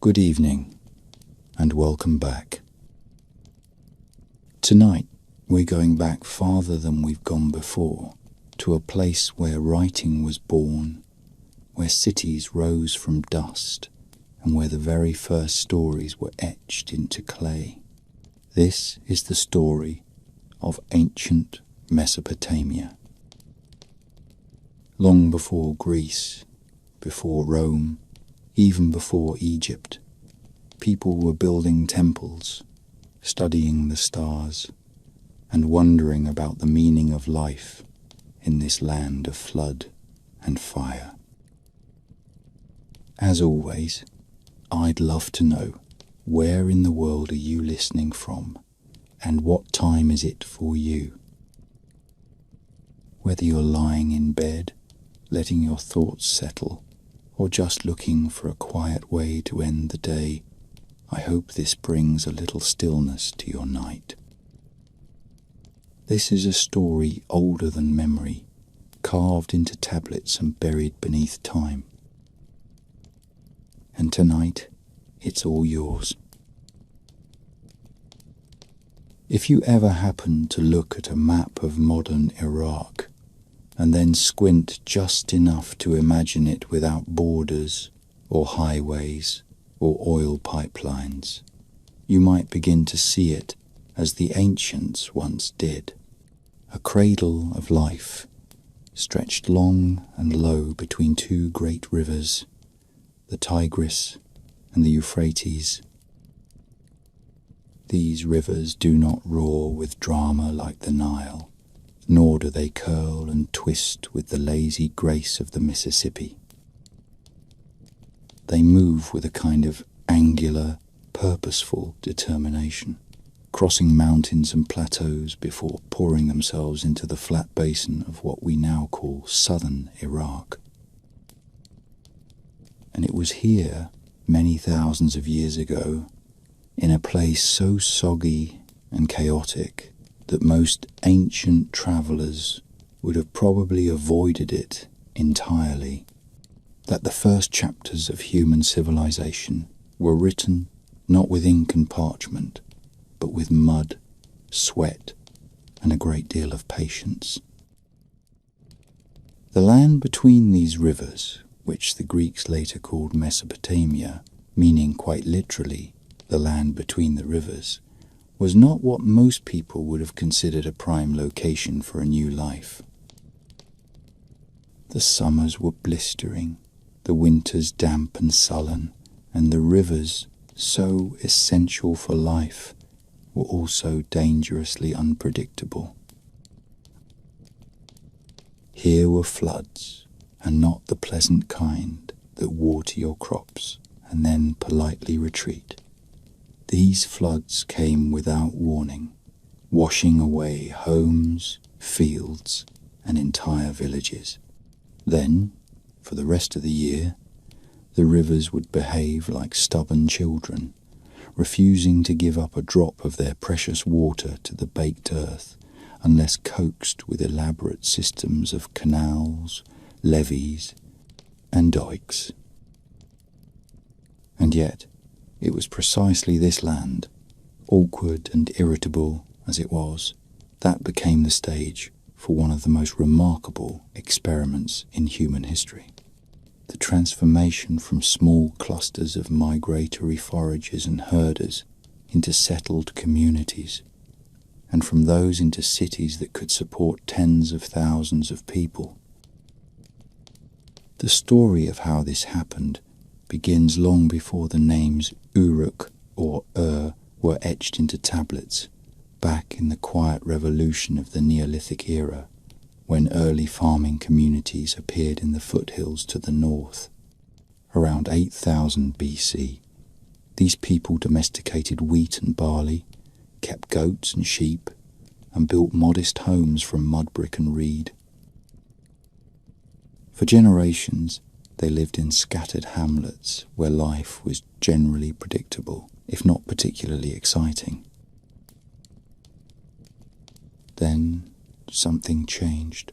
Good evening, and welcome back. Tonight, we're going back farther than we've gone before, to a place where writing was born, where cities rose from dust, and where the very first stories were etched into clay. This is the story of ancient Mesopotamia. Long before Greece, before Rome, even before Egypt, people were building temples, studying the stars, and wondering about the meaning of life in this land of flood and fire. As always, I'd love to know, where in the world are you listening from, and what time is it for you? Whether you're lying in bed, letting your thoughts settle, or just looking for a quiet way to end the day, I hope this brings a little stillness to your night. This is a story older than memory, carved into tablets and buried beneath time. And tonight, it's all yours. If you ever happen to look at a map of modern Iraq, and then squint just enough to imagine it without borders or highways or oil pipelines, you might begin to see it as the ancients once did. A cradle of life, stretched long and low between two great rivers, the Tigris and the Euphrates. These rivers do not roar with drama like the Nile, nor do they curl and twist with the lazy grace of the Mississippi. They move with a kind of angular, purposeful determination, crossing mountains and plateaus before pouring themselves into the flat basin of what we now call southern Iraq. And it was here, many thousands of years ago, in a place so soggy and chaotic that most ancient travellers would have probably avoided it entirely, that the first chapters of human civilization were written not with ink and parchment, but with mud, sweat, and a great deal of patience. The land between these rivers, which the Greeks later called Mesopotamia, meaning quite literally the land between the rivers, was not what most people would have considered a prime location for a new life. The summers were blistering, the winters damp and sullen, and the rivers, so essential for life, were also dangerously unpredictable. Here were floods, and not the pleasant kind that water your crops and then politely retreat. These floods came without warning, washing away homes, fields, and entire villages. Then, for the rest of the year, the rivers would behave like stubborn children, refusing to give up a drop of their precious water to the baked earth unless coaxed with elaborate systems of canals, levees, and dikes. And yet, it was precisely this land, awkward and irritable as it was, that became the stage for one of the most remarkable experiments in human history. The transformation from small clusters of migratory foragers and herders into settled communities, and from those into cities that could support tens of thousands of people. The story of how this happened begins long before the names Uruk or were etched into tablets, back in the quiet revolution of the Neolithic era, when early farming communities appeared in the foothills to the north. Around 8000 BC, these people domesticated wheat and barley, kept goats and sheep, and built modest homes from mud brick and reed. For generations, they lived in scattered hamlets where life was generally predictable, if not particularly exciting. Then something changed.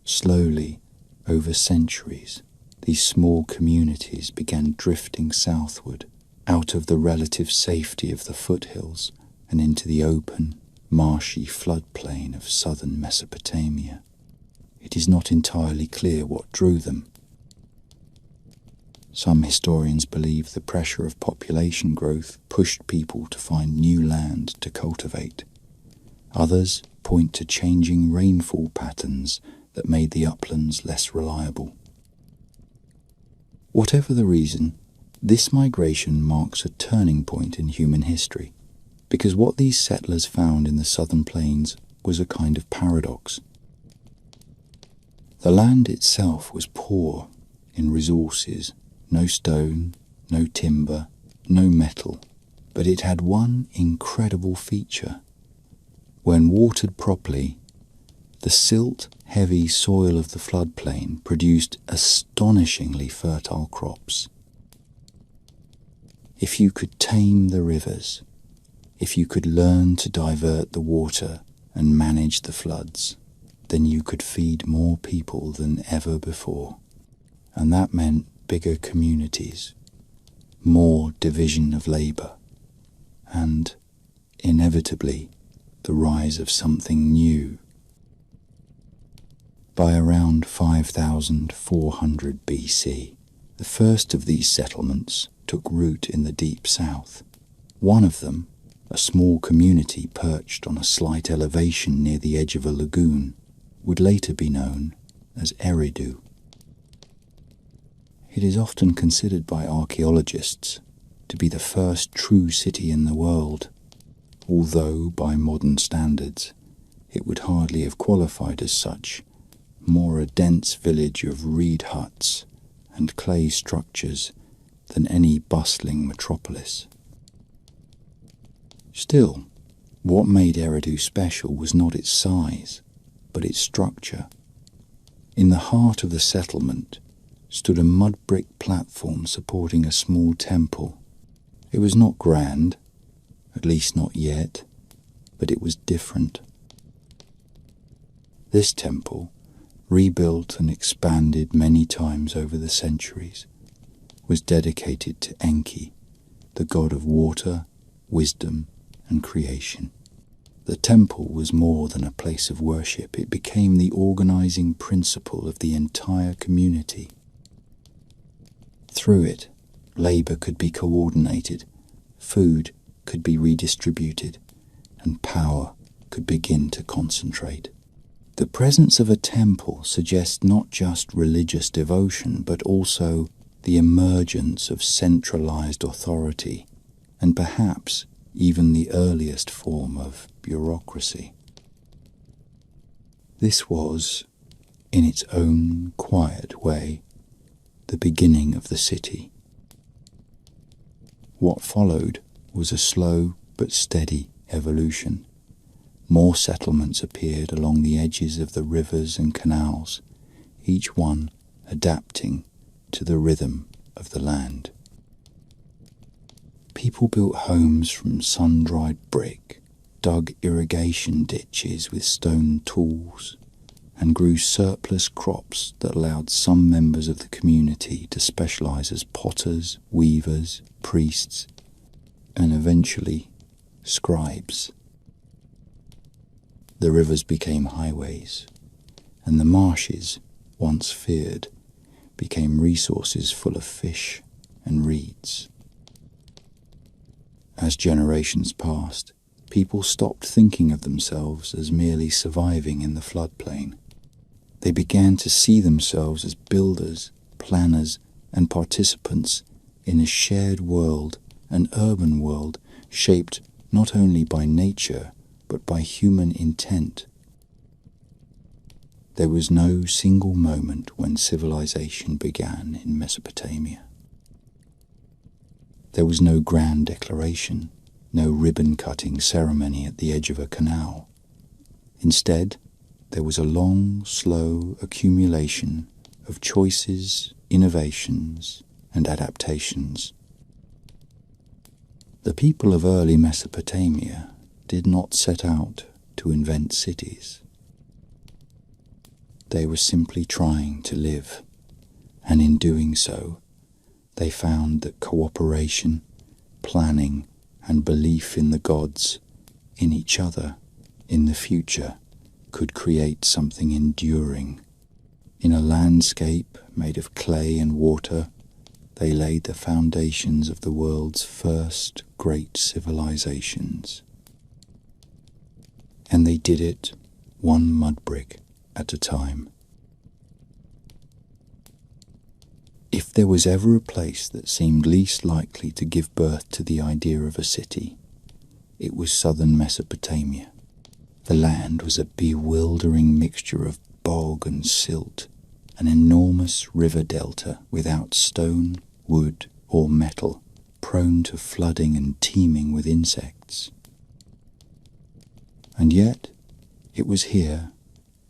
Slowly, over centuries, these small communities began drifting southward, out of the relative safety of the foothills and into the open, marshy floodplain of southern Mesopotamia. It is not entirely clear what drew them. Some historians believe the pressure of population growth pushed people to find new land to cultivate. Others point to changing rainfall patterns that made the uplands less reliable. Whatever the reason, this migration marks a turning point in human history, because what these settlers found in the southern plains was a kind of paradox. The land itself was poor in resources, no stone, no timber, no metal, but it had one incredible feature. When watered properly, the silt-heavy soil of the floodplain produced astonishingly fertile crops. If you could tame the rivers, if you could learn to divert the water and manage the floods, then you could feed more people than ever before. And that meant bigger communities, more division of labour, and, inevitably, the rise of something new. By around 5400 BC, the first of these settlements took root in the deep south. One of them, a small community perched on a slight elevation near the edge of a lagoon, would later be known as Eridu. It is often considered by archaeologists to be the first true city in the world, although by modern standards it would hardly have qualified as such, more a dense village of reed huts and clay structures than any bustling metropolis. Still, what made Eridu special was not its size, but its structure. In the heart of the settlement stood a mud brick platform supporting a small temple. It was not grand, at least not yet, but it was different. This temple, rebuilt and expanded many times over the centuries, was dedicated to Enki, the god of water, wisdom, and creation. The temple was more than a place of worship. It became the organizing principle of the entire community. Through it, labor could be coordinated, food could be redistributed, and power could begin to concentrate. The presence of a temple suggests not just religious devotion, but also the emergence of centralized authority, and perhaps even the earliest form of bureaucracy. This was, in its own quiet way, the beginning of the city. What followed was a slow but steady evolution. More settlements appeared along the edges of the rivers and canals, each one adapting to the rhythm of the land. People built homes from sun-dried brick, dug irrigation ditches with stone tools, and grew surplus crops that allowed some members of the community to specialize as potters, weavers, priests, and eventually scribes. The rivers became highways, and the marshes, once feared, became resources full of fish and reeds. As generations passed, people stopped thinking of themselves as merely surviving in the floodplain. They began to see themselves as builders, planners, and participants in a shared world, an urban world shaped not only by nature, but by human intent. There was no single moment when civilization began in Mesopotamia. There was no grand declaration, no ribbon-cutting ceremony at the edge of a canal. Instead, there was a long, slow accumulation of choices, innovations, and adaptations. The people of early Mesopotamia did not set out to invent cities. They were simply trying to live, and in doing so, they found that cooperation, planning and belief in the gods, in each other, in the future, could create something enduring. In a landscape made of clay and water, they laid the foundations of the world's first great civilizations. And they did it one mud brick at a time. If there was ever a place that seemed least likely to give birth to the idea of a city, it was southern Mesopotamia. The land was a bewildering mixture of bog and silt, an enormous river delta without stone, wood, or metal, prone to flooding and teeming with insects. And yet, it was here,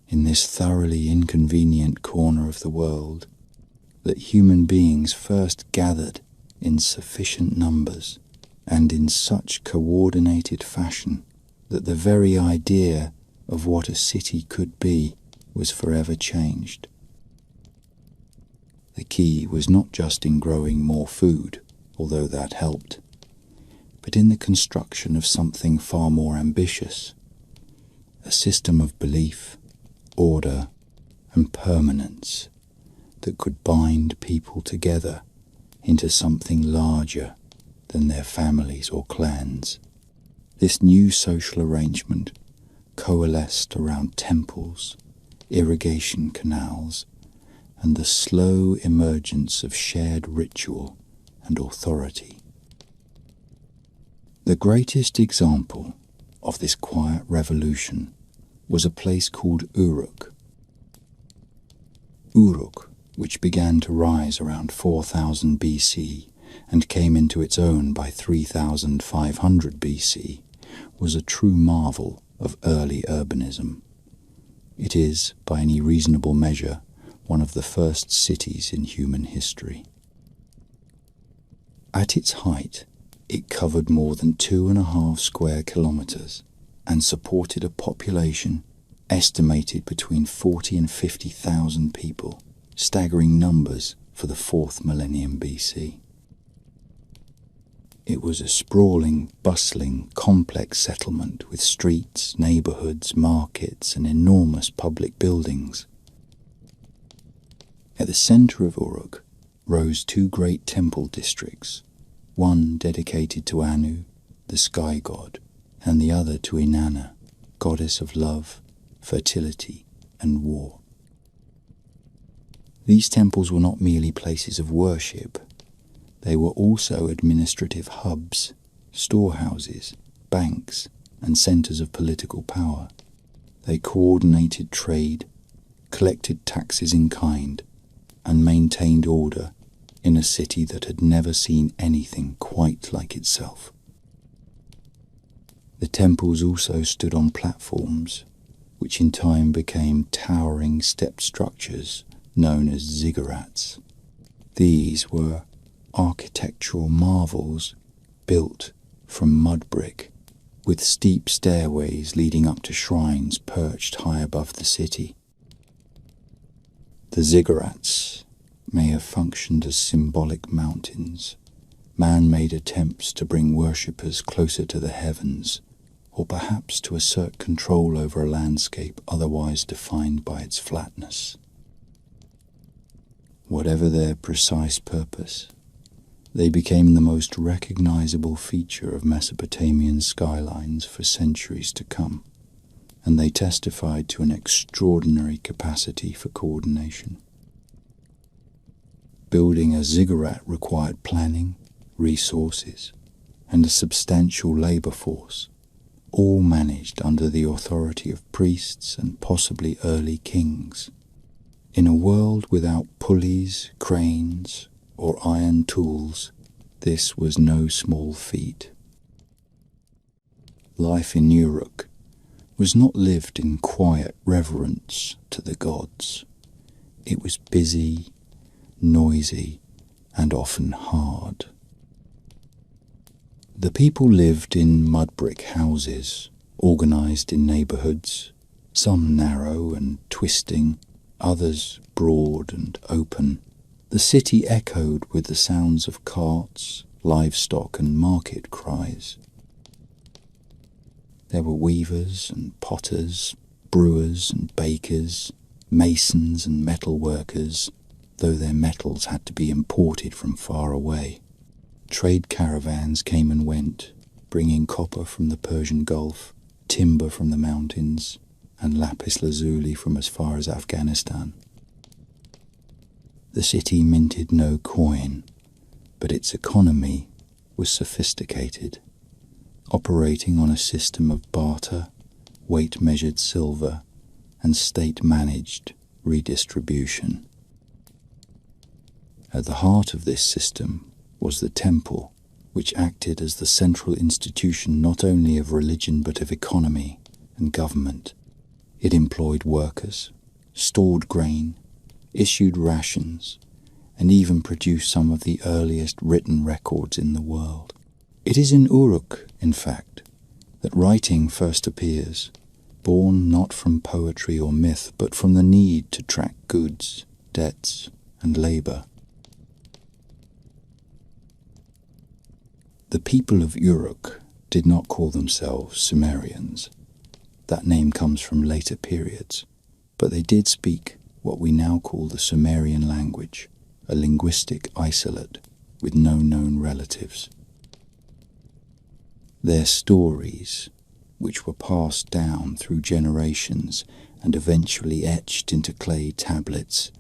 in this thoroughly inconvenient corner of the world, that human beings first gathered in sufficient numbers and in such coordinated fashion that the very idea of what a city could be was forever changed. The key was not just in growing more food, although that helped, but in the construction of something far more ambitious, a system of belief, order, and permanence that could bind people together into something larger than their families or clans. This new social arrangement coalesced around temples, irrigation canals, and the slow emergence of shared ritual and authority. The greatest example of this quiet revolution was a place called Uruk. Uruk, which began to rise around 4000 BC and came into its own by 3500 BC, was a true marvel of early urbanism. It is, by any reasonable measure, one of the first cities in human history. At its height, it covered more than 2.5 square kilometers and supported a population estimated between 40 and 50,000 people, staggering numbers for the 4th millennium BC. It was a sprawling, bustling, complex settlement with streets, neighborhoods, markets, and enormous public buildings. At the center of Uruk rose 2 great temple districts, one dedicated to Anu, the sky god, and the other to Inanna, goddess of love, fertility, and war. These temples were not merely places of worship. They were also administrative hubs, storehouses, banks, and centers of political power. They coordinated trade, collected taxes in kind, and maintained order in a city that had never seen anything quite like itself. The temples also stood on platforms, which in time became towering stepped structures known as ziggurats. These were architectural marvels built from mud brick, with steep stairways leading up to shrines perched high above the city. The ziggurats may have functioned as symbolic mountains, man-made attempts to bring worshippers closer to the heavens, or perhaps to assert control over a landscape otherwise defined by its flatness. Whatever their precise purpose, they became the most recognizable feature of Mesopotamian skylines for centuries to come, and they testified to an extraordinary capacity for coordination. Building a ziggurat required planning, resources, and a substantial labor force, all managed under the authority of priests and possibly early kings. In a world without pulleys, cranes, or iron tools, this was no small feat. Life in Uruk was not lived in quiet reverence to the gods. It was busy, noisy, and often hard. The people lived in mud brick houses, organized in neighborhoods, some narrow and twisting, others broad and open. The city echoed with the sounds of carts, livestock and market cries. There were weavers and potters, brewers and bakers, masons and metal workers, though their metals had to be imported from far away. Trade caravans came and went, bringing copper from the Persian Gulf, timber from the mountains, and lapis lazuli from as far as Afghanistan. The city minted no coin, but its economy was sophisticated, operating on a system of barter, weight-measured silver, and state-managed redistribution. At the heart of this system was the temple, which acted as the central institution not only of religion but of economy and government. It employed workers, stored grain, issued rations, and even produced some of the earliest written records in the world. It is in Uruk, in fact, that writing first appears, born not from poetry or myth, but from the need to track goods, debts, and labour. The people of Uruk did not call themselves Sumerians. That name comes from later periods, but they did speak what we now call the Sumerian language, a linguistic isolate with no known relatives. Their stories, which were passed down through generations and eventually etched into clay tablets,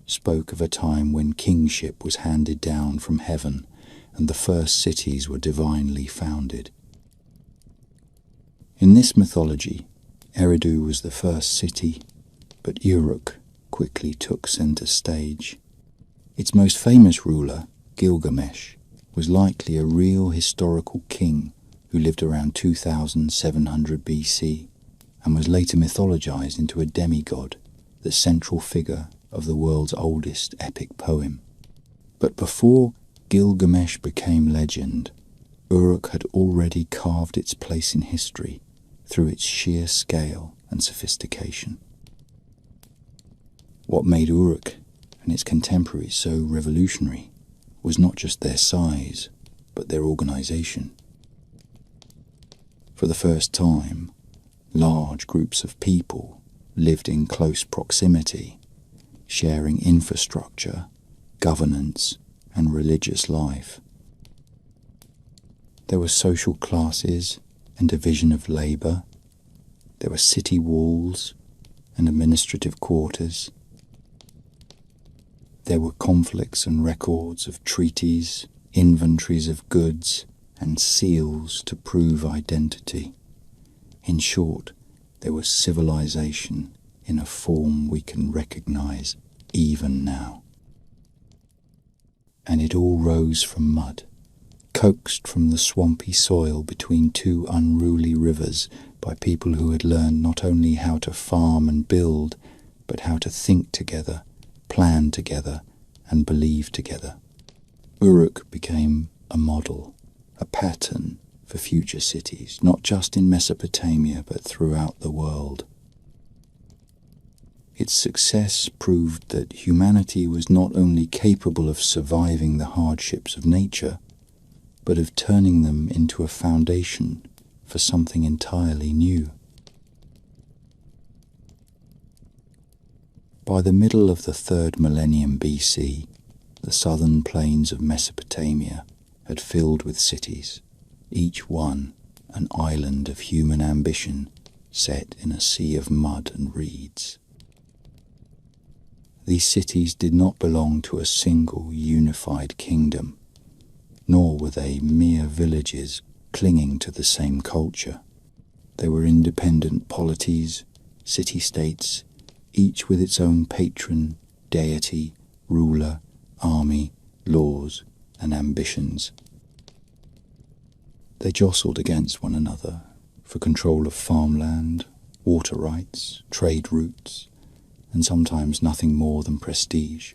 spoke of a time when kingship was handed down from heaven and the first cities were divinely founded. In this mythology, Eridu was the first city, but Uruk quickly took centre stage. Its most famous ruler, Gilgamesh, was likely a real historical king who lived around 2700 BC and was later mythologized into a demigod, the central figure of the world's oldest epic poem. But before Gilgamesh became legend, Uruk had already carved its place in history through its sheer scale and sophistication. What made Uruk and its contemporaries so revolutionary was not just their size, but their organization. For the first time, large groups of people lived in close proximity, sharing infrastructure, governance, and religious life. There were social classes and division of labour. There were city walls and administrative quarters. There were conflicts and records of treaties, inventories of goods, and seals to prove identity. In short, there was civilization in a form we can recognize even now. And it all rose from mud, coaxed from the swampy soil between two unruly rivers by people who had learned not only how to farm and build, but how to think together, plan together, and believe together. Uruk became a model, a pattern for future cities, not just in Mesopotamia, but throughout the world. Its success proved that humanity was not only capable of surviving the hardships of nature, but of turning them into a foundation for something entirely new. By the middle of the 3rd millennium BC, the southern plains of Mesopotamia had filled with cities, each one an island of human ambition set in a sea of mud and reeds. These cities did not belong to a single unified kingdom, nor were they mere villages clinging to the same culture. They were independent polities, city-states, each with its own patron, deity, ruler, army, laws, and ambitions. They jostled against one another for control of farmland, water rights, trade routes, and sometimes nothing more than prestige.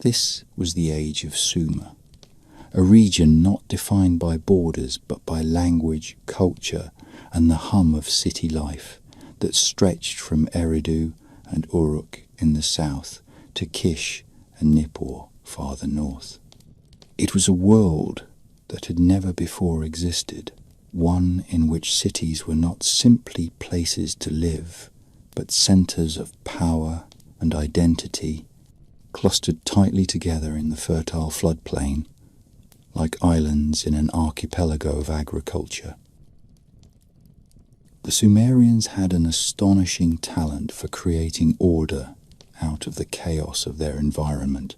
This was the age of Sumer, a region not defined by borders but by language, culture, and the hum of city life that stretched from Eridu and Uruk in the south to Kish and Nippur farther north. It was a world that had never before existed, one in which cities were not simply places to live, but centres of power and identity, clustered tightly together in the fertile floodplain, like islands in an archipelago of agriculture. The Sumerians had an astonishing talent for creating order out of the chaos of their environment.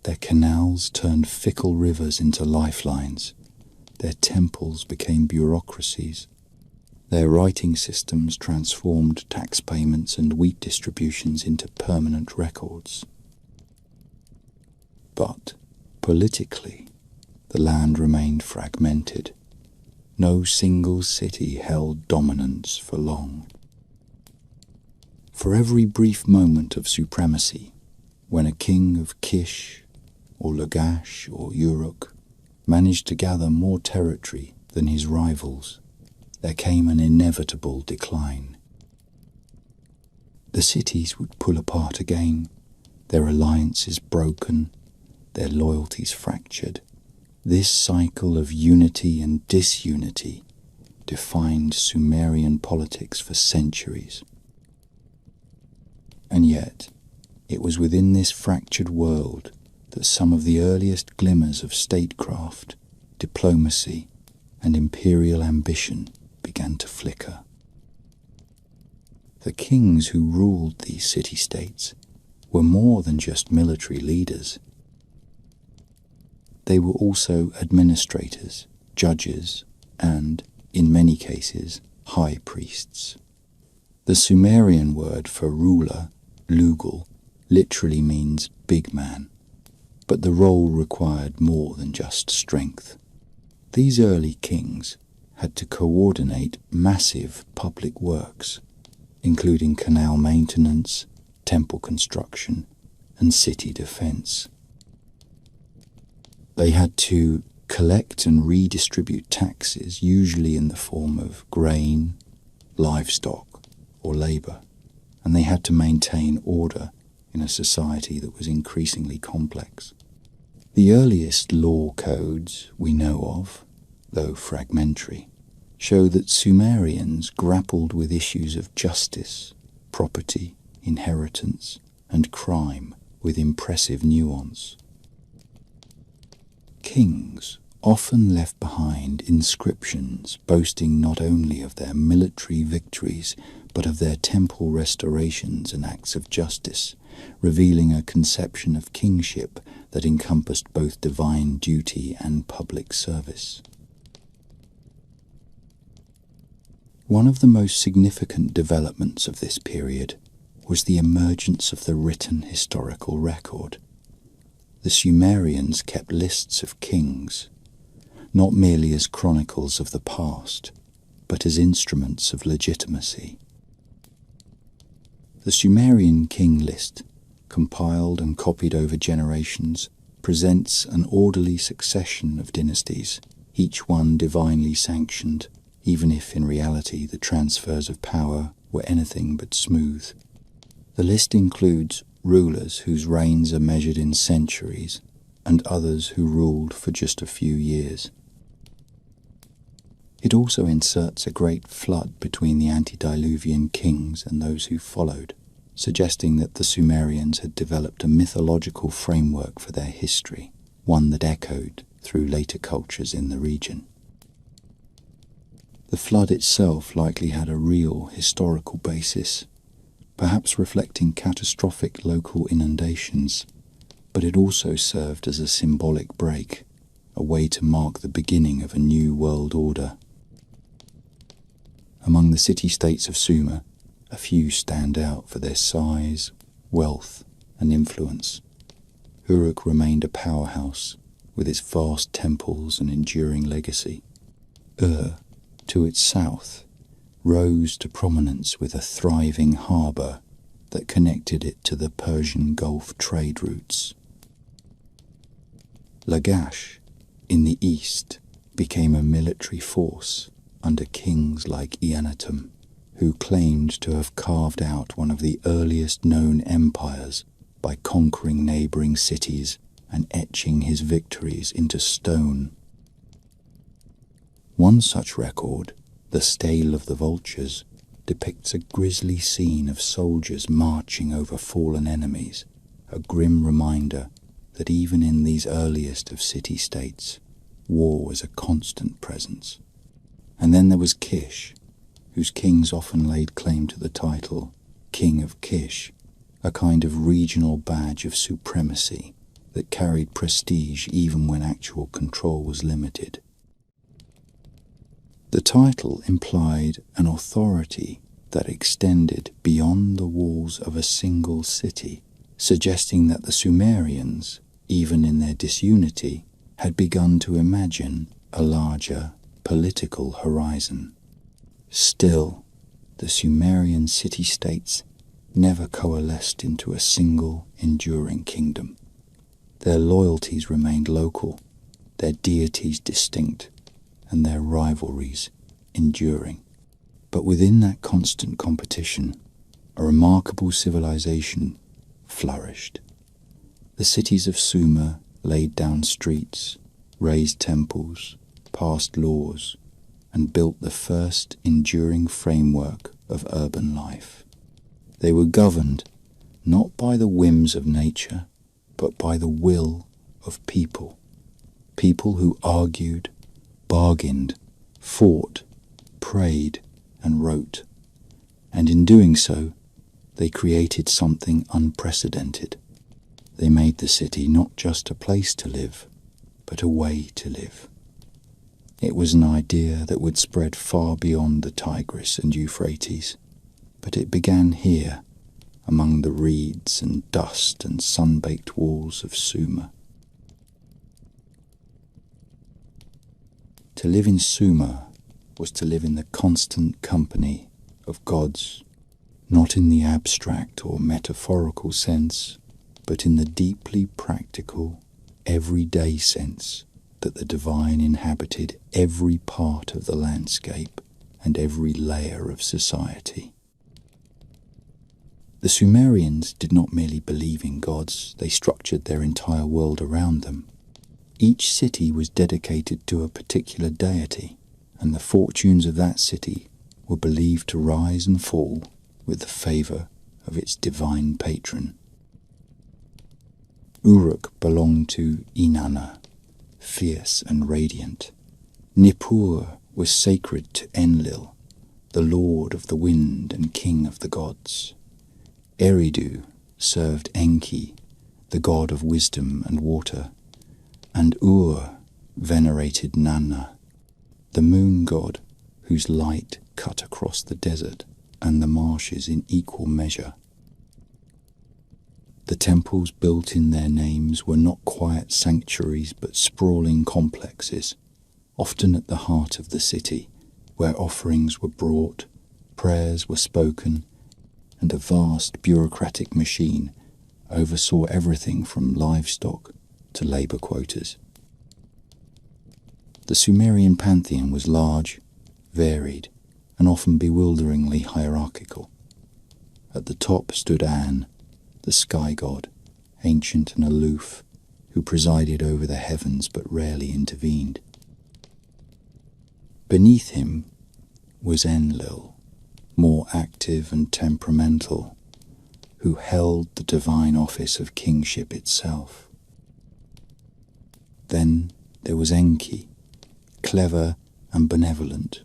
Their canals turned fickle rivers into lifelines. Their temples became bureaucracies. Their writing systems transformed tax payments and wheat distributions into permanent records. But politically, the land remained fragmented. No single city held dominance for long. For every brief moment of supremacy, when a king of Kish or Lagash or Uruk managed to gather more territory than his rivals, there came an inevitable decline. The cities would pull apart again, their alliances broken, their loyalties fractured. This cycle of unity and disunity defined Sumerian politics for centuries. And yet, it was within this fractured world that some of the earliest glimmers of statecraft, diplomacy, and imperial ambition began to flicker. The kings who ruled these city-states were more than just military leaders. They were also administrators, judges, and, in many cases, high priests. The Sumerian word for ruler, lugal, literally means big man, but the role required more than just strength. These early kings had to coordinate massive public works, including canal maintenance, temple construction, and city defense. They had to collect and redistribute taxes, usually in the form of grain, livestock, or labor, and they had to maintain order in a society that was increasingly complex. The earliest law codes we know of, though fragmentary, show that Sumerians grappled with issues of justice, property, inheritance, and crime with impressive nuance. Kings often left behind inscriptions boasting not only of their military victories, but of their temple restorations and acts of justice, revealing a conception of kingship that encompassed both divine duty and public service. One of the most significant developments of this period was the emergence of the written historical record. The Sumerians kept lists of kings, not merely as chronicles of the past, but as instruments of legitimacy. The Sumerian king list, compiled and copied over generations, presents an orderly succession of dynasties, each one divinely sanctioned, even if in reality the transfers of power were anything but smooth. The list includes rulers whose reigns are measured in centuries, and others who ruled for just a few years. It also inserts a great flood between the antediluvian kings and those who followed, suggesting that the Sumerians had developed a mythological framework for their history, one that echoed through later cultures in the region. The flood itself likely had a real historical basis, perhaps reflecting catastrophic local inundations, but it also served as a symbolic break, a way to mark the beginning of a new world order. Among the city-states of Sumer, a few stand out for their size, wealth, and influence. Uruk remained a powerhouse, with its vast temples and enduring legacy. To its south, rose to prominence with a thriving harbour that connected it to the Persian Gulf trade routes. Lagash, in the east, became a military force under kings like Eannatum, who claimed to have carved out one of the earliest known empires by conquering neighbouring cities and etching his victories into stone. One such record, the Stele of the Vultures, depicts a grisly scene of soldiers marching over fallen enemies, a grim reminder that even in these earliest of city-states, war was a constant presence. And then there was Kish, whose kings often laid claim to the title King of Kish, a kind of regional badge of supremacy that carried prestige even when actual control was limited. The title implied an authority that extended beyond the walls of a single city, suggesting that the Sumerians, even in their disunity, had begun to imagine a larger political horizon. Still, the Sumerian city-states never coalesced into a single enduring kingdom. Their loyalties remained local, their deities distinct, and their rivalries enduring. But within that constant competition, a remarkable civilization flourished. The cities of Sumer laid down streets, raised temples, passed laws, and built the first enduring framework of urban life. They were governed not by the whims of nature, but by the will of people. People who argued, bargained, fought, prayed, and wrote. And in doing so, they created something unprecedented. They made the city not just a place to live, but a way to live. It was an idea that would spread far beyond the Tigris and Euphrates, but it began here, among the reeds and dust and sun-baked walls of Sumer. To live in Sumer was to live in the constant company of gods, not in the abstract or metaphorical sense, but in the deeply practical, everyday sense that the divine inhabited every part of the landscape and every layer of society. The Sumerians did not merely believe in gods, they structured their entire world around them. Each city was dedicated to a particular deity, and the fortunes of that city were believed to rise and fall with the favour of its divine patron. Uruk belonged to Inanna, fierce and radiant. Nippur was sacred to Enlil, the lord of the wind and king of the gods. Eridu served Enki, the god of wisdom and water, and Ur venerated Nanna, the moon god whose light cut across the desert and the marshes in equal measure. The temples built in their names were not quiet sanctuaries but sprawling complexes, often at the heart of the city, where offerings were brought, prayers were spoken, and a vast bureaucratic machine oversaw everything from livestock to labour quotas. The Sumerian pantheon was large, varied, and often bewilderingly hierarchical. At the top stood An, the sky god, ancient and aloof, who presided over the heavens but rarely intervened. Beneath him was Enlil, more active and temperamental, who held the divine office of kingship itself. Then there was Enki, clever and benevolent,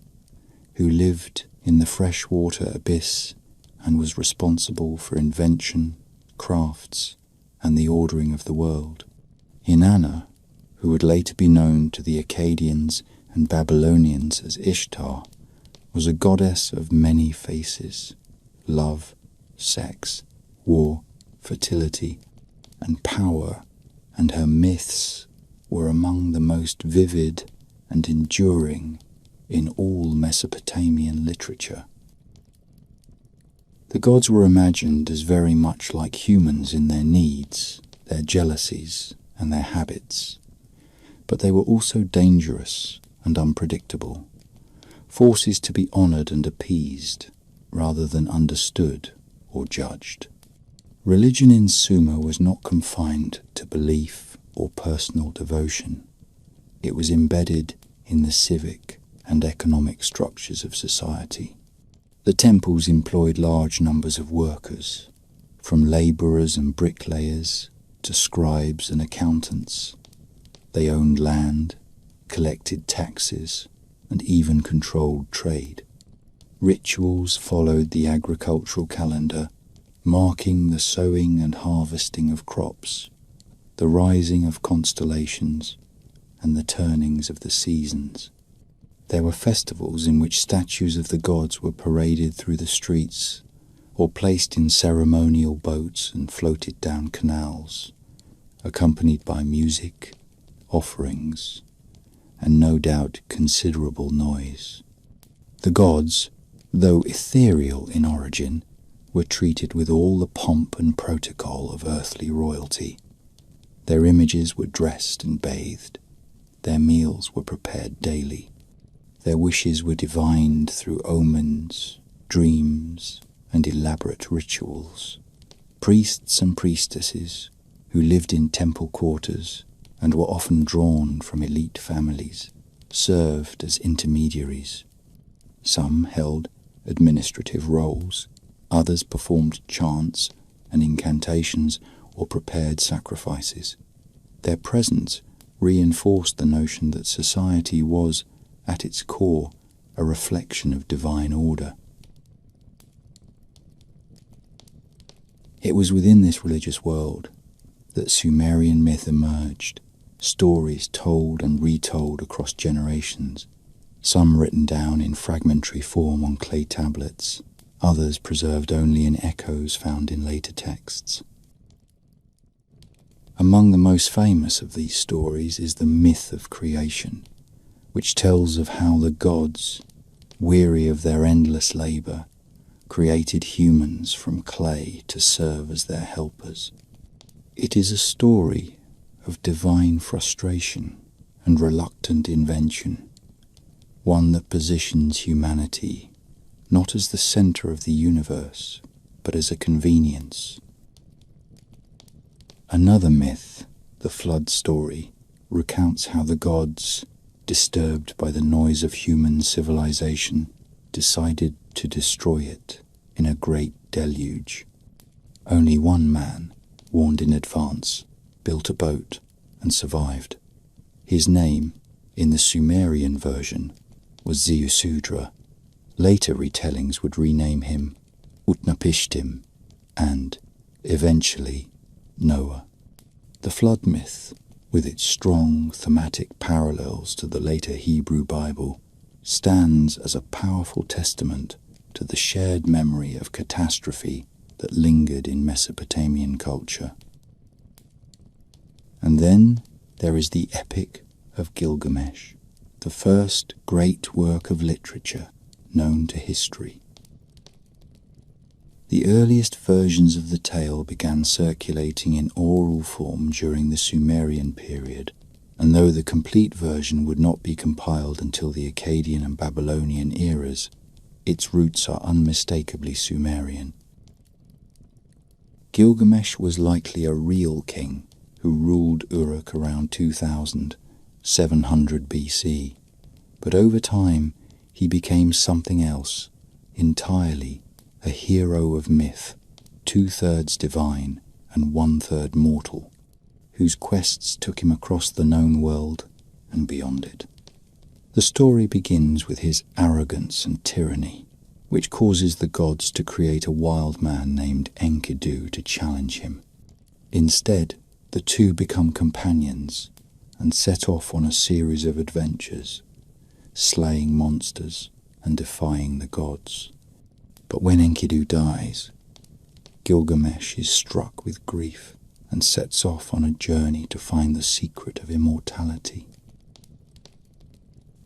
who lived in the freshwater abyss and was responsible for invention, crafts, and the ordering of the world. Inanna, who would later be known to the Akkadians and Babylonians as Ishtar, was a goddess of many faces: love, sex, war, fertility, and power, and her myths were among the most vivid and enduring in all Mesopotamian literature. The gods were imagined as very much like humans in their needs, their jealousies, and their habits, but they were also dangerous and unpredictable, forces to be honoured and appeased rather than understood or judged. Religion in Sumer was not confined to belief or personal devotion. It was embedded in the civic and economic structures of society. The temples employed large numbers of workers, from labourers and bricklayers to scribes and accountants. They owned land, collected taxes, and even controlled trade. Rituals followed the agricultural calendar, marking the sowing and harvesting of crops, the rising of constellations, and the turnings of the seasons. There were festivals in which statues of the gods were paraded through the streets, or placed in ceremonial boats and floated down canals, accompanied by music, offerings, and no doubt considerable noise. The gods, though ethereal in origin, were treated with all the pomp and protocol of earthly royalty. Their images were dressed and bathed. Their meals were prepared daily. Their wishes were divined through omens, dreams, and elaborate rituals. Priests and priestesses, who lived in temple quarters and were often drawn from elite families, served as intermediaries. Some held administrative roles, others performed chants and incantations or prepared sacrifices. Their presence reinforced the notion that society was, at its core, a reflection of divine order. It was within this religious world that Sumerian myth emerged, stories told and retold across generations, some written down in fragmentary form on clay tablets, others preserved only in echoes found in later texts. Among the most famous of these stories is the myth of creation, which tells of how the gods, weary of their endless labour, created humans from clay to serve as their helpers. It is a story of divine frustration and reluctant invention, one that positions humanity not as the centre of the universe, but as a convenience. Another myth, the flood story, recounts how the gods, disturbed by the noise of human civilization, decided to destroy it in a great deluge. Only one man, warned in advance, built a boat and survived. His name, in the Sumerian version, was Ziusudra. Later retellings would rename him Utnapishtim and, eventually, Noah. The flood myth, with its strong thematic parallels to the later Hebrew Bible, stands as a powerful testament to the shared memory of catastrophe that lingered in Mesopotamian culture. And then there is the Epic of Gilgamesh, the first great work of literature known to history. The earliest versions of the tale began circulating in oral form during the Sumerian period, and though the complete version would not be compiled until the Akkadian and Babylonian eras, its roots are unmistakably Sumerian. Gilgamesh was likely a real king who ruled Uruk around 2700 BC, but over time he became something else entirely, a hero of myth, 2/3 divine and 1/3 mortal, whose quests took him across the known world and beyond it. The story begins with his arrogance and tyranny, which causes the gods to create a wild man named Enkidu to challenge him. Instead, the two become companions and set off on a series of adventures, slaying monsters and defying the gods. But when Enkidu dies, Gilgamesh is struck with grief and sets off on a journey to find the secret of immortality.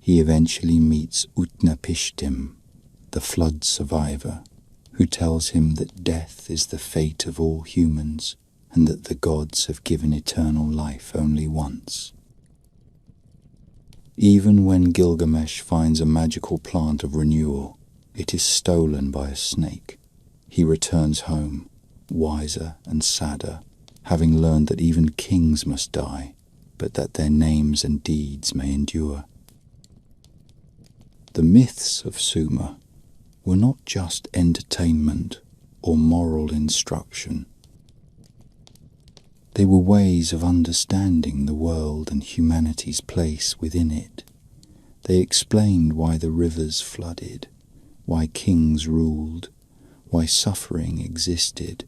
He eventually meets Utnapishtim, the flood survivor, who tells him that death is the fate of all humans and that the gods have given eternal life only once. Even when Gilgamesh finds a magical plant of renewal, it is stolen by a snake. He returns home, wiser and sadder, having learned that even kings must die but that their names and deeds may endure. The myths of Sumer were not just entertainment or moral instruction. They were ways of understanding the world and humanity's place within it. They explained why the rivers flooded, why kings ruled, why suffering existed,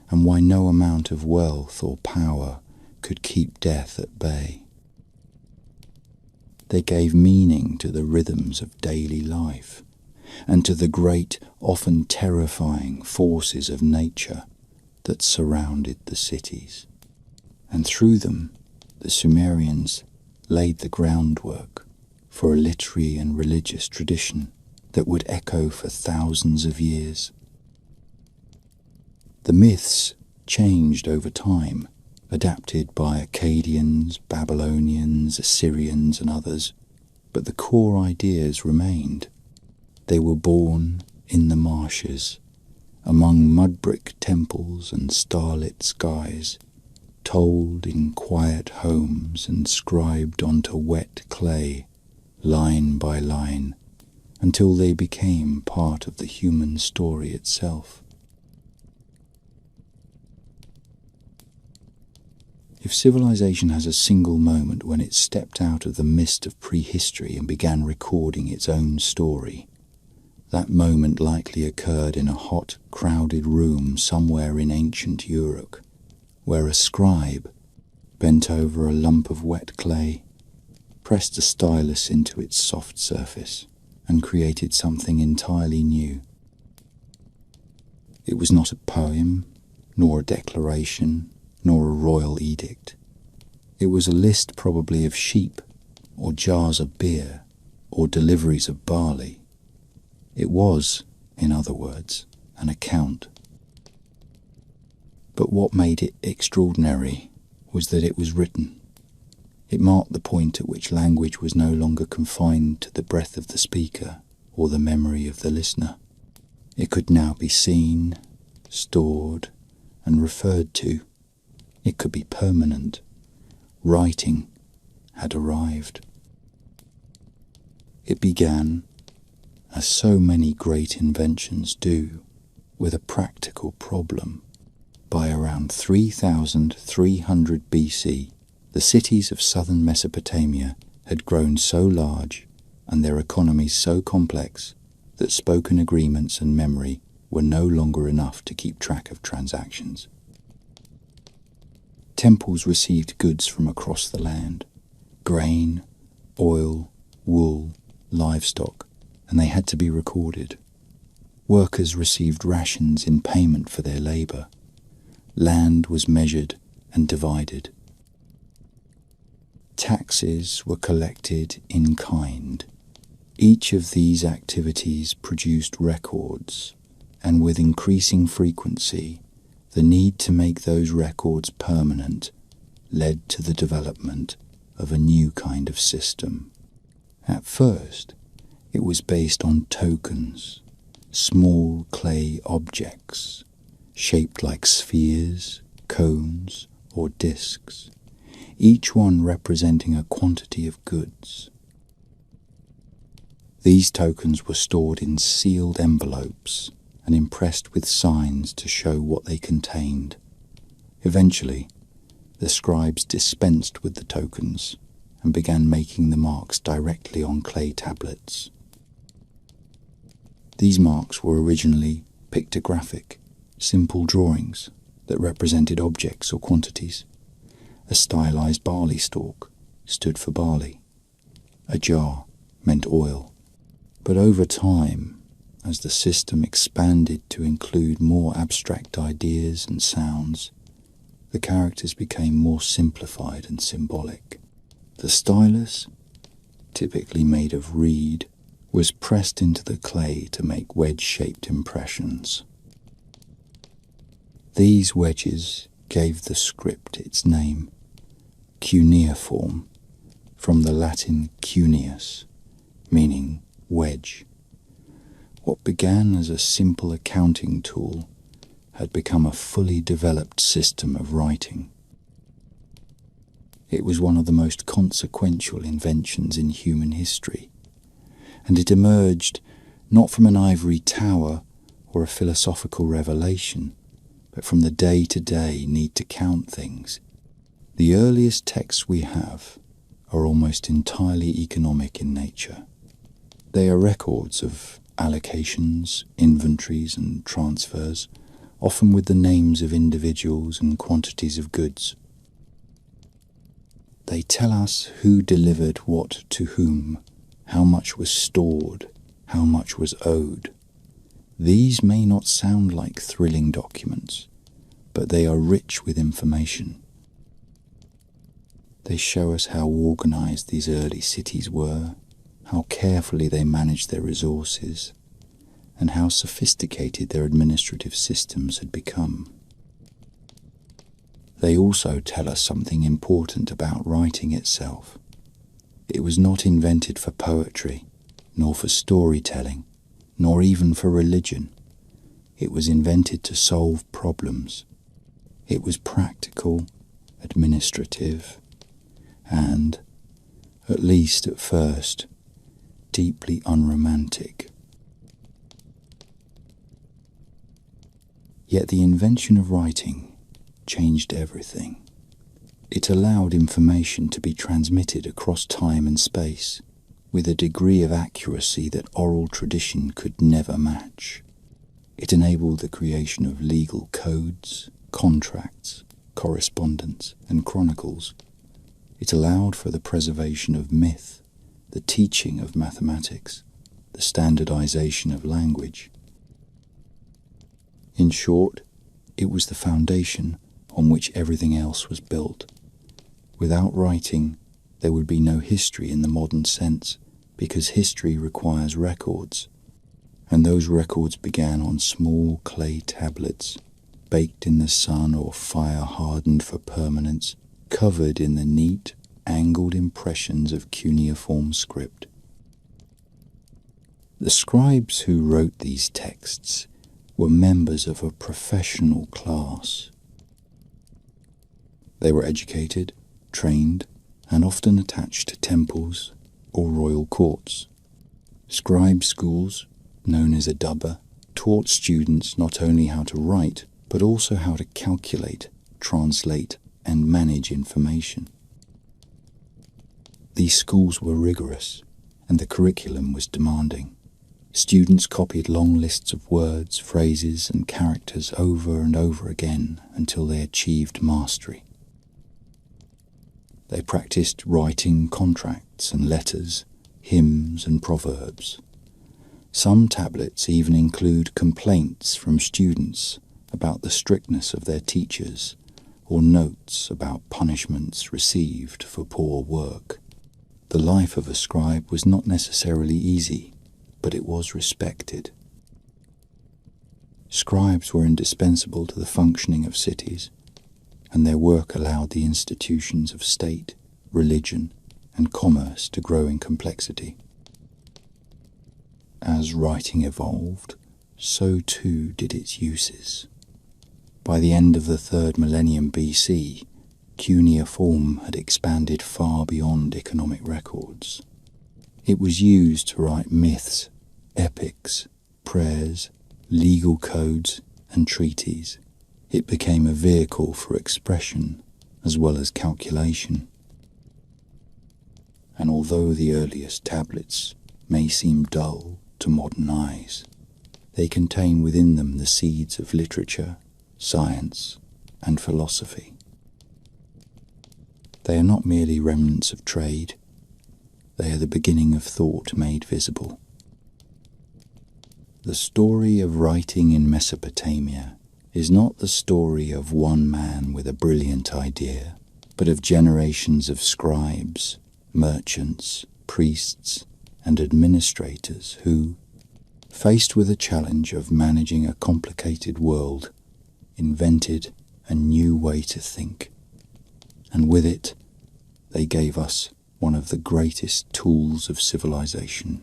and why no amount of wealth or power could keep death at bay. They gave meaning to the rhythms of daily life and to the great, often terrifying forces of nature that surrounded the cities. And through them, the Sumerians laid the groundwork for a literary and religious tradition that would echo for thousands of years. The myths changed over time, adapted by Akkadians, Babylonians, Assyrians, and others, but the core ideas remained. They were born in the marshes, among mud-brick temples and starlit skies, told in quiet homes and scribed onto wet clay, line by line, until they became part of the human story itself. If civilization has a single moment when it stepped out of the mist of prehistory and began recording its own story, that moment likely occurred in a hot, crowded room somewhere in ancient Europe, where a scribe, bent over a lump of wet clay, pressed a stylus into its soft surface and created something entirely new. It was not a poem, nor a declaration, nor a royal edict. It was a list probably of sheep, or jars of beer, or deliveries of barley. It was, in other words, an account. But what made it extraordinary was that it was written. It marked the point at which language was no longer confined to the breath of the speaker or the memory of the listener. It could now be seen, stored, and referred to. It could be permanent. Writing had arrived. It began, as so many great inventions do, with a practical problem. By around 3,300 BC, the cities of southern Mesopotamia had grown so large and their economies so complex that spoken agreements and memory were no longer enough to keep track of transactions. Temples received goods from across the land, grain, oil, wool, livestock, and they had to be recorded. Workers received rations in payment for their labor. Land was measured and divided. Taxes were collected in kind. Each of these activities produced records, and with increasing frequency, the need to make those records permanent led to the development of a new kind of system. At first, it was based on tokens, small clay objects, shaped like spheres, cones, or discs, each one representing a quantity of goods. These tokens were stored in sealed envelopes and impressed with signs to show what they contained. Eventually, the scribes dispensed with the tokens and began making the marks directly on clay tablets. These marks were originally pictographic, simple drawings that represented objects or quantities. A stylized barley stalk stood for barley. A jar meant oil. But over time, as the system expanded to include more abstract ideas and sounds, the characters became more simplified and symbolic. The stylus, typically made of reed, was pressed into the clay to make wedge-shaped impressions. These wedges gave the script its name, cuneiform, from the Latin cuneus, meaning wedge. What began as a simple accounting tool had become a fully developed system of writing. It was one of the most consequential inventions in human history, and it emerged not from an ivory tower or a philosophical revelation, but from the day-to-day need to count things. The earliest texts we have are almost entirely economic in nature. They are records of allocations, inventories, and transfers, often with the names of individuals and quantities of goods. They tell us who delivered what to whom, how much was stored, how much was owed. These may not sound like thrilling documents, but they are rich with information. They show us how organized these early cities were, how carefully they managed their resources, and how sophisticated their administrative systems had become. They also tell us something important about writing itself. It was not invented for poetry, nor for storytelling, nor even for religion. It was invented to solve problems. It was practical, administrative, and, at least at first, deeply unromantic. Yet the invention of writing changed everything. It allowed information to be transmitted across time and space with a degree of accuracy that oral tradition could never match. It enabled the creation of legal codes, contracts, correspondence, and chronicles. It allowed for the preservation of myth, the teaching of mathematics, the standardization of language. In short, it was the foundation on which everything else was built. Without writing, there would be no history in the modern sense, because history requires records, and those records began on small clay tablets, baked in the sun or fire-hardened for permanence, covered in the neat, angled impressions of cuneiform script. The scribes who wrote these texts were members of a professional class. They were educated, trained, and often attached to temples or royal courts. Scribe schools, known as adaba, taught students not only how to write, but also how to calculate, translate, and manage information. These schools were rigorous, and the curriculum was demanding. Students copied long lists of words, phrases, and characters over and over again until they achieved mastery. They practiced writing contracts and letters, hymns and proverbs. Some tablets even include complaints from students about the strictness of their teachers, or notes about punishments received for poor work. The life of a scribe was not necessarily easy, but it was respected. Scribes were indispensable to the functioning of cities, and their work allowed the institutions of state, religion, and commerce to grow in complexity. As writing evolved, so too did its uses. By the end of the 3rd millennium BC, cuneiform had expanded far beyond economic records. It was used to write myths, epics, prayers, legal codes, and treaties. It became a vehicle for expression as well as calculation. And although the earliest tablets may seem dull to modern eyes, they contain within them the seeds of literature, science, and philosophy. They are not merely remnants of trade, they are the beginning of thought made visible. The story of writing in Mesopotamia is not the story of one man with a brilliant idea, but of generations of scribes, merchants, priests, and administrators who, faced with the challenge of managing a complicated world, invented a new way to think, and with it, they gave us one of the greatest tools of civilization.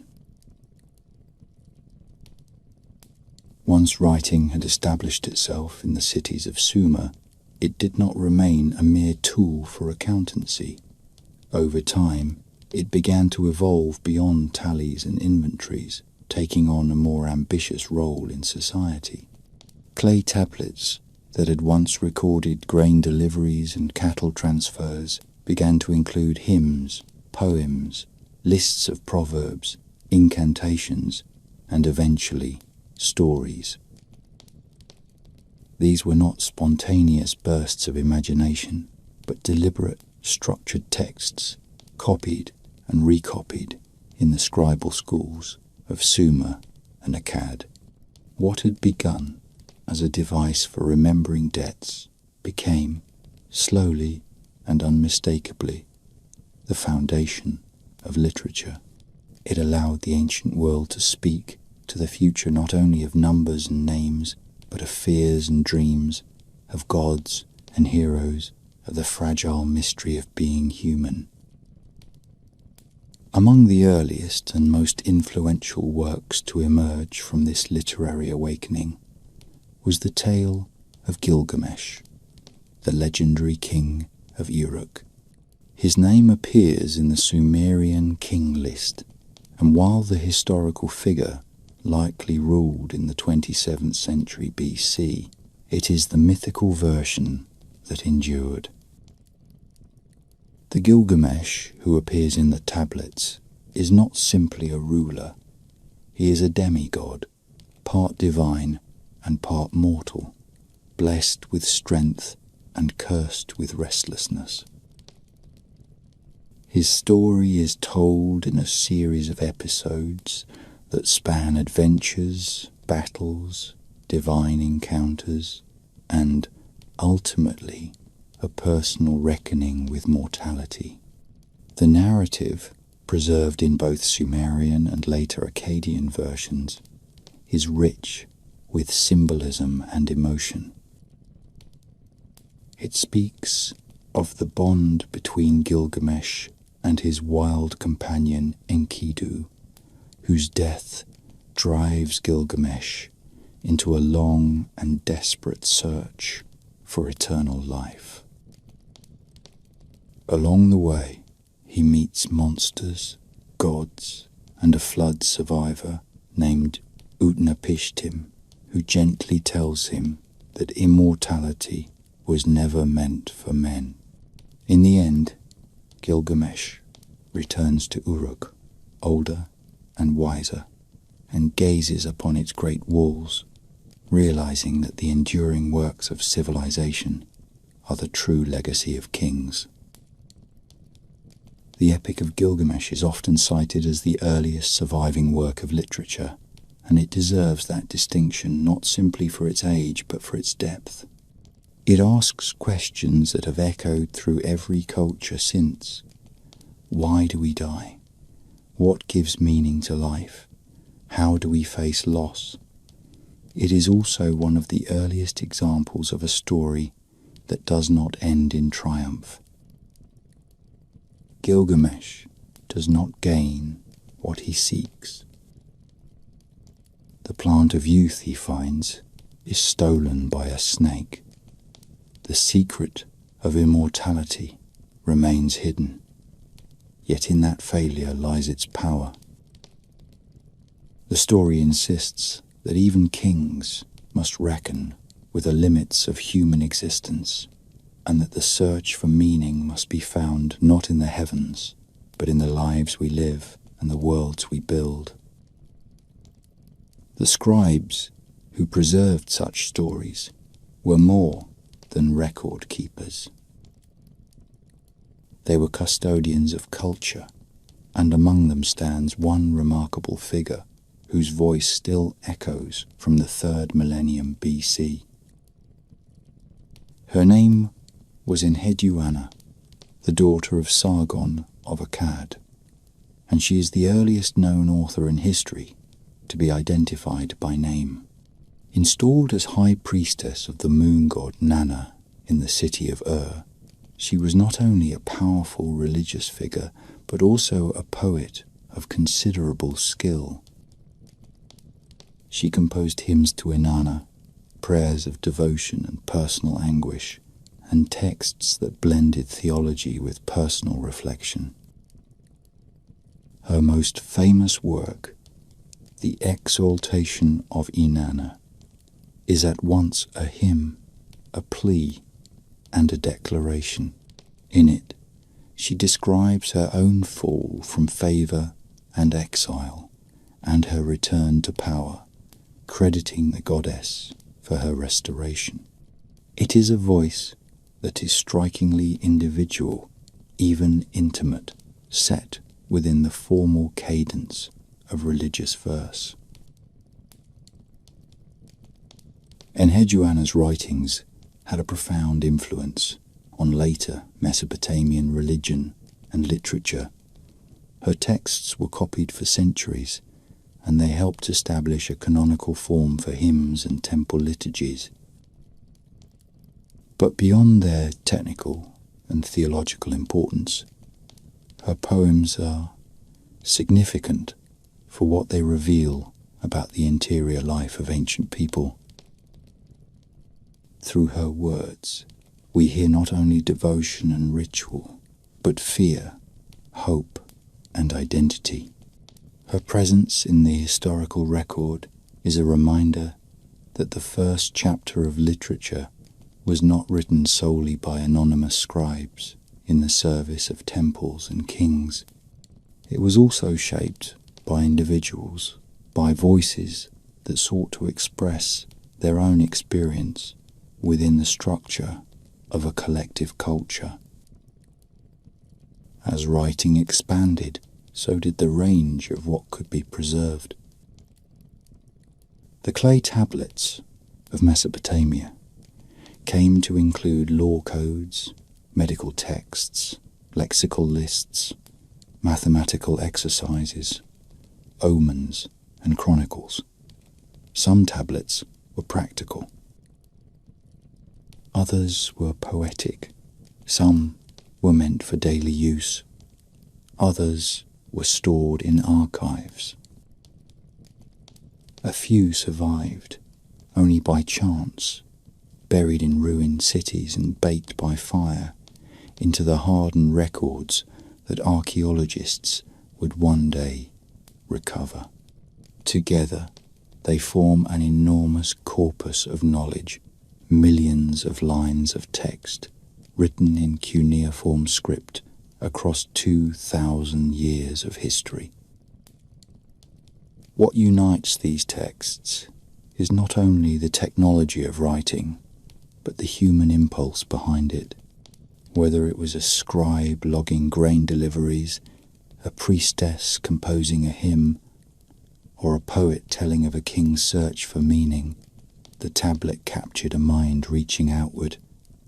Once writing had established itself in the cities of Sumer, it did not remain a mere tool for accountancy. Over time, it began to evolve beyond tallies and inventories, taking on a more ambitious role in society. Clay tablets that had once recorded grain deliveries and cattle transfers began to include hymns, poems, lists of proverbs, incantations, and eventually stories. These were not spontaneous bursts of imagination, but deliberate, structured texts, copied and recopied in the scribal schools of Sumer and Akkad. What had begun as a device for remembering debts became, slowly and unmistakably, the foundation of literature. It allowed the ancient world to speak to the future not only of numbers and names, but of fears and dreams, of gods and heroes, of the fragile mystery of being human. Among the earliest and most influential works to emerge from this literary awakening was the tale of Gilgamesh, the legendary king of Uruk. His name appears in the Sumerian king list, and while the historical figure likely ruled in the 27th century BC, it is the mythical version that endured. The Gilgamesh who appears in the tablets is not simply a ruler. He is a demigod, part divine and part mortal, blessed with strength and cursed with restlessness. His story is told in a series of episodes that span adventures, battles, divine encounters, and, ultimately, a personal reckoning with mortality. The narrative, preserved in both Sumerian and later Akkadian versions, is rich with symbolism and emotion. It speaks of the bond between Gilgamesh and his wild companion Enkidu, whose death drives Gilgamesh into a long and desperate search for eternal life. Along the way, he meets monsters, gods, and a flood survivor named Utnapishtim, who gently tells him that immortality was never meant for men. In the end, Gilgamesh returns to Uruk, older and wiser, and gazes upon its great walls, realizing that the enduring works of civilization are the true legacy of kings. The Epic of Gilgamesh is often cited as the earliest surviving work of literature, and it deserves that distinction not simply for its age but for its depth. It asks questions that have echoed through every culture since. Why do we die? What gives meaning to life? How do we face loss? It is also one of the earliest examples of a story that does not end in triumph. Gilgamesh does not gain what he seeks. The plant of youth, he finds, is stolen by a snake. The secret of immortality remains hidden, yet in that failure lies its power. The story insists that even kings must reckon with the limits of human existence, and that the search for meaning must be found not in the heavens, but in the lives we live and the worlds we build. The scribes who preserved such stories were more than record keepers. They were custodians of culture, and among them stands one remarkable figure whose voice still echoes from the 3rd millennium BC. Her name was Enheduanna, the daughter of Sargon of Akkad, and she is the earliest known author in history to be identified by name. Installed as high priestess of the moon god Nanna in the city of she was not only a powerful religious figure, but also a poet of considerable skill. She composed hymns to Inanna, prayers of devotion and personal anguish, and texts that blended theology with personal reflection. Her most famous work, The Exaltation of Inanna, is at once a hymn, a plea, and a declaration. In it, she describes her own fall from favour and exile, and her return to power, crediting the goddess for her restoration. It is a voice that is strikingly individual, even intimate, set within the formal cadence of religious verse. Enheduanna's writings had a profound influence on later Mesopotamian religion and literature. Her texts were copied for centuries, and they helped establish a canonical form for hymns and temple liturgies. But beyond their technical and theological importance, her poems are significant for what they reveal about the interior life of ancient people. Through her words, we hear not only devotion and ritual, but fear, hope, and identity. Her presence in the historical record is a reminder that the first chapter of literature was not written solely by anonymous scribes in the service of temples and kings. It was also shaped by individuals, by voices that sought to express their own experience within the structure of a collective culture. As writing expanded, so did the range of what could be preserved. The clay tablets of Mesopotamia came to include law codes, medical texts, lexical lists, mathematical exercises, omens, and chronicles. Some tablets were practical. Others were poetic. Some were meant for daily use. Others were stored in archives. A few survived, only by chance, buried in ruined cities and baked by fire into the hardened records that archaeologists would one day recover. Together, they form an enormous corpus of knowledge, millions of lines of text written in cuneiform script across 2,000 years of history. What unites these texts is not only the technology of writing, but the human impulse behind it. Whether it was a scribe logging grain deliveries, a priestess composing a hymn, or a poet telling of a king's search for meaning, the tablet captured a mind reaching outward,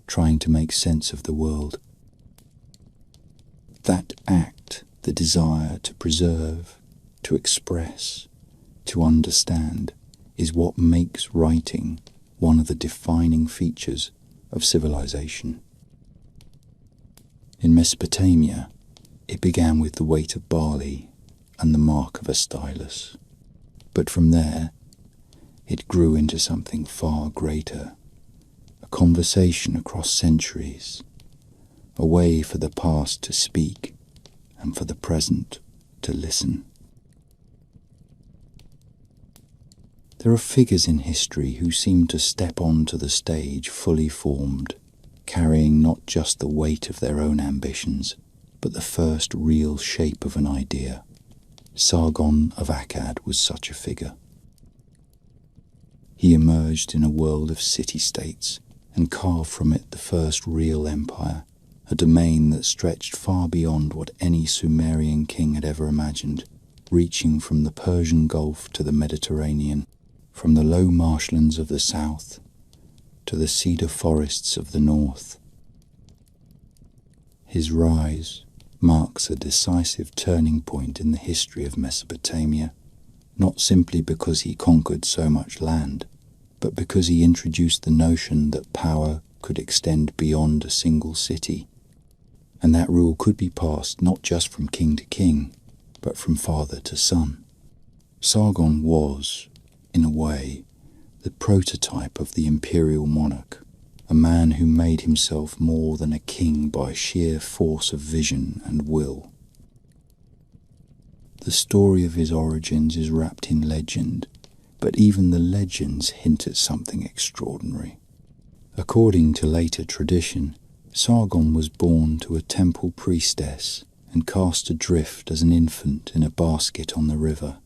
trying to make sense of the world. That act, the desire to preserve, to express, to understand, is what makes writing one of the defining features of civilization. In Mesopotamia, it began with the weight of barley and the mark of a stylus. But from there, it grew into something far greater, a conversation across centuries, a way for the past to speak and for the present to listen. There are figures in history who seem to step onto the stage fully formed, carrying not just the weight of their own ambitions, but the first real shape of an idea. Sargon of Akkad was such a figure. He emerged in a world of city-states and carved from it the first real empire, a domain that stretched far beyond what any Sumerian king had ever imagined, reaching from the Persian Gulf to the Mediterranean, from the low marshlands of the south to the cedar forests of the north. His rise marks a decisive turning point in the history of Mesopotamia, not simply because he conquered so much land, but because he introduced the notion that power could extend beyond a single city, and that rule could be passed not just from king to king, but from father to son. Sargon was, in a way, the prototype of the imperial monarch, a man who made himself more than a king by sheer force of vision and will. The story of his origins is wrapped in legend, but even the legends hint at something extraordinary. According to later tradition, Sargon was born to a temple priestess and cast adrift as an infant in a basket on the river,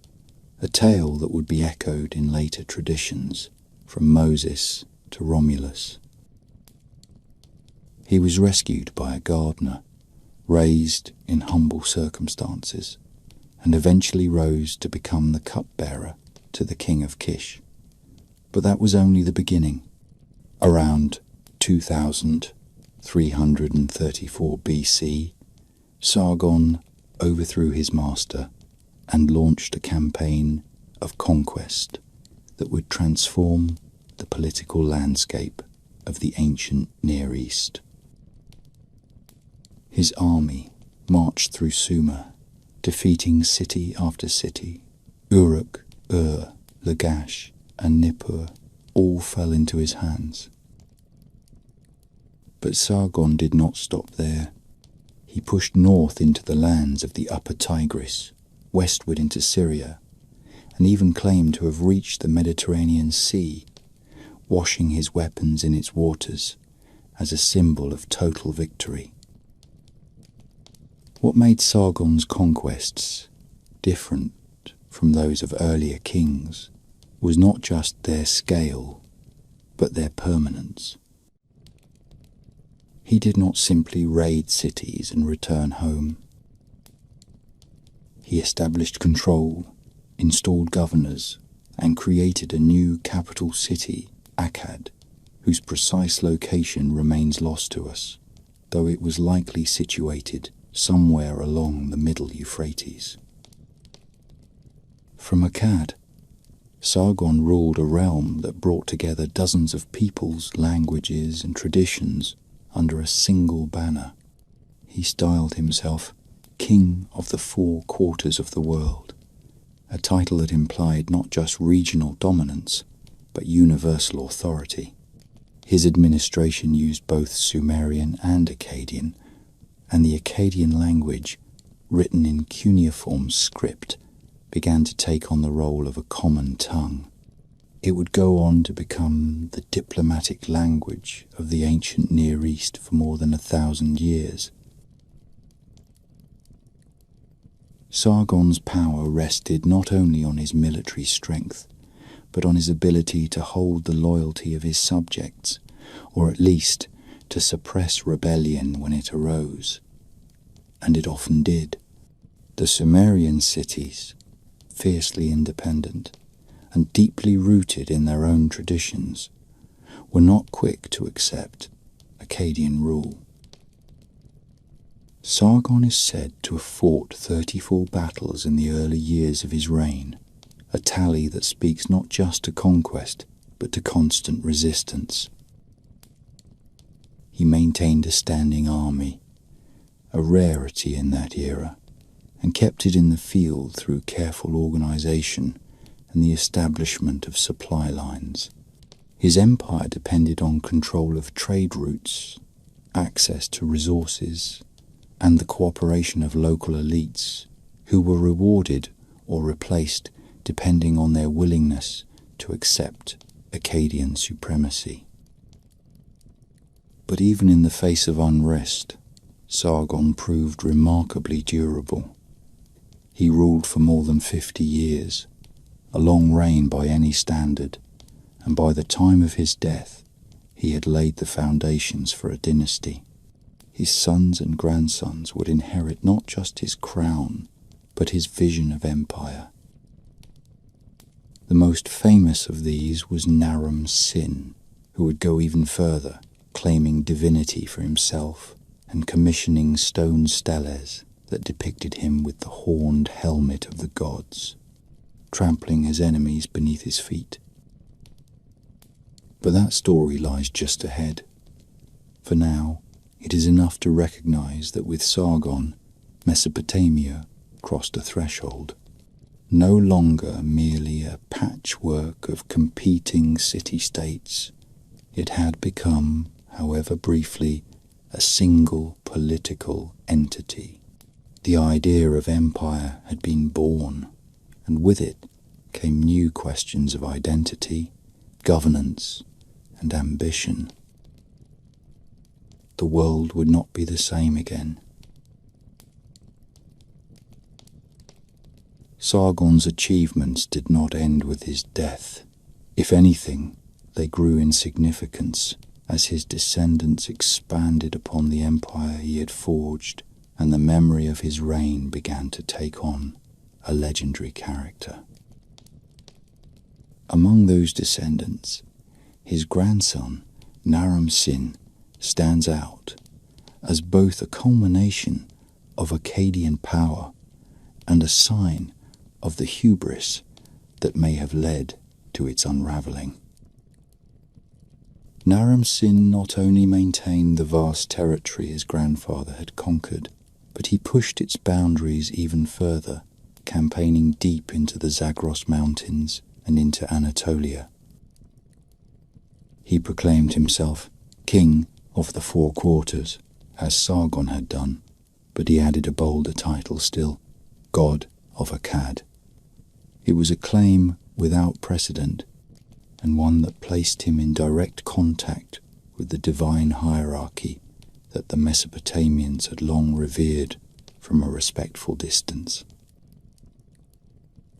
a tale that would be echoed in later traditions, from Moses to Romulus. He was rescued by a gardener, raised in humble circumstances, and eventually rose to become the cupbearer to the king of Kish. But that was only the beginning. Around 2334 BC, Sargon overthrew his master and launched a campaign of conquest that would transform the political landscape of the ancient Near East. His army marched through Sumer, defeating city after city. Uruk, Ur, Lagash, and Nippur all fell into his hands. But Sargon did not stop there. He pushed north into the lands of the upper Tigris, westward into Syria, and even claimed to have reached the Mediterranean Sea, washing his weapons in its waters as a symbol of total victory. What made Sargon's conquests different from those of earlier kings was not just their scale, but their permanence. He did not simply raid cities and return home. He established control, installed governors, and created a new capital city, Akkad, whose precise location remains lost to us, though it was likely situated somewhere along the middle Euphrates. From Akkad, Sargon ruled a realm that brought together dozens of peoples, languages, and traditions under a single banner. He styled himself King of the Four Quarters of the World, a title that implied not just regional dominance, but universal authority. His administration used both Sumerian and Akkadian, and the Akkadian language, written in cuneiform script, began to take on the role of a common tongue. It would go on to become the diplomatic language of the ancient Near East for more than 1,000 years. Sargon's power rested not only on his military strength, but on his ability to hold the loyalty of his subjects, or at least to suppress rebellion when it arose. And it often did. The Sumerian cities, fiercely independent and deeply rooted in their own traditions, were not quick to accept Akkadian rule. Sargon is said to have fought 34 battles in the early years of his reign, a tally that speaks not just to conquest, but to constant resistance. He maintained a standing army, a rarity in that era, and kept it in the field through careful organization and the establishment of supply lines. His empire depended on control of trade routes, access to resources, and the cooperation of local elites who were rewarded or replaced depending on their willingness to accept Akkadian supremacy. But even in the face of unrest, Sargon proved remarkably durable. He ruled for more than 50 years, a long reign by any standard, and by the time of his death, he had laid the foundations for a dynasty. His sons and grandsons would inherit not just his crown, but his vision of empire. The most famous of these was Naram-Sin, who would go even further, claiming divinity for himself and commissioning stone steles that depicted him with the horned helmet of the gods, trampling his enemies beneath his feet. But that story lies just ahead. For now, it is enough to recognize that with Sargon, Mesopotamia crossed a threshold. No longer merely a patchwork of competing city-states, it had become however briefly, a single political entity. The idea of empire had been born, and with it came new questions of identity, governance, and ambition. The world would not be the same again. Sargon's achievements did not end with his death. If anything, they grew in significance as his descendants expanded upon the empire he had forged, and the memory of his reign began to take on a legendary character. Among those descendants, his grandson, Naram-Sin, stands out as both a culmination of Akkadian power and a sign of the hubris that may have led to its unraveling. Naram-Sin not only maintained the vast territory his grandfather had conquered, but he pushed its boundaries even further, campaigning deep into the Zagros Mountains and into Anatolia. He proclaimed himself King of the Four Quarters, as Sargon had done, but he added a bolder title still, God of Akkad. It was a claim without precedent, and one that placed him in direct contact with the divine hierarchy that the Mesopotamians had long revered from a respectful distance.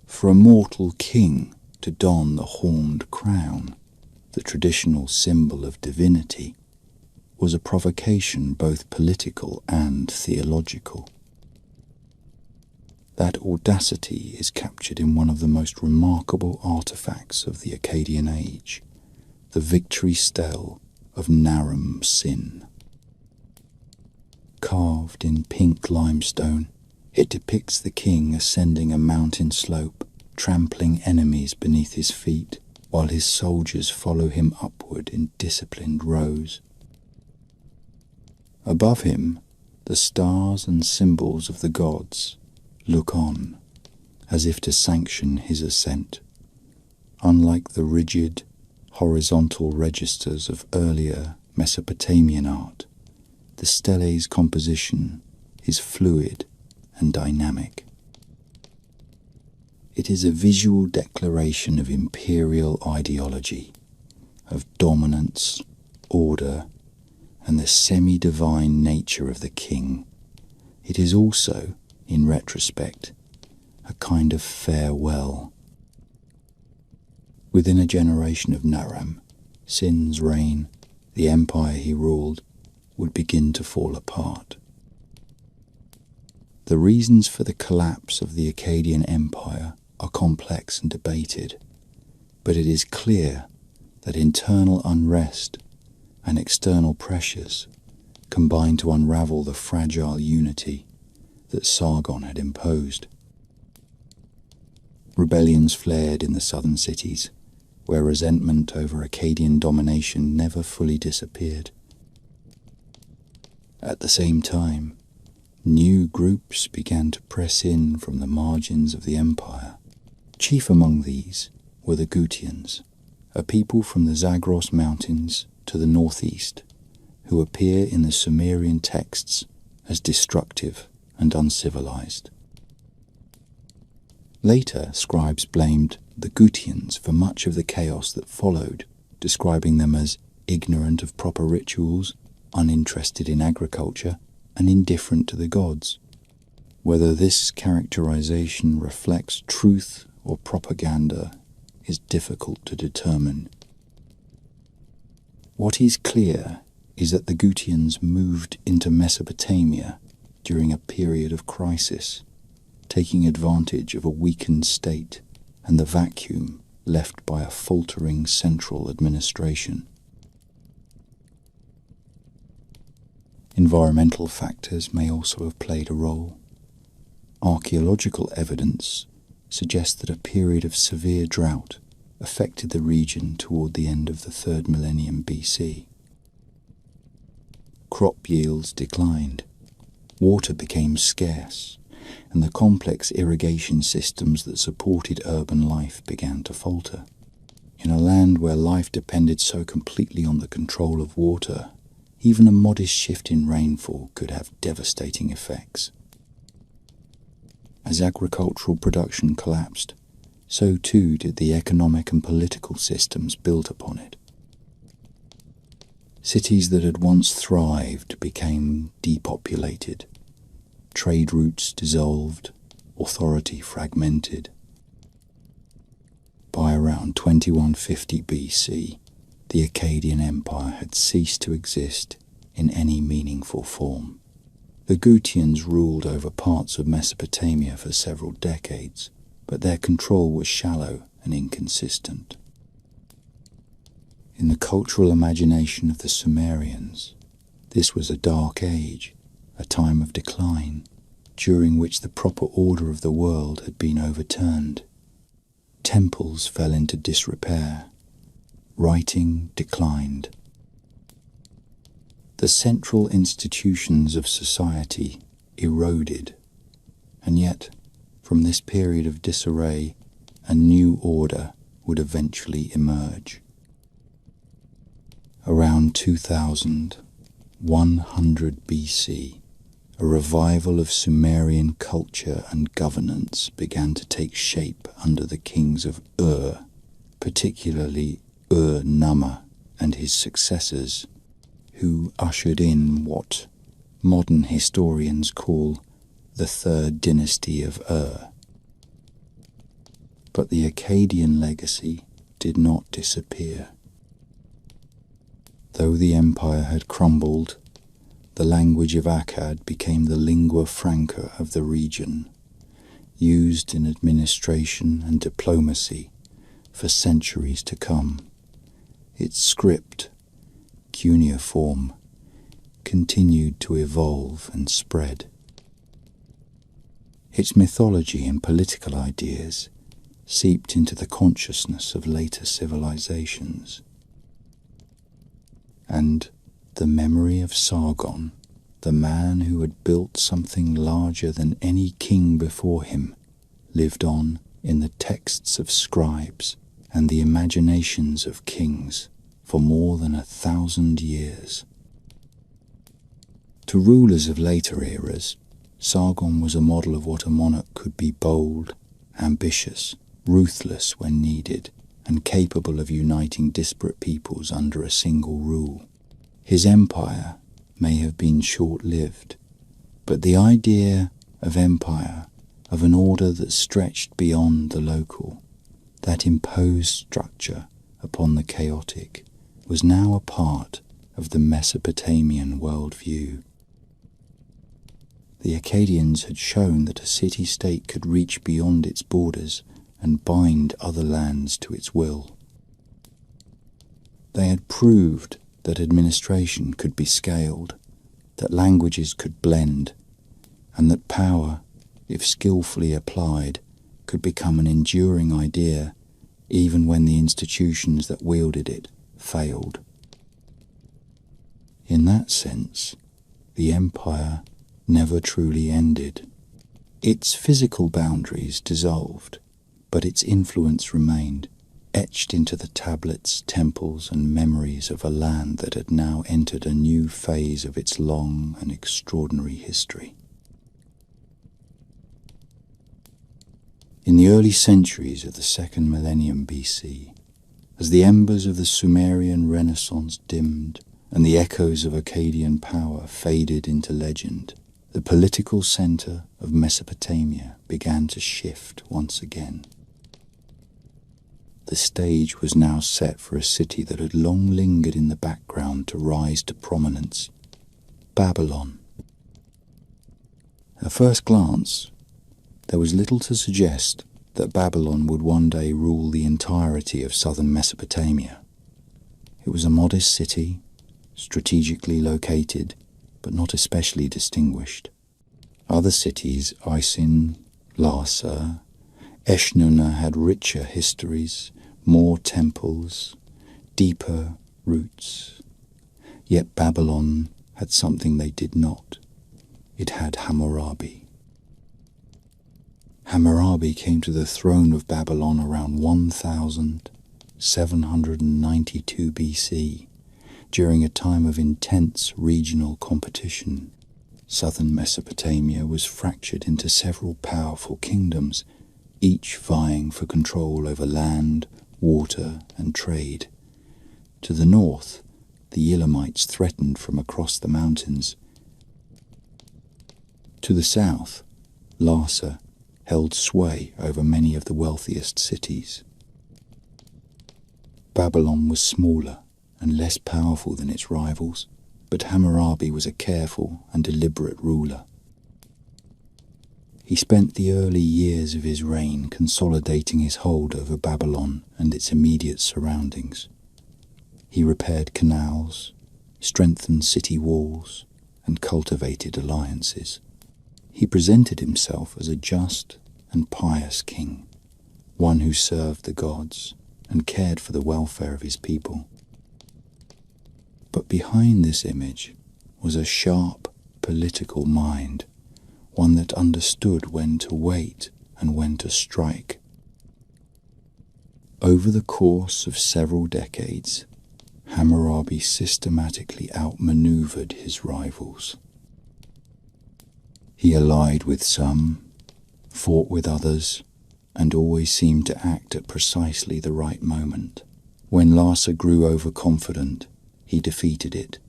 For a mortal king to don the horned crown, the traditional symbol of divinity, was a provocation both political and theological. That audacity is captured in one of the most remarkable artifacts of the Akkadian age, the victory stele of Naram-Sin. Carved in pink limestone, it depicts the king ascending a mountain slope, trampling enemies beneath his feet, while his soldiers follow him upward in disciplined rows. Above him, the stars and symbols of the gods look on, as if to sanction his ascent. Unlike the rigid, horizontal registers of earlier Mesopotamian art, the stele's composition is fluid and dynamic. It is a visual declaration of imperial ideology, of dominance, order, and the semi-divine nature of the king. It is also, in retrospect, a kind of farewell. Within a generation of Naram, Sin's reign, the empire he ruled, would begin to fall apart. The reasons for the collapse of the Akkadian Empire are complex and debated, but it is clear that internal unrest and external pressures combined to unravel the fragile unity that Sargon had imposed. Rebellions flared in the southern cities, where resentment over Akkadian domination never fully disappeared. At the same time, new groups began to press in from the margins of the empire. Chief among these were the Gutians, a people from the Zagros Mountains to the northeast, who appear in the Sumerian texts as destructive and uncivilized. Later, scribes blamed the Gutians for much of the chaos that followed, describing them as ignorant of proper rituals, uninterested in agriculture, and indifferent to the gods. Whether this characterization reflects truth or propaganda is difficult to determine. What is clear is that the Gutians moved into Mesopotamia during a period of crisis, taking advantage of a weakened state and the vacuum left by a faltering central administration. Environmental factors may also have played a role. Archaeological evidence suggests that a period of severe drought affected the region toward the end of the 3rd millennium BC. Crop yields declined, water became scarce, and the complex irrigation systems that supported urban life began to falter. In a land where life depended so completely on the control of water, Even a modest shift in rainfall could have devastating effects. As agricultural production collapsed, so too did the economic and political systems built upon it. Cities that had once thrived became depopulated, trade routes dissolved, authority fragmented. By around 2150 BC, the Akkadian Empire had ceased to exist in any meaningful form. The Gutians ruled over parts of Mesopotamia for several decades, but their control was shallow and inconsistent. In the cultural imagination of the Sumerians, this was a dark age, a time of decline, during which the proper order of the world had been overturned. Temples fell into disrepair. Writing declined. The central institutions of society eroded, and yet, from this period of disarray, a new order would eventually emerge. Around 2100 BC, a revival of Sumerian culture and governance began to take shape under the kings of Ur, particularly Ur-Namma and his successors, who ushered in what modern historians call the Third Dynasty of Ur. But the Akkadian legacy did not disappear. Though the empire had crumbled, the language of Akkad became the lingua franca of the region, used in administration and diplomacy for centuries to come. Its script, cuneiform, continued to evolve and spread. Its mythology and political ideas seeped into the consciousness of later civilizations. And the memory of Sargon, the man who had built something larger than any king before him, lived on in the texts of scribes and the imaginations of kings for more than 1,000 years. To rulers of later eras, Sargon was a model of what a monarch could be: bold, ambitious, ruthless when needed, and capable of uniting disparate peoples under a single rule. His empire may have been short-lived, but the idea of empire, of an order that stretched beyond the local, that imposed structure upon the chaotic, was now a part of the Mesopotamian worldview. The Akkadians had shown that a city-state could reach beyond its borders and bind other lands to its will. They had proved that administration could be scaled, that languages could blend, and that power, if skillfully applied, could become an enduring idea even when the institutions that wielded it failed. In that sense, the empire never truly ended. Its physical boundaries dissolved, but its influence remained, etched into the tablets, temples, and memories of a land that had now entered a new phase of its long and extraordinary history. In the early centuries of the second millennium BC, as the embers of the Sumerian Renaissance dimmed and the echoes of Akkadian power faded into legend, the political center of Mesopotamia began to shift once again. The stage was now set for a city that had long lingered in the background to rise to prominence: Babylon. At first glance, there was little to suggest that Babylon would one day rule the entirety of southern Mesopotamia. It was a modest city, strategically located, but not especially distinguished. Other cities, Isin, Larsa, Eshnunna, had richer histories, more temples, deeper roots. Yet Babylon had something they did not. It had Hammurabi. Hammurabi came to the throne of Babylon around 1792 BC, During a time of intense regional competition, southern Mesopotamia was fractured into several powerful kingdoms, each vying for control over land, water, and trade. To the north, the Elamites threatened from across the mountains. To the south, Larsa held sway over many of the wealthiest cities. Babylon was smaller and less powerful than its rivals, but Hammurabi was a careful and deliberate ruler. He spent the early years of his reign consolidating his hold over Babylon and its immediate surroundings. He repaired canals, strengthened city walls, and cultivated alliances. He presented himself as a just and pious king, one who served the gods and cared for the welfare of his people. But behind this image was a sharp political mind, one that understood when to wait and when to strike. Over the course of several decades, Hammurabi systematically outmaneuvered his rivals. He allied with some, fought with others, and always seemed to act at precisely the right moment. When Larsa grew overconfident, he defeated it.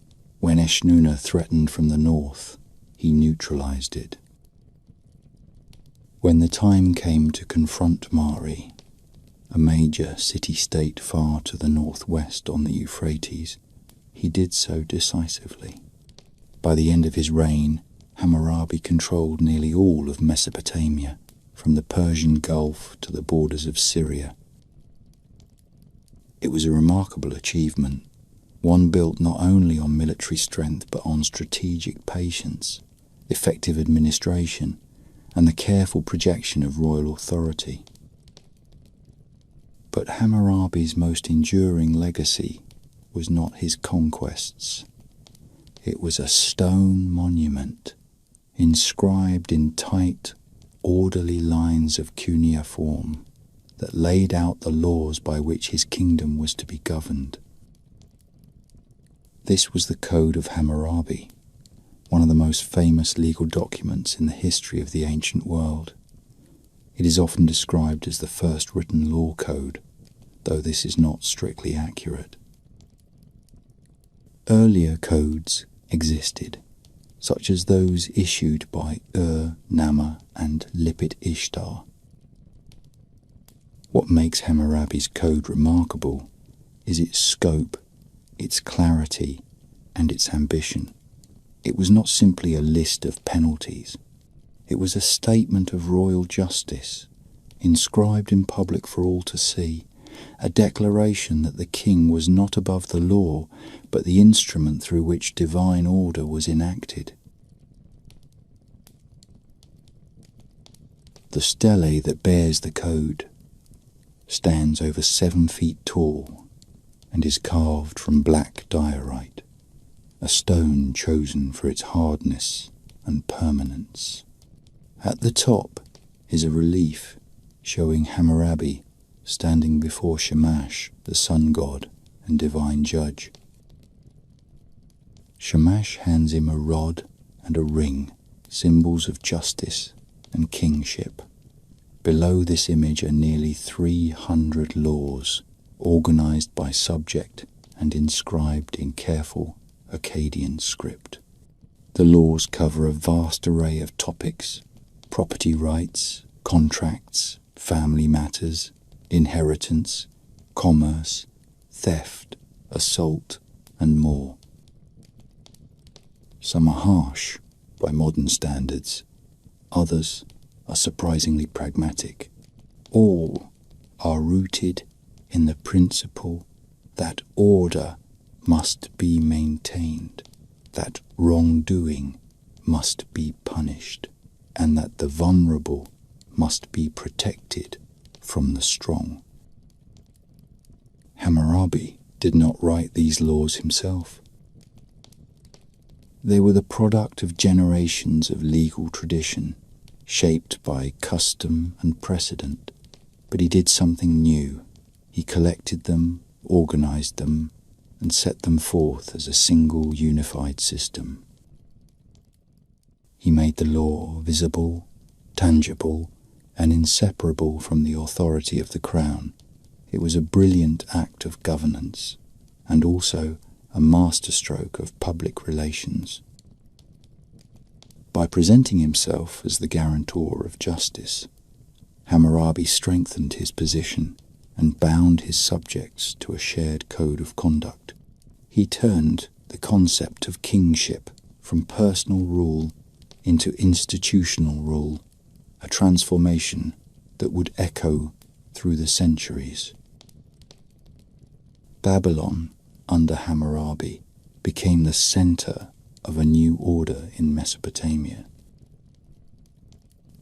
When Eshnunna threatened from the north, he neutralized it. When the time came to confront Mari, a major city-state far to the northwest on the Euphrates, he did so decisively. By the end of his reign, Hammurabi controlled nearly all of Mesopotamia, from the Persian Gulf to the borders of Syria. It was a remarkable achievement, one built not only on military strength but on strategic patience, effective administration, and the careful projection of royal authority. But Hammurabi's most enduring legacy was not his conquests. It was a stone monument, inscribed in tight, orderly lines of cuneiform that laid out the laws by which his kingdom was to be governed. This was the Code of Hammurabi, one of the most famous legal documents in the history of the ancient world. It is often described as the first written law code, though this is not strictly accurate. Earlier codes existed, such as those issued by Nama and Lipit Ishtar. What makes Hammurabi's code remarkable is its scope, its clarity, and its ambition. It was not simply a list of penalties. It was a statement of royal justice, inscribed in public for all to see, a declaration that the king was not above the law, but the instrument through which divine order was enacted. The stele that bears the code stands over 7 feet tall and is carved from black diorite, a stone chosen for its hardness and permanence. At the top is a relief showing Hammurabi standing before Shamash, the sun god and divine judge. Shamash hands him a rod and a ring, symbols of justice and kingship. Below this image are nearly 300 laws, organized by subject and inscribed in careful Akkadian script. The laws cover a vast array of topics: property rights, contracts, family matters, inheritance, commerce, theft, assault, and more. Some are harsh by modern standards, others are surprisingly pragmatic. All are rooted in the principle that order must be maintained, that wrongdoing must be punished, and that the vulnerable must be protected from the strong. Hammurabi did not write these laws himself. They were the product of generations of legal tradition, shaped by custom and precedent. But he did something new. He collected them, organized them, and set them forth as a single unified system. He made the law visible, tangible, and inseparable from the authority of the crown. It was a brilliant act of governance, and also a masterstroke of public relations. By presenting himself as the guarantor of justice, Hammurabi strengthened his position and bound his subjects to a shared code of conduct. He turned the concept of kingship from personal rule into institutional rule, a transformation that would echo through the centuries. Babylon, under Hammurabi, became the center of a new order in Mesopotamia.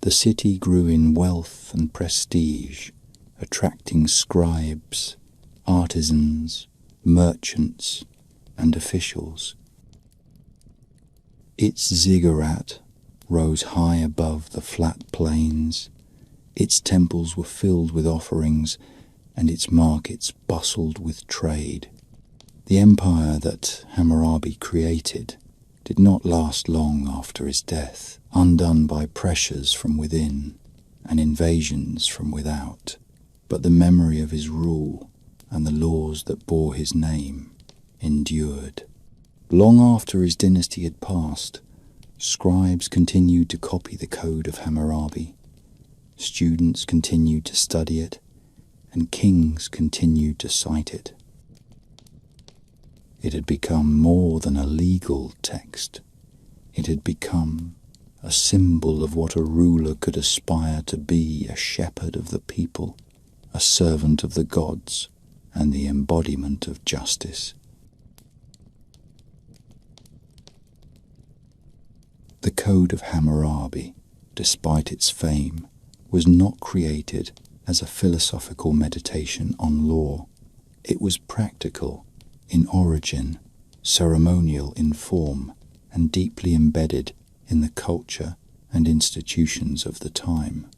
The city grew in wealth and prestige, attracting scribes, artisans, merchants, and officials. Its ziggurat rose high above the flat plains, its temples were filled with offerings, and its markets bustled with trade. The empire that Hammurabi created did not last long after his death, undone by pressures from within and invasions from without. But the memory of his rule and the laws that bore his name endured. Long after his dynasty had passed, scribes continued to copy the code of Hammurabi, students continued to study it, and kings continued to cite it. It had become more than a legal text. It had become a symbol of what a ruler could aspire to be, a shepherd of the people, a servant of the gods, and the embodiment of justice. The Code of Hammurabi, despite its fame, was not created as a philosophical meditation on law. It was practical in origin, ceremonial in form, and deeply embedded in the culture and institutions of the time.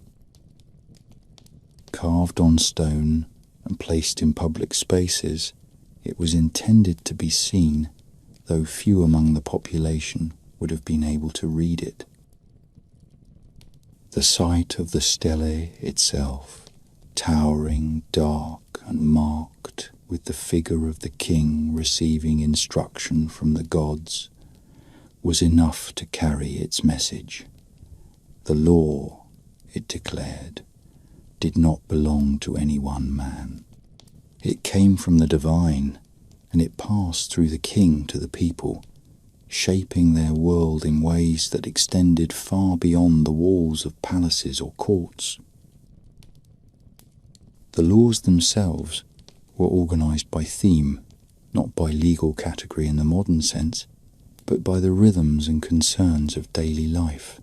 Carved on stone and placed in public spaces, it was intended to be seen, though few among the population would have been able to read it. The sight of the stele itself, towering, dark, and marked with the figure of the king receiving instruction from the gods, was enough to carry its message. The law, it declared, did not belong to any one man. It came from the divine, and it passed through the king to the people, shaping their world in ways that extended far beyond the walls of palaces or courts. The laws themselves were organized by theme, not by legal category in the modern sense, but by the rhythms and concerns of daily life.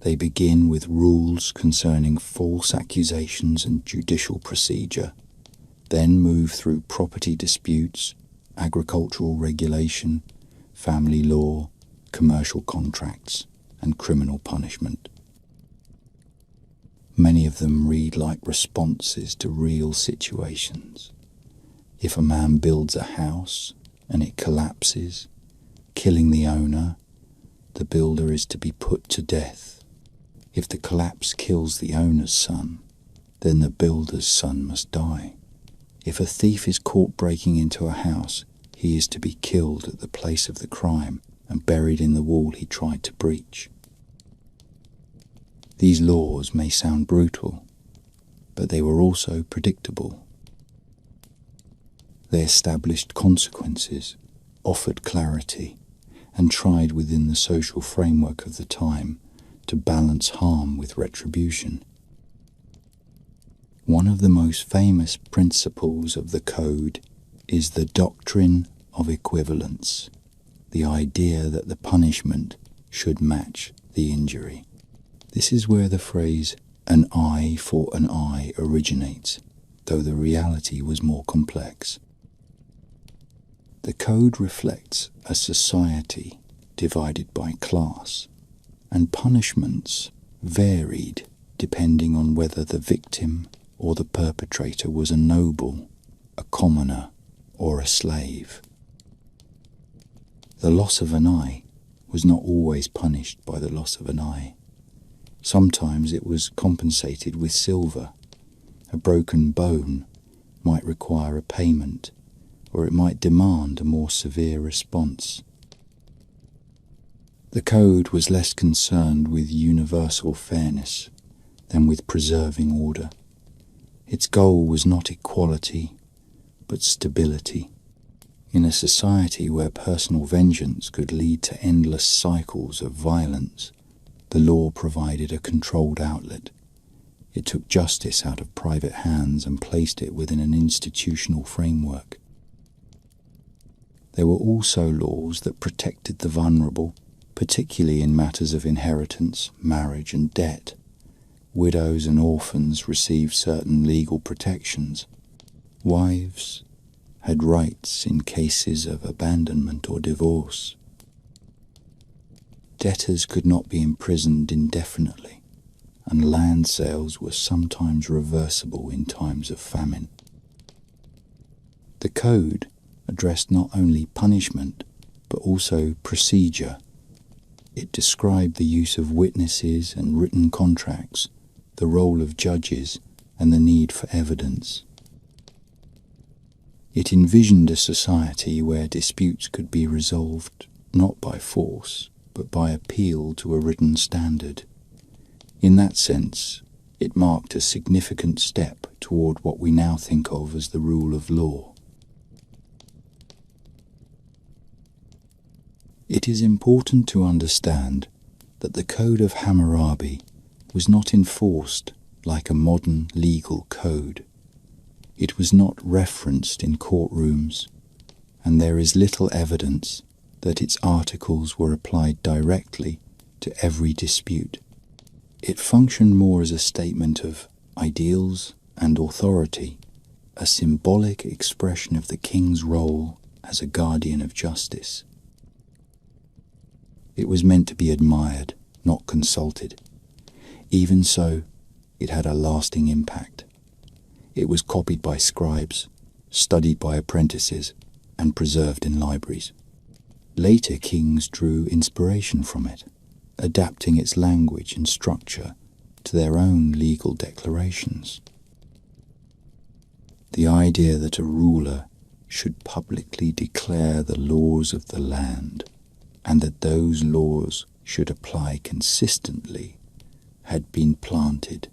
They begin with rules concerning false accusations and judicial procedure, then move through property disputes, agricultural regulation, family law, commercial contracts, and criminal punishment. Many of them read like responses to real situations. If a man builds a house and it collapses, killing the owner, the builder is to be put to death. If the collapse kills the owner's son, then the builder's son must die. If a thief is caught breaking into a house, he is to be killed at the place of the crime and buried in the wall he tried to breach. These laws may sound brutal, but they were also predictable. They established consequences, offered clarity, and tried within the social framework of the time to balance harm with retribution. One of the most famous principles of the code is the doctrine of equivalence, the idea that the punishment should match the injury. This is where the phrase "an eye for an eye" originates, though the reality was more complex. The code reflects a society divided by class, and punishments varied depending on whether the victim or the perpetrator was a noble, a commoner, or a slave. The loss of an eye was not always punished by the loss of an eye. Sometimes it was compensated with silver. A broken bone might require a payment, or it might demand a more severe response. The code was less concerned with universal fairness than with preserving order. Its goal was not equality, but stability. In a society where personal vengeance could lead to endless cycles of violence, the law provided a controlled outlet. It took justice out of private hands and placed it within an institutional framework. There were also laws that protected the vulnerable, particularly in matters of inheritance, marriage, and debt. Widows and orphans received certain legal protections. Wives had rights in cases of abandonment or divorce. Debtors could not be imprisoned indefinitely, and land sales were sometimes reversible in times of famine. The code addressed not only punishment, but also procedure. It described the use of witnesses and written contracts, the role of judges, and the need for evidence. It envisioned a society where disputes could be resolved not by force, but by appeal to a written standard. In that sense, it marked a significant step toward what we now think of as the rule of law. It is important to understand that the Code of Hammurabi was not enforced like a modern legal code. It was not referenced in courtrooms, and there is little evidence that its articles were applied directly to every dispute. It functioned more as a statement of ideals and authority, a symbolic expression of the king's role as a guardian of justice. It was meant to be admired, not consulted. Even so, it had a lasting impact. It was copied by scribes, studied by apprentices, and preserved in libraries. Later kings drew inspiration from it, adapting its language and structure to their own legal declarations. The idea that a ruler should publicly declare the laws of the land, and that those laws should apply consistently, had been planted.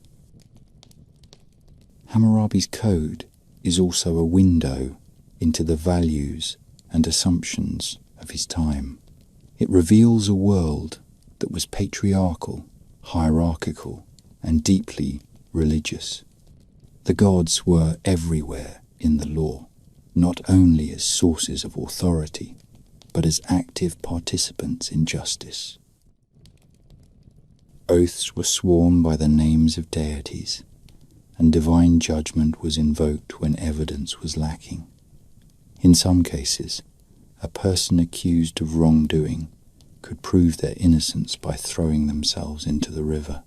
Hammurabi's code is also a window into the values and assumptions of his time. It reveals a world that was patriarchal, hierarchical, and deeply religious. The gods were everywhere in the law, not only as sources of authority, but as active participants in justice. Oaths were sworn by the names of deities, and divine judgment was invoked when evidence was lacking. In some cases, a person accused of wrongdoing could prove their innocence by throwing themselves into the river.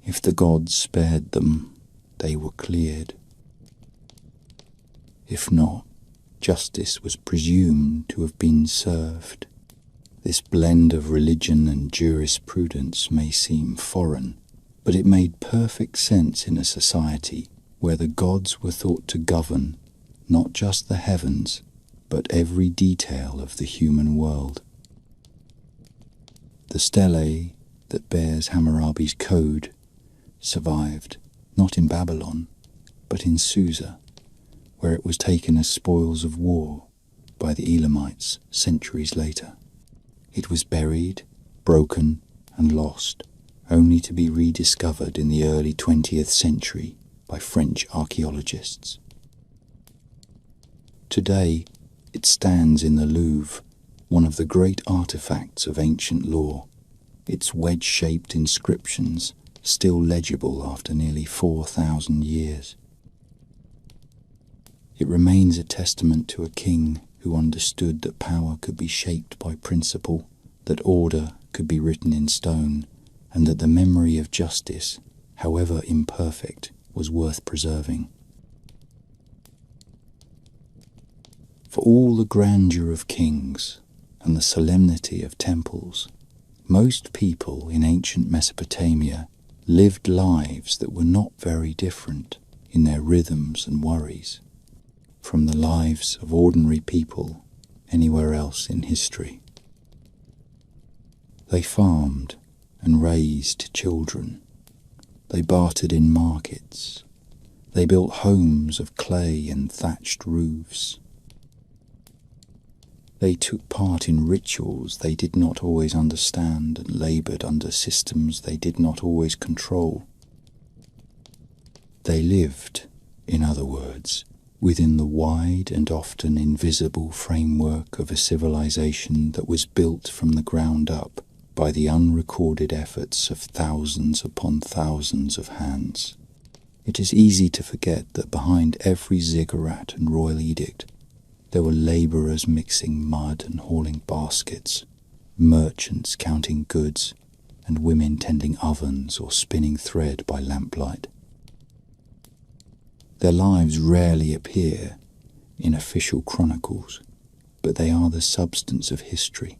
If the gods spared them, they were cleared. If not, justice was presumed to have been served. This blend of religion and jurisprudence may seem foreign, but it made perfect sense in a society where the gods were thought to govern not just the heavens, but every detail of the human world. The stele that bears Hammurabi's code survived not in Babylon, but in Susa, where it was taken as spoils of war by the Elamites centuries later. It was buried, broken, and lost, only to be rediscovered in the early 20th century by French archaeologists. Today, it stands in the Louvre, one of the great artifacts of ancient law, its wedge-shaped inscriptions still legible after nearly 4,000 years. It remains a testament to a king who understood that power could be shaped by principle, that order could be written in stone, and that the memory of justice, however imperfect, was worth preserving. For all the grandeur of kings and the solemnity of temples. Most people in ancient Mesopotamia lived lives that were not very different in their rhythms and worries from the lives of ordinary people anywhere else in history. They farmed and raised children. They bartered in markets. They built homes of clay and thatched roofs. They took part in rituals they did not always understand and laboured under systems they did not always control. They lived, in other words, within the wide and often invisible framework of a civilization that was built from the ground up by the unrecorded efforts of thousands upon thousands of hands. It is easy to forget that behind every ziggurat and royal edict there were labourers mixing mud and hauling baskets, merchants counting goods, and women tending ovens or spinning thread by lamplight. Their lives rarely appear in official chronicles, but they are the substance of history,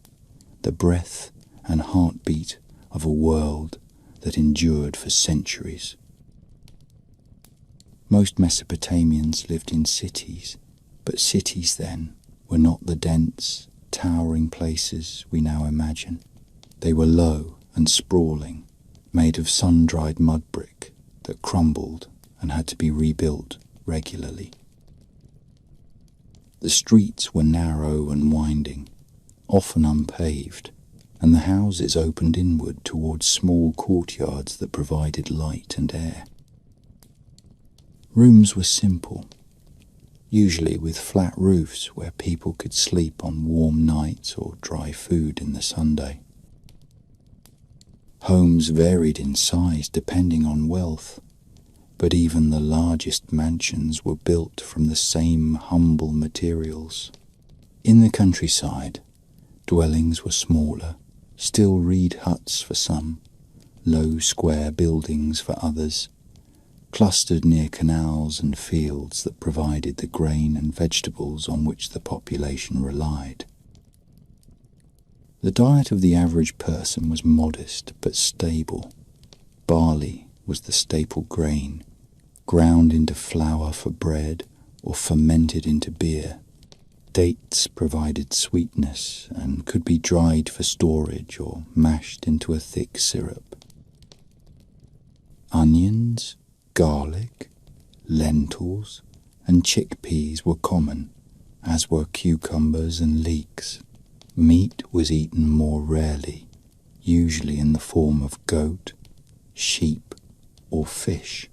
the breath and heartbeat of a world that endured for centuries. Most Mesopotamians lived in cities, but cities then were not the dense, towering places we now imagine. They were low and sprawling, made of sun-dried mud brick that crumbled and had to be rebuilt regularly. The streets were narrow and winding, often unpaved, and the houses opened inward towards small courtyards that provided light and air. Rooms were simple, usually with flat roofs where people could sleep on warm nights or dry food in the Sunday. Homes varied in size depending on wealth, but even the largest mansions were built from the same humble materials. In the countryside, dwellings were smaller, still reed huts for some, low square buildings for others, clustered near canals and fields that provided the grain and vegetables on which the population relied. The diet of the average person was modest but stable. Barley was the staple grain, ground into flour for bread or fermented into beer. Dates provided sweetness and could be dried for storage or mashed into a thick syrup. Onions, garlic, lentils, and chickpeas were common, as were cucumbers and leeks. Meat was eaten more rarely, usually in the form of goat, sheep, or fish.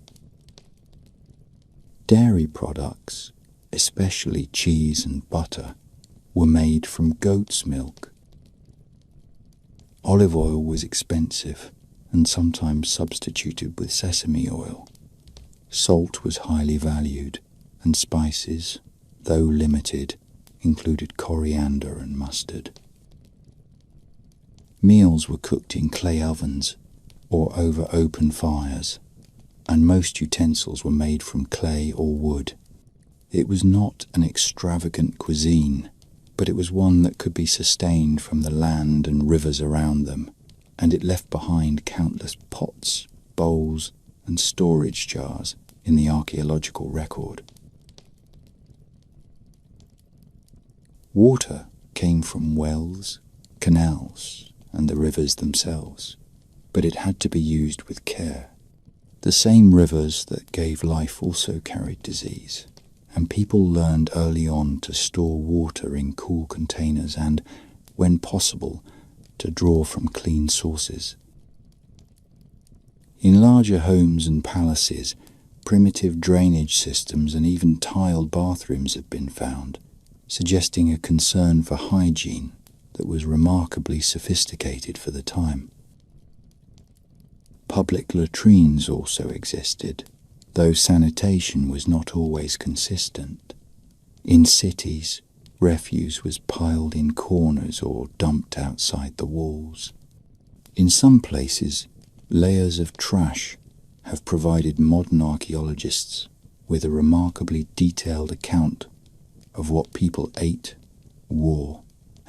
Dairy products, especially cheese and butter, were made from goat's milk. Olive oil was expensive and sometimes substituted with sesame oil. Salt was highly valued, and spices, though limited, included coriander and mustard. Meals were cooked in clay ovens or over open fires, and most utensils were made from clay or wood. It was not an extravagant cuisine, but it was one that could be sustained from the land and rivers around them, and it left behind countless pots, bowls, and storage jars in the archaeological record. Water came from wells, canals, and the rivers themselves, but it had to be used with care. The same rivers that gave life also carried disease, and people learned early on to store water in cool containers and, when possible, to draw from clean sources. In larger homes and palaces, primitive drainage systems and even tiled bathrooms have been found, suggesting a concern for hygiene that was remarkably sophisticated for the time. Public latrines also existed, though sanitation was not always consistent. In cities, refuse was piled in corners or dumped outside the walls. In some places, layers of trash have provided modern archaeologists with a remarkably detailed account of what people ate, wore,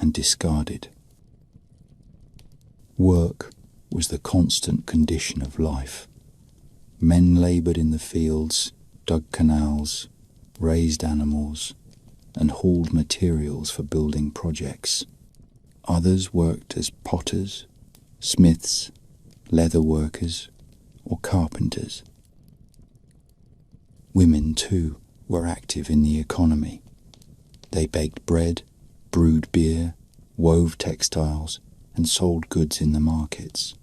and discarded. Work was the constant condition of life. Men laboured in the fields, dug canals, raised animals, and hauled materials for building projects. Others worked as potters, smiths, leather workers, or carpenters. Women, too, were active in the economy. They baked bread, brewed beer, wove textiles, and sold goods in the markets.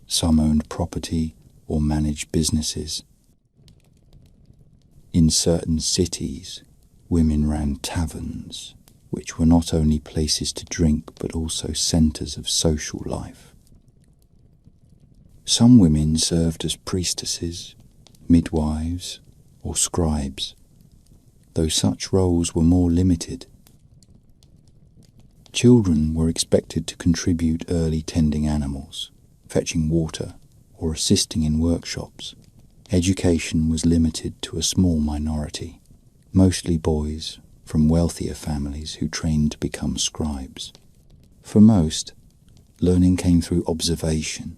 Some owned property or managed businesses. In certain cities, women ran taverns, which were not only places to drink but also centres of social life. Some women served as priestesses, midwives, or scribes, though such roles were more limited. Children were expected to contribute early tending animals, fetching water, or assisting in workshops. Education was limited to a small minority, mostly boys from wealthier families who trained to become scribes. For most, learning came through observation,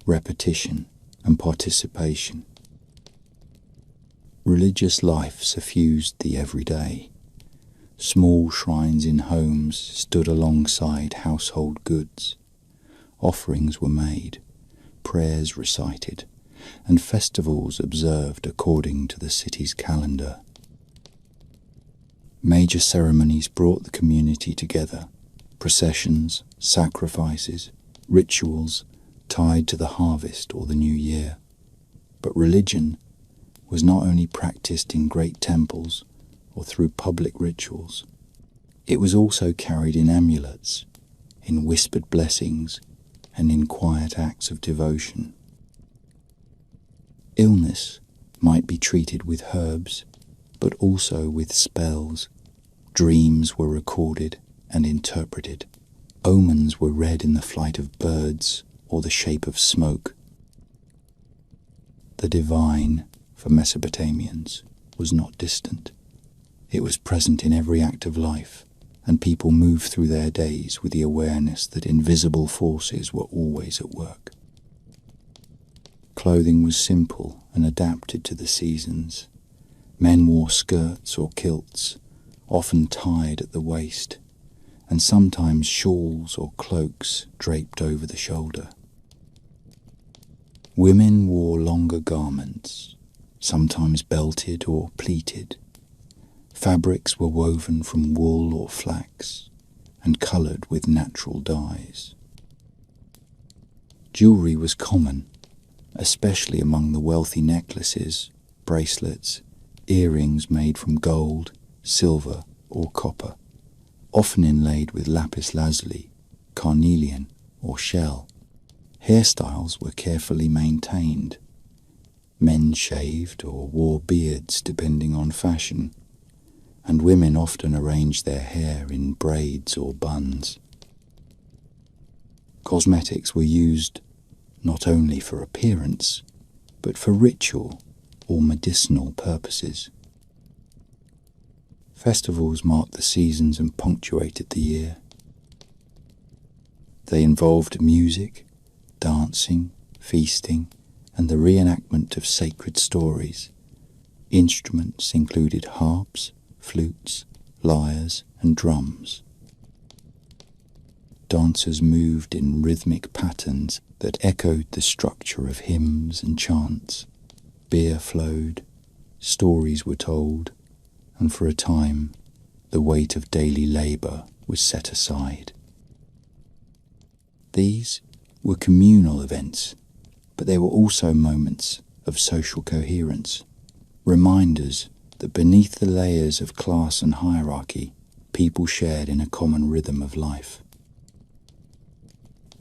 repetition, and participation. Religious life suffused the everyday. Small shrines in homes stood alongside household goods. Offerings were made, prayers recited, and festivals observed according to the city's calendar. Major ceremonies brought the community together: processions, sacrifices, rituals tied to the harvest or the new year. But religion was not only practiced in great temples or through public rituals. It was also carried in amulets, in whispered blessings, and in quiet acts of devotion. Illness might be treated with herbs, but also with spells. Dreams were recorded and interpreted. Omens were read in the flight of birds or the shape of smoke. The divine, for Mesopotamians, was not distant. It was present in every act of life, and people moved through their days with the awareness that invisible forces were always at work. Clothing was simple and adapted to the seasons. Men wore skirts or kilts, often tied at the waist, and sometimes shawls or cloaks draped over the shoulder. Women wore longer garments, sometimes belted or pleated. Fabrics were woven from wool or flax and coloured with natural dyes. Jewellery was common, especially among the wealthy: necklaces, bracelets, earrings made from gold, silver, or copper, often inlaid with lapis lazuli, carnelian, or shell. Hairstyles were carefully maintained. Men shaved or wore beards depending on fashion, and women often arranged their hair in braids or buns. Cosmetics were used not only for appearance, but for ritual or medicinal purposes. Festivals marked the seasons and punctuated the year. They involved music, dancing, feasting, and the reenactment of sacred stories. Instruments included harps, flutes, lyres, and drums. Dancers moved in rhythmic patterns that echoed the structure of hymns and chants. Beer flowed, stories were told, and for a time the weight of daily labour was set aside. These were communal events, but they were also moments of social coherence, reminders that beneath the layers of class and hierarchy, people shared in a common rhythm of life.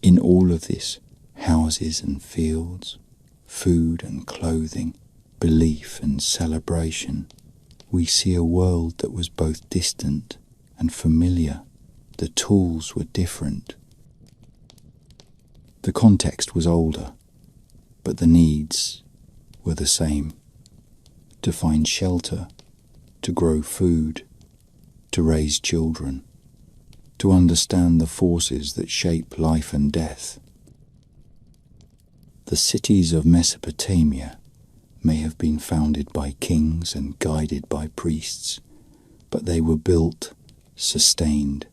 In all of this, houses and fields, food and clothing, belief and celebration, we see a world that was both distant and familiar. The tools were different. The context was older, but the needs were the same: to find shelter, to grow food, to raise children. to understand the forces that shape life and death. The cities of Mesopotamia may have been founded by kings and guided by priests, but they were built, sustained,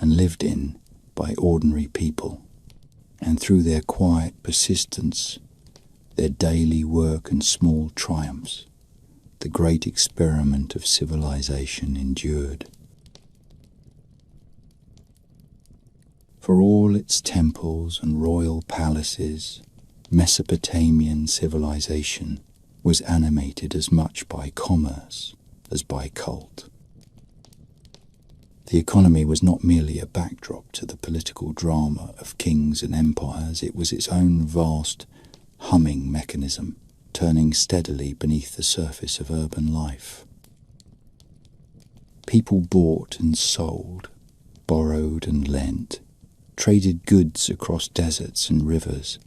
and lived in by ordinary people. And through their quiet persistence, their daily work and small triumphs, the great experiment of civilization endured. For all its temples and royal palaces, Mesopotamian civilization was animated as much by commerce as by cult. The economy was not merely a backdrop to the political drama of kings and empires, it was its own vast, humming mechanism, turning steadily beneath the surface of urban life. People bought and sold, borrowed and lent, traded goods across deserts and rivers,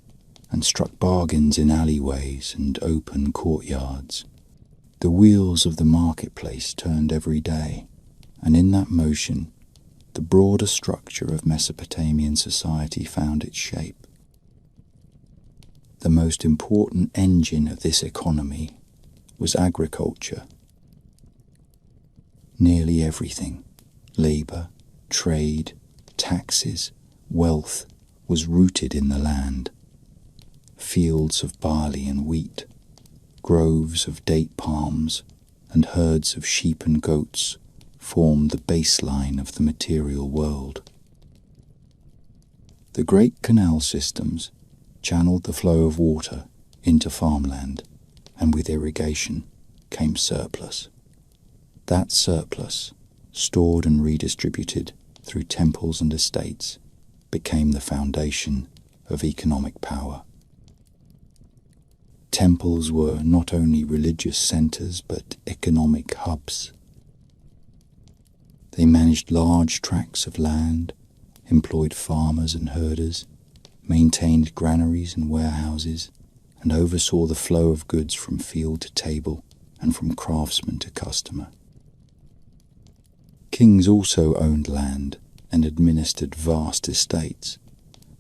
and struck bargains in alleyways and open courtyards. The wheels of the marketplace turned every day, and in that motion, the broader structure of Mesopotamian society found its shape. The most important engine of this economy was agriculture. Nearly everything, labor, trade, taxes, wealth, was rooted in the land. Fields of barley and wheat, groves of date palms, and herds of sheep and goats formed the baseline of the material world. The great canal systems channeled the flow of water into farmland, and with irrigation came surplus. That surplus, stored and redistributed through temples and estates, became the foundation of economic power. Temples were not only religious centers but economic hubs. They managed large tracts of land, employed farmers and herders, maintained granaries and warehouses, and oversaw the flow of goods from field to table and from craftsman to customer. Kings also owned land and administered vast estates,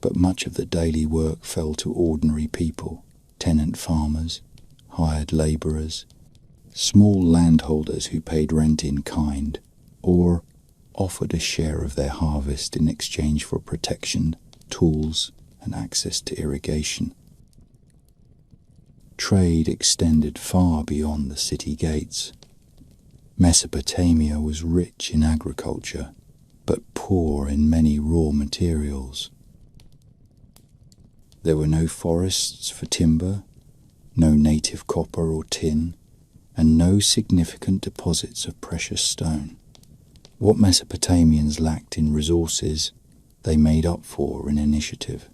but much of the daily work fell to ordinary people, tenant farmers, hired labourers, small landholders who paid rent in kind, or offered a share of their harvest in exchange for protection, tools, and access to irrigation. Trade extended far beyond the city gates. Mesopotamia was rich in agriculture, but poor in many raw materials. There were no forests for timber, no native copper or tin, and no significant deposits of precious stone. What Mesopotamians lacked in resources, they made up for in initiative.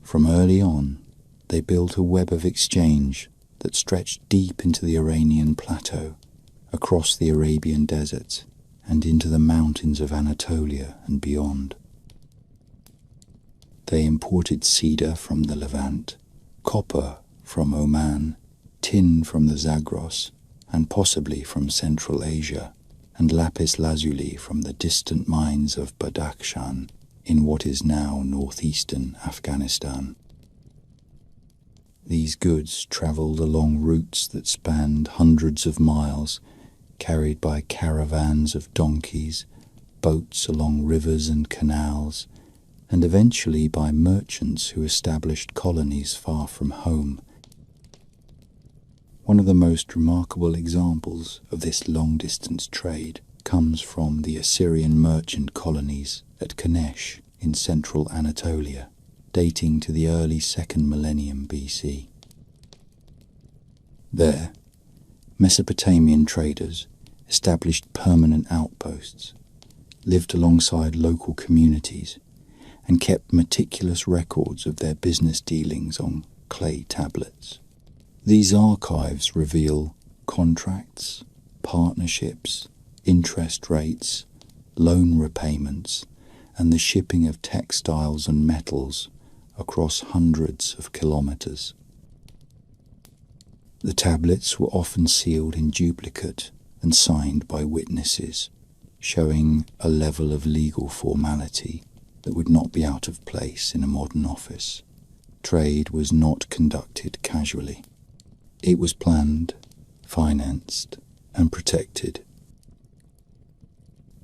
From early on, they built a web of exchange that stretched deep into the Iranian plateau, across the Arabian deserts, and into the mountains of Anatolia and beyond. They imported cedar from the Levant, copper from Oman, tin from the Zagros, and possibly from Central Asia, and lapis lazuli from the distant mines of Badakhshan in what is now northeastern Afghanistan. These goods travelled along routes that spanned hundreds of miles, carried by caravans of donkeys, boats along rivers and canals, and eventually by merchants who established colonies far from home. One of the most remarkable examples of this long-distance trade comes from the Assyrian merchant colonies at Kanesh in central Anatolia, dating to the early 2nd millennium BC. There, Mesopotamian traders established permanent outposts, lived alongside local communities, and kept meticulous records of their business dealings on clay tablets. These archives reveal contracts, partnerships, interest rates, loan repayments, and the shipping of textiles and metals across hundreds of kilometers. The tablets were often sealed in duplicate and signed by witnesses, showing a level of legal formality that would not be out of place in a modern office. Trade was not conducted casually. It was planned, financed, and protected.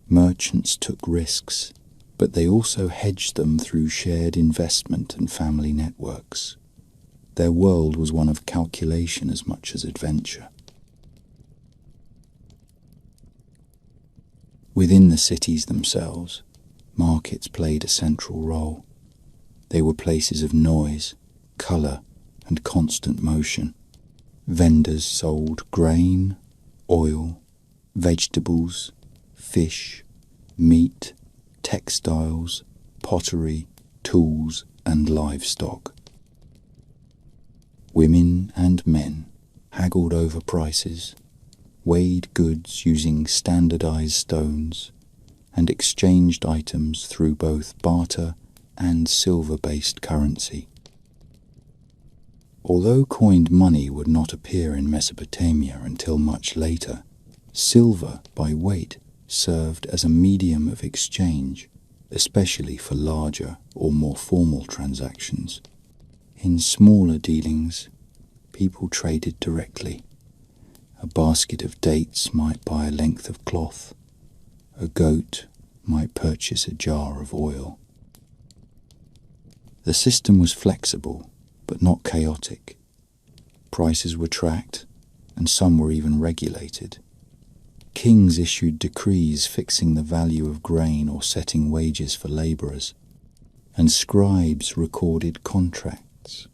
Merchants took risks, but they also hedged them through shared investment and family networks. Their world was one of calculation as much as adventure. Within the cities themselves, markets played a central role. They were places of noise, colour, and constant motion. Vendors sold grain, oil, vegetables, fish, meat, textiles, pottery, tools, and livestock. Women and men haggled over prices, weighed goods using standardized stones, and exchanged items through both barter and silver-based currency. Although coined money would not appear in Mesopotamia until much later, silver by weight served as a medium of exchange, especially for larger or more formal transactions. In smaller dealings, people traded directly. A basket of dates might buy a length of cloth. A goat might purchase a jar of oil. The system was flexible, but not chaotic. Prices were tracked, and some were even regulated. Kings issued decrees fixing the value of grain or setting wages for labourers, and scribes recorded contracts,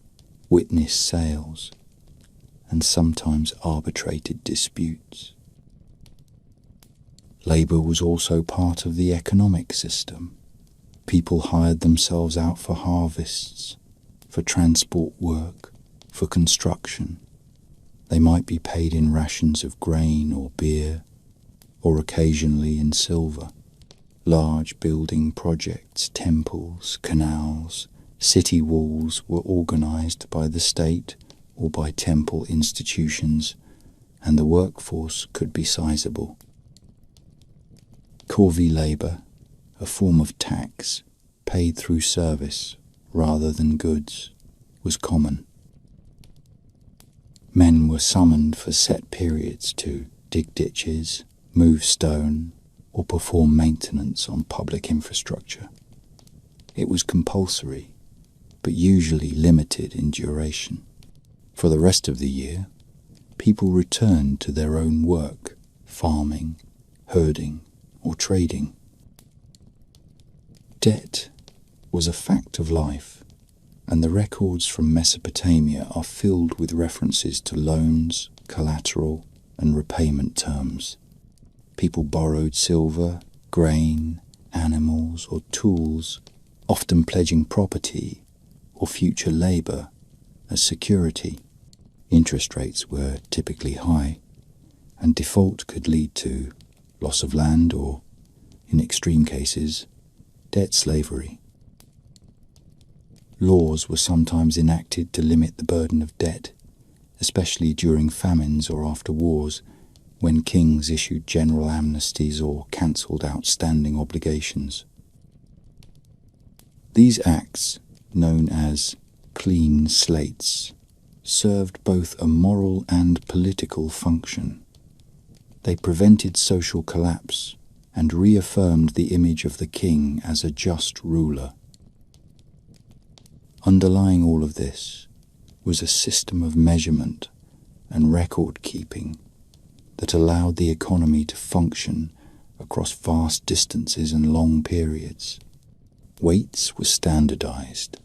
witnessed sales, and sometimes arbitrated disputes. Labour was also part of the economic system. People hired themselves out for harvests, for transport work, for construction. They might be paid in rations of grain or beer, or occasionally in silver. Large building projects, temples, canals, city walls were organized by the state or by temple institutions, and the workforce could be sizable. Corvée labour, a form of tax paid through service rather than goods, was common. Men were summoned for set periods to dig ditches, move stone, or perform maintenance on public infrastructure. It was compulsory, but usually limited in duration. For the rest of the year, people returned to their own work, farming, herding, or trading. Debt was a fact of life, and the records from Mesopotamia are filled with references to loans, collateral, and repayment terms. People borrowed silver, grain, animals, or tools, often pledging property or future labour as security. Interest rates were typically high, and default could lead to loss of land or, in extreme cases, debt slavery. Laws were sometimes enacted to limit the burden of debt, especially during famines or after wars, when kings issued general amnesties or cancelled outstanding obligations. These acts, known as clean slates, served both a moral and political function. They prevented social collapse and reaffirmed the image of the king as a just ruler. Underlying all of this was a system of measurement and record-keeping that allowed the economy to function across vast distances and long periods. Weights were standardized,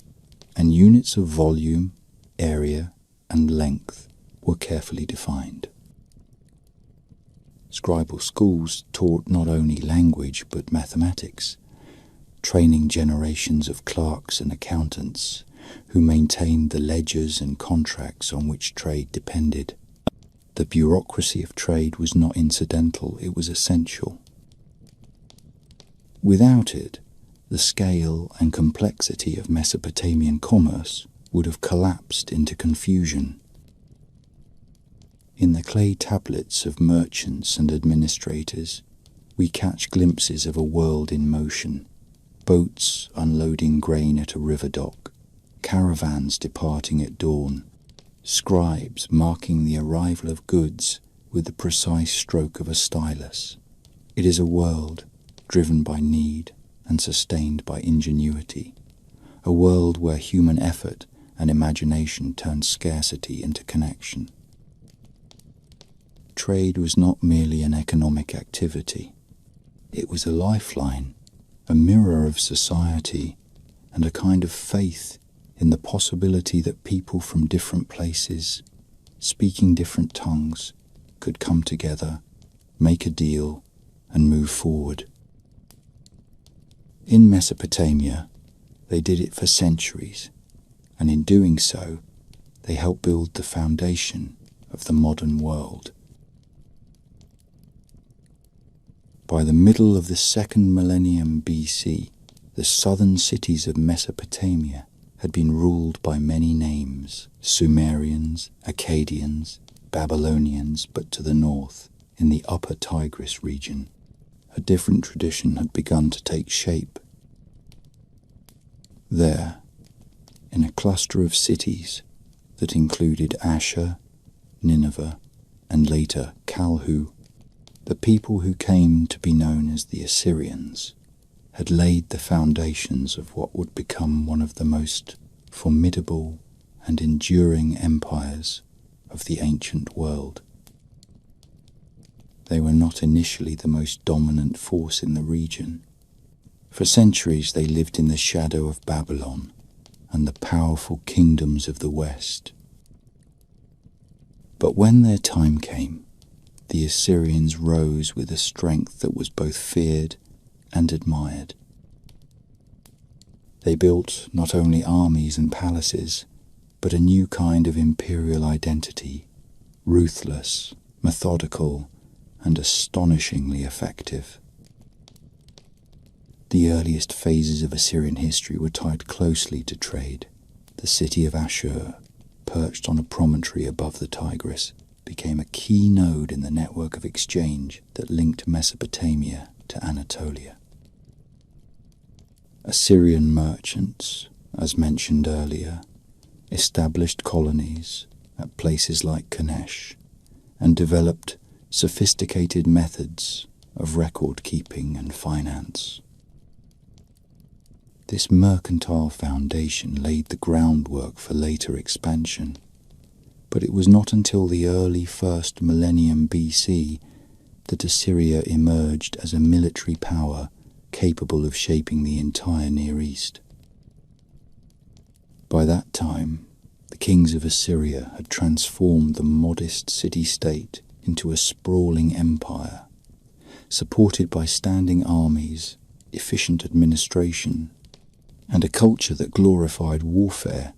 and units of volume, area, and length were carefully defined. Scribal schools taught not only language but mathematics, training generations of clerks and accountants who maintained the ledgers and contracts on which trade depended. The bureaucracy of trade was not incidental, it was essential. Without it, the scale and complexity of Mesopotamian commerce would have collapsed into confusion. In the clay tablets of merchants and administrators, we catch glimpses of a world in motion, boats unloading grain at a river dock, caravans departing at dawn, scribes marking the arrival of goods with the precise stroke of a stylus. It is a world driven by need and sustained by ingenuity, a world where human effort and imagination turn scarcity into connection. Trade was not merely an economic activity. It was a lifeline, a mirror of society, and a kind of faith in the possibility that people from different places, speaking different tongues, could come together, make a deal, and move forward. In Mesopotamia, they did it for centuries, and in doing so, they helped build the foundation of the modern world. By the middle of the second millennium BC, the southern cities of Mesopotamia had been ruled by many names: Sumerians, Akkadians, Babylonians, but to the north, in the upper Tigris region, a different tradition had begun to take shape. There, in a cluster of cities that included Ashur, Nineveh, and later Kalhu, the people who came to be known as the Assyrians had laid the foundations of what would become one of the most formidable and enduring empires of the ancient world. They were not initially the most dominant force in the region. For centuries they lived in the shadow of Babylon and the powerful kingdoms of the West. But when their time came, the Assyrians rose with a strength that was both feared and admired. They built not only armies and palaces, but a new kind of imperial identity, ruthless, methodical, and astonishingly effective. The earliest phases of Assyrian history were tied closely to trade. The city of Ashur, perched on a promontory above the Tigris, became a key node in the network of exchange that linked Mesopotamia to Anatolia. Assyrian merchants, as mentioned earlier, established colonies at places like Kanesh and developed sophisticated methods of record-keeping and finance. This mercantile foundation laid the groundwork for later expansion, but it was not until the early first millennium BC that Assyria emerged as a military power capable of shaping the entire Near East. By that time, the kings of Assyria had transformed the modest city-state into a sprawling empire, supported by standing armies, efficient administration, and a culture that glorified warfare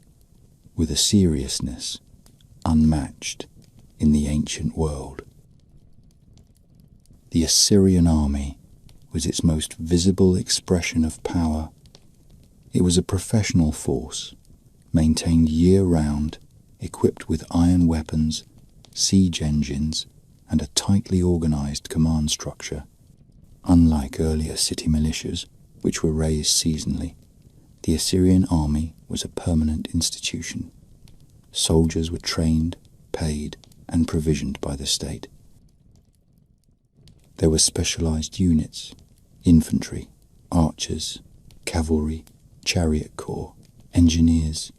with a seriousness unmatched in the ancient world. The Assyrian army was its most visible expression of power. It was a professional force, maintained year-round, equipped with iron weapons, siege engines, and a tightly organized command structure. Unlike earlier city militias, which were raised seasonally, the Assyrian army was a permanent institution. Soldiers were trained, paid, and provisioned by the state. There were specialized units: infantry, archers, cavalry, chariot corps, engineers.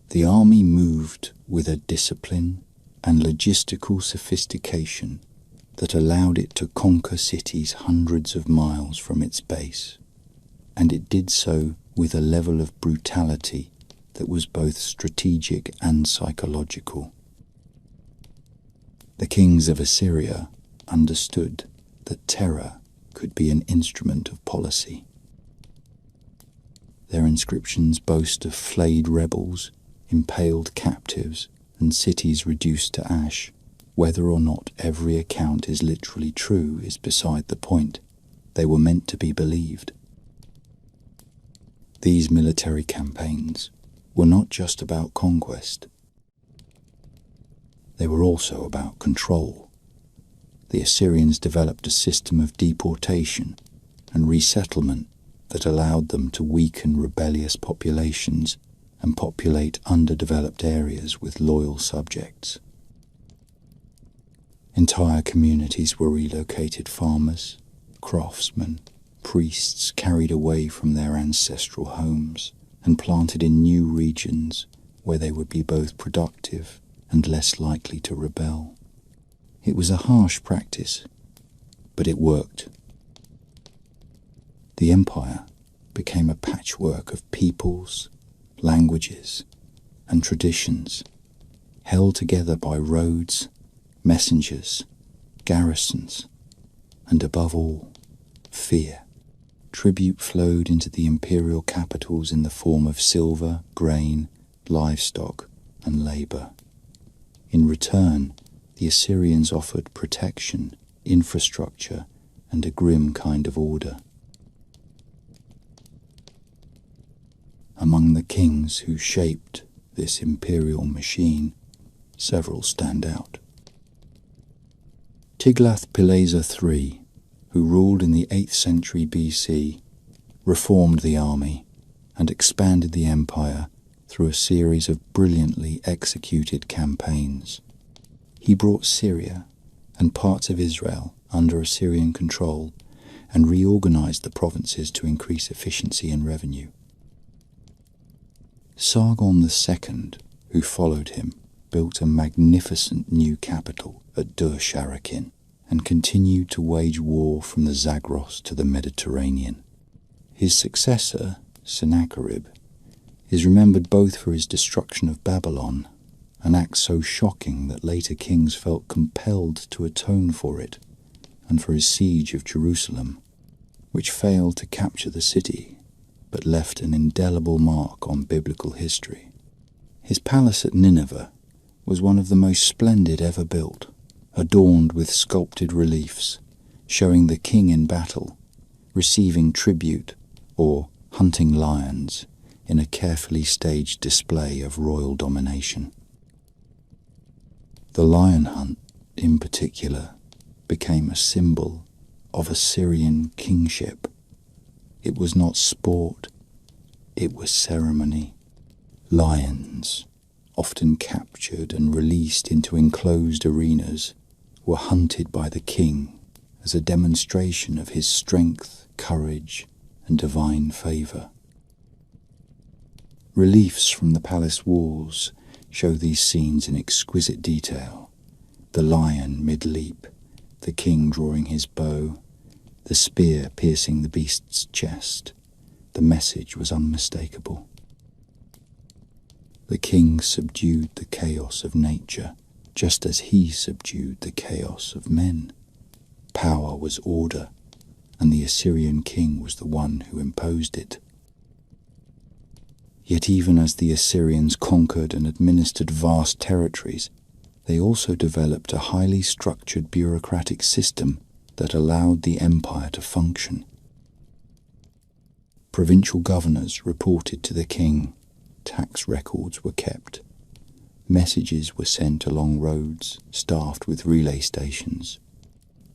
The army moved with a discipline and logistical sophistication that allowed it to conquer cities hundreds of miles from its base, and it did so with a level of brutality that was both strategic and psychological. The kings of Assyria understood that terror could be an instrument of policy. Their inscriptions boast of flayed rebels, impaled captives, and cities reduced to ash. Whether or not every account is literally true is beside the point. They were meant to be believed. These military campaigns were not just about conquest. They were also about control. the Assyrians developed a system of deportation and resettlement that allowed them to weaken rebellious populations and populate underdeveloped areas with loyal subjects. Entire communities were relocated. Farmers, craftsmen, priests carried away from their ancestral homes and planted in new regions where they would be both productive and less likely to rebel. It was a harsh practice, but it worked. The empire became a patchwork of peoples, languages, and traditions, held together by roads, messengers, garrisons, and above all, fear. Tribute flowed into the imperial capitals in the form of silver, grain, livestock, and labor. In return, the Assyrians offered protection, infrastructure, and a grim kind of order. Among the kings who shaped this imperial machine, several stand out. Tiglath-Pileser III, who ruled in the 8th century BC, reformed the army and expanded the empire through a series of brilliantly executed campaigns. He brought Syria and parts of Israel under Assyrian control and reorganized the provinces to increase efficiency and revenue. Sargon II, who followed him, built a magnificent new capital at Dur-Sharakin and continued to wage war from the Zagros to the Mediterranean. His successor, Sennacherib, is remembered both for his destruction of Babylon, an act so shocking that later kings felt compelled to atone for it, and for his siege of Jerusalem, which failed to capture the city but left an indelible mark on biblical history. His palace at Nineveh was one of the most splendid ever built, adorned with sculpted reliefs showing the king in battle, receiving tribute or hunting lions in a carefully staged display of royal domination. The lion hunt, in particular, became a symbol of Assyrian kingship. It was not sport, it was ceremony. Lions, often captured and released into enclosed arenas, were hunted by the king as a demonstration of his strength, courage, and divine favor. Reliefs from the palace walls show these scenes in exquisite detail. The lion mid-leap, the king drawing his bow, the spear piercing the beast's chest. The message was unmistakable. The king subdued the chaos of nature, just as he subdued the chaos of men. Power was order, and the Assyrian king was the one who imposed it. Yet even as the Assyrians conquered and administered vast territories, they also developed a highly structured bureaucratic system that allowed the empire to function. Provincial governors reported to the king, tax records were kept, messages were sent along roads staffed with relay stations.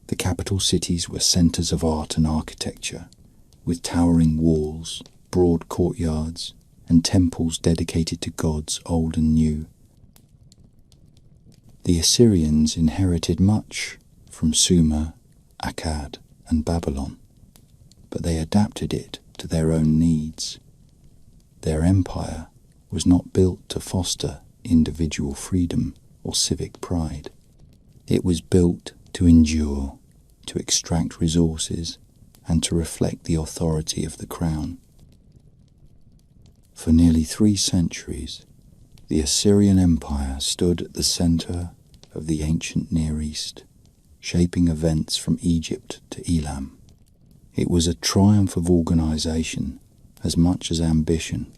The capital cities were centers of art and architecture, with towering walls, broad courtyards, and temples dedicated to gods old and new. The Assyrians inherited much from Sumer, Akkad, and Babylon, but they adapted it to their own needs. Their empire was not built to foster individual freedom or civic pride. It was built to endure, to extract resources, and to reflect the authority of the crown. For nearly 3 centuries, the Assyrian Empire stood at the center of the ancient Near East, shaping events from Egypt to Elam. It was a triumph of organization as much as ambition,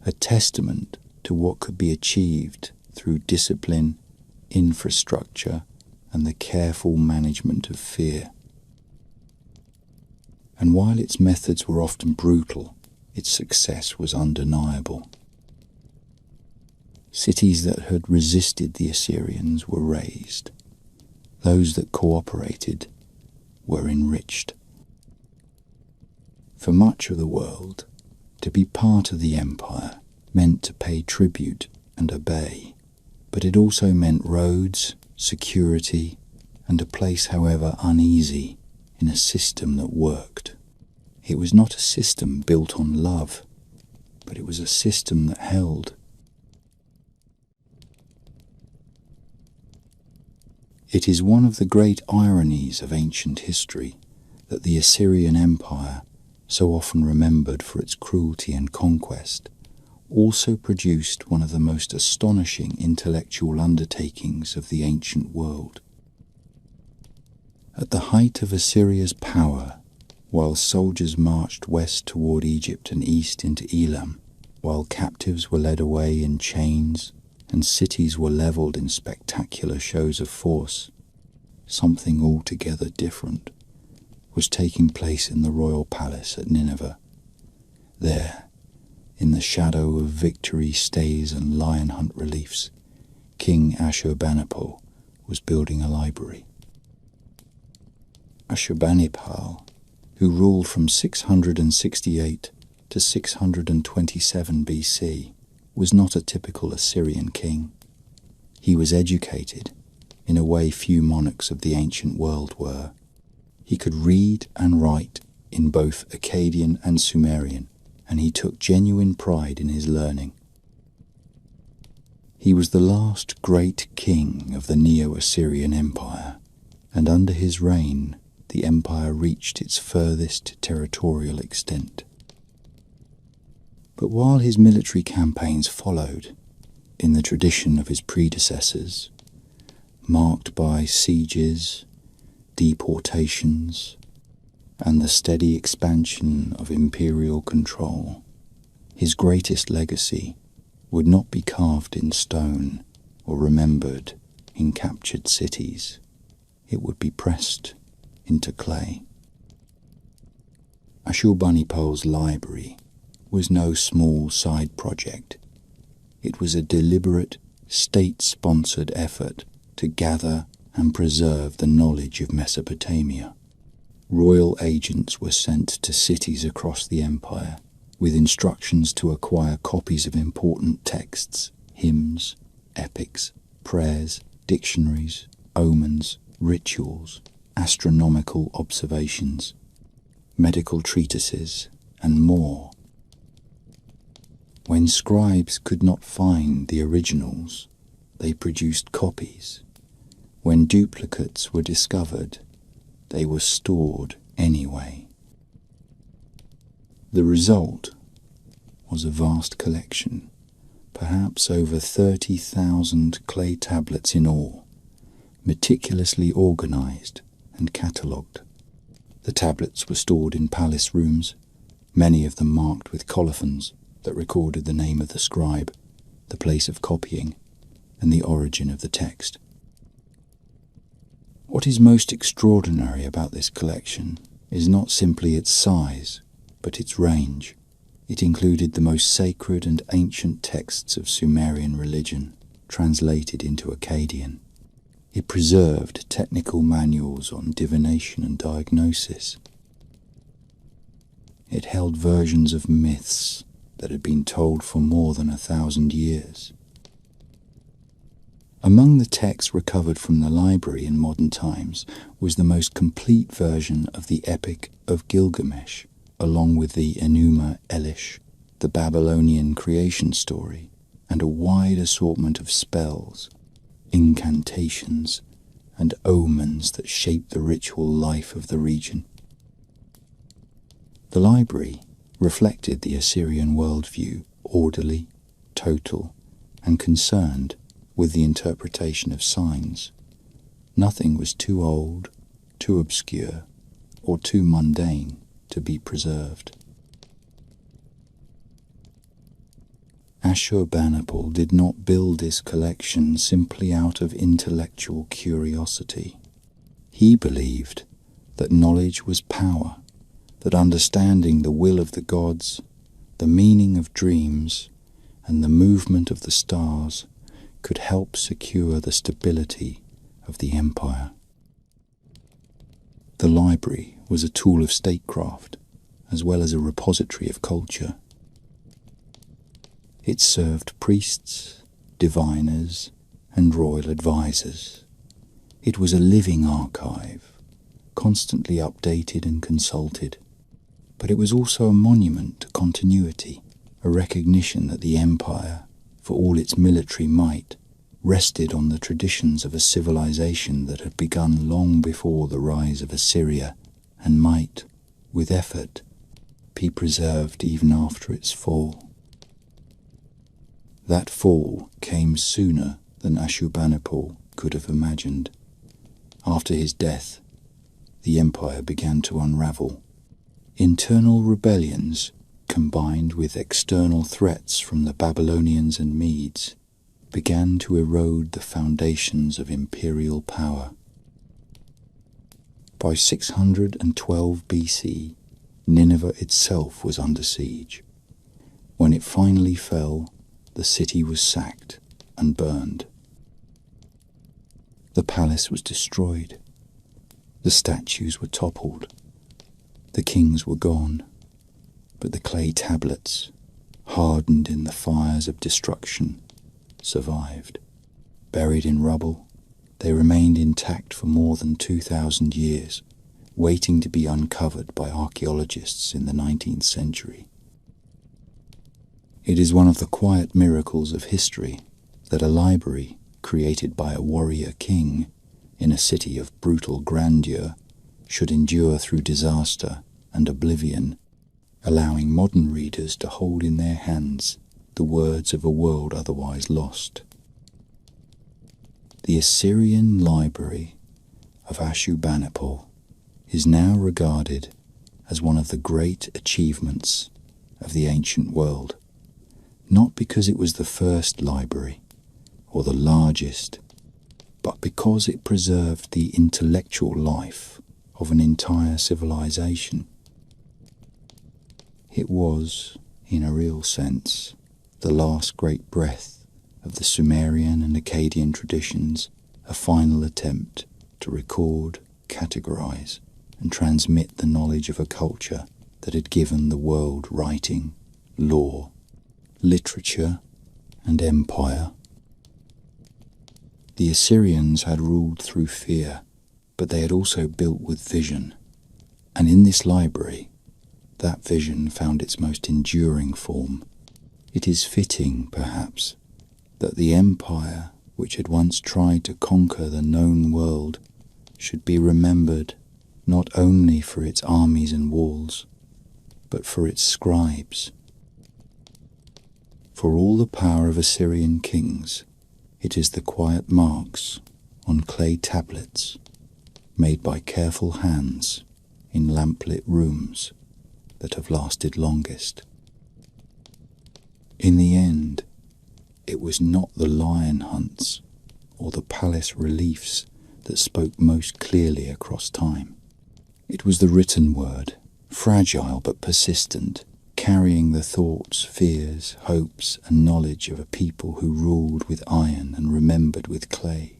a testament to what could be achieved through discipline, infrastructure, and the careful management of fear. And while its methods were often brutal, its success was undeniable. Cities that had resisted the Assyrians were razed. Those that cooperated were enriched. For much of the world, to be part of the empire meant to pay tribute and obey, but it also meant roads, security, and a place, however uneasy, in a system that worked. It was not a system built on love, but it was a system that held. It is one of the great ironies of ancient history that the Assyrian Empire, so often remembered for its cruelty and conquest, also produced one of the most astonishing intellectual undertakings of the ancient world. At the height of Assyria's power, while soldiers marched west toward Egypt and east into Elam, while captives were led away in chains and cities were leveled in spectacular shows of force, something altogether different was taking place in the royal palace at Nineveh. There, in the shadow of victory stays and lion hunt reliefs, King Ashurbanipal was building a library. Ashurbanipal, who ruled from 668 to 627 BC, was not a typical Assyrian king. He was educated in a way few monarchs of the ancient world were. He could read and write in both Akkadian and Sumerian, and he took genuine pride in his learning. He was the last great king of the Neo-Assyrian Empire, and under his reign the empire reached its furthest territorial extent. But while his military campaigns followed, in the tradition of his predecessors, marked by sieges, deportations, and the steady expansion of imperial control, his greatest legacy would not be carved in stone or remembered in captured cities. It would be pressed into clay. Ashurbanipal's library was no small side project. It was a deliberate, state-sponsored effort to gather and preserve the knowledge of Mesopotamia. Royal agents were sent to cities across the empire with instructions to acquire copies of important texts, hymns, epics, prayers, dictionaries, omens, rituals, astronomical observations, medical treatises, and more. When scribes could not find the originals, they produced copies. When duplicates were discovered, they were stored anyway. The result was a vast collection, perhaps over 30,000 clay tablets in all, meticulously organized and catalogued. The tablets were stored in palace rooms, many of them marked with colophons that recorded the name of the scribe, the place of copying, and the origin of the text. What is most extraordinary about this collection is not simply its size, but its range. It included the most sacred and ancient texts of Sumerian religion, translated into Akkadian. It preserved technical manuals on divination and diagnosis. It held versions of myths that had been told for more than 1,000 years. Among the texts recovered from the library in modern times was the most complete version of the Epic of Gilgamesh, along with the Enuma Elish, the Babylonian creation story, and a wide assortment of spells, incantations, and omens that shaped the ritual life of the region. The library reflected the Assyrian worldview, orderly, total, and concerned with the interpretation of signs. Nothing was too old, too obscure, or too mundane to be preserved. Ashurbanipal did not build this collection simply out of intellectual curiosity. He believed that knowledge was power, that understanding the will of the gods, the meaning of dreams, and the movement of the stars could help secure the stability of the empire. The library was a tool of statecraft, as well as a repository of culture. It served priests, diviners, and royal advisors. It was a living archive, constantly updated and consulted. But it was also a monument to continuity, a recognition that the empire, for all its military might, rested on the traditions of a civilization that had begun long before the rise of Assyria and might, with effort, be preserved even after its fall. That fall came sooner than Ashurbanipal could have imagined. After his death, the empire began to unravel. Internal rebellions, combined with external threats from the Babylonians and Medes, began to erode the foundations of imperial power. By 612 BC, Nineveh itself was under siege. When it finally fell, the city was sacked and burned. The palace was destroyed. The statues were toppled. The kings were gone, but the clay tablets, hardened in the fires of destruction, survived. Buried in rubble, they remained intact for more than 2,000 years, waiting to be uncovered by archaeologists in the 19th century. It is one of the quiet miracles of history that a library created by a warrior king in a city of brutal grandeur should endure through disaster and oblivion, allowing modern readers to hold in their hands the words of a world otherwise lost. The Assyrian library of Ashurbanipal is now regarded as one of the great achievements of the ancient world, not because it was the first library or the largest, but because it preserved the intellectual life of an entire civilization. It was, in a real sense, the last great breath of the Sumerian and Akkadian traditions, a final attempt to record, categorize, and transmit the knowledge of a culture that had given the world writing, law, literature, and empire. The Assyrians had ruled through fear, but they had also built with vision, and in this library, that vision found its most enduring form. It is fitting, perhaps, that the empire which had once tried to conquer the known world should be remembered not only for its armies and walls, but for its scribes. For all the power of Assyrian kings, it is the quiet marks on clay tablets made by careful hands in lamplit rooms that have lasted longest. In the end, it was not the lion hunts or the palace reliefs that spoke most clearly across time. It was the written word, fragile but persistent, carrying the thoughts, fears, hopes, and knowledge of a people who ruled with iron and remembered with clay.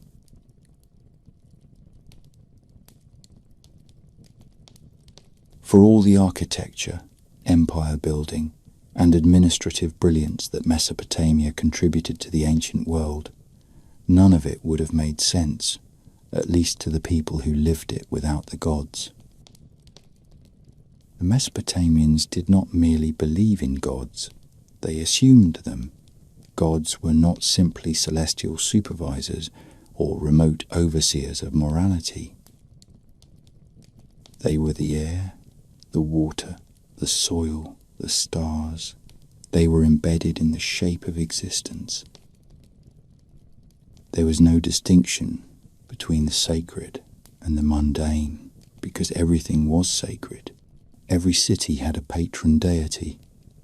For all the architecture, empire building, and administrative brilliance that Mesopotamia contributed to the ancient world, none of it would have made sense, at least to the people who lived it without the gods. The Mesopotamians did not merely believe in gods, they assumed them. Gods were not simply celestial supervisors or remote overseers of morality. They were the air, the water, the soil, the stars. They were embedded in the shape of existence. There was no distinction between the sacred and the mundane, because everything was sacred. Every city had a patron deity,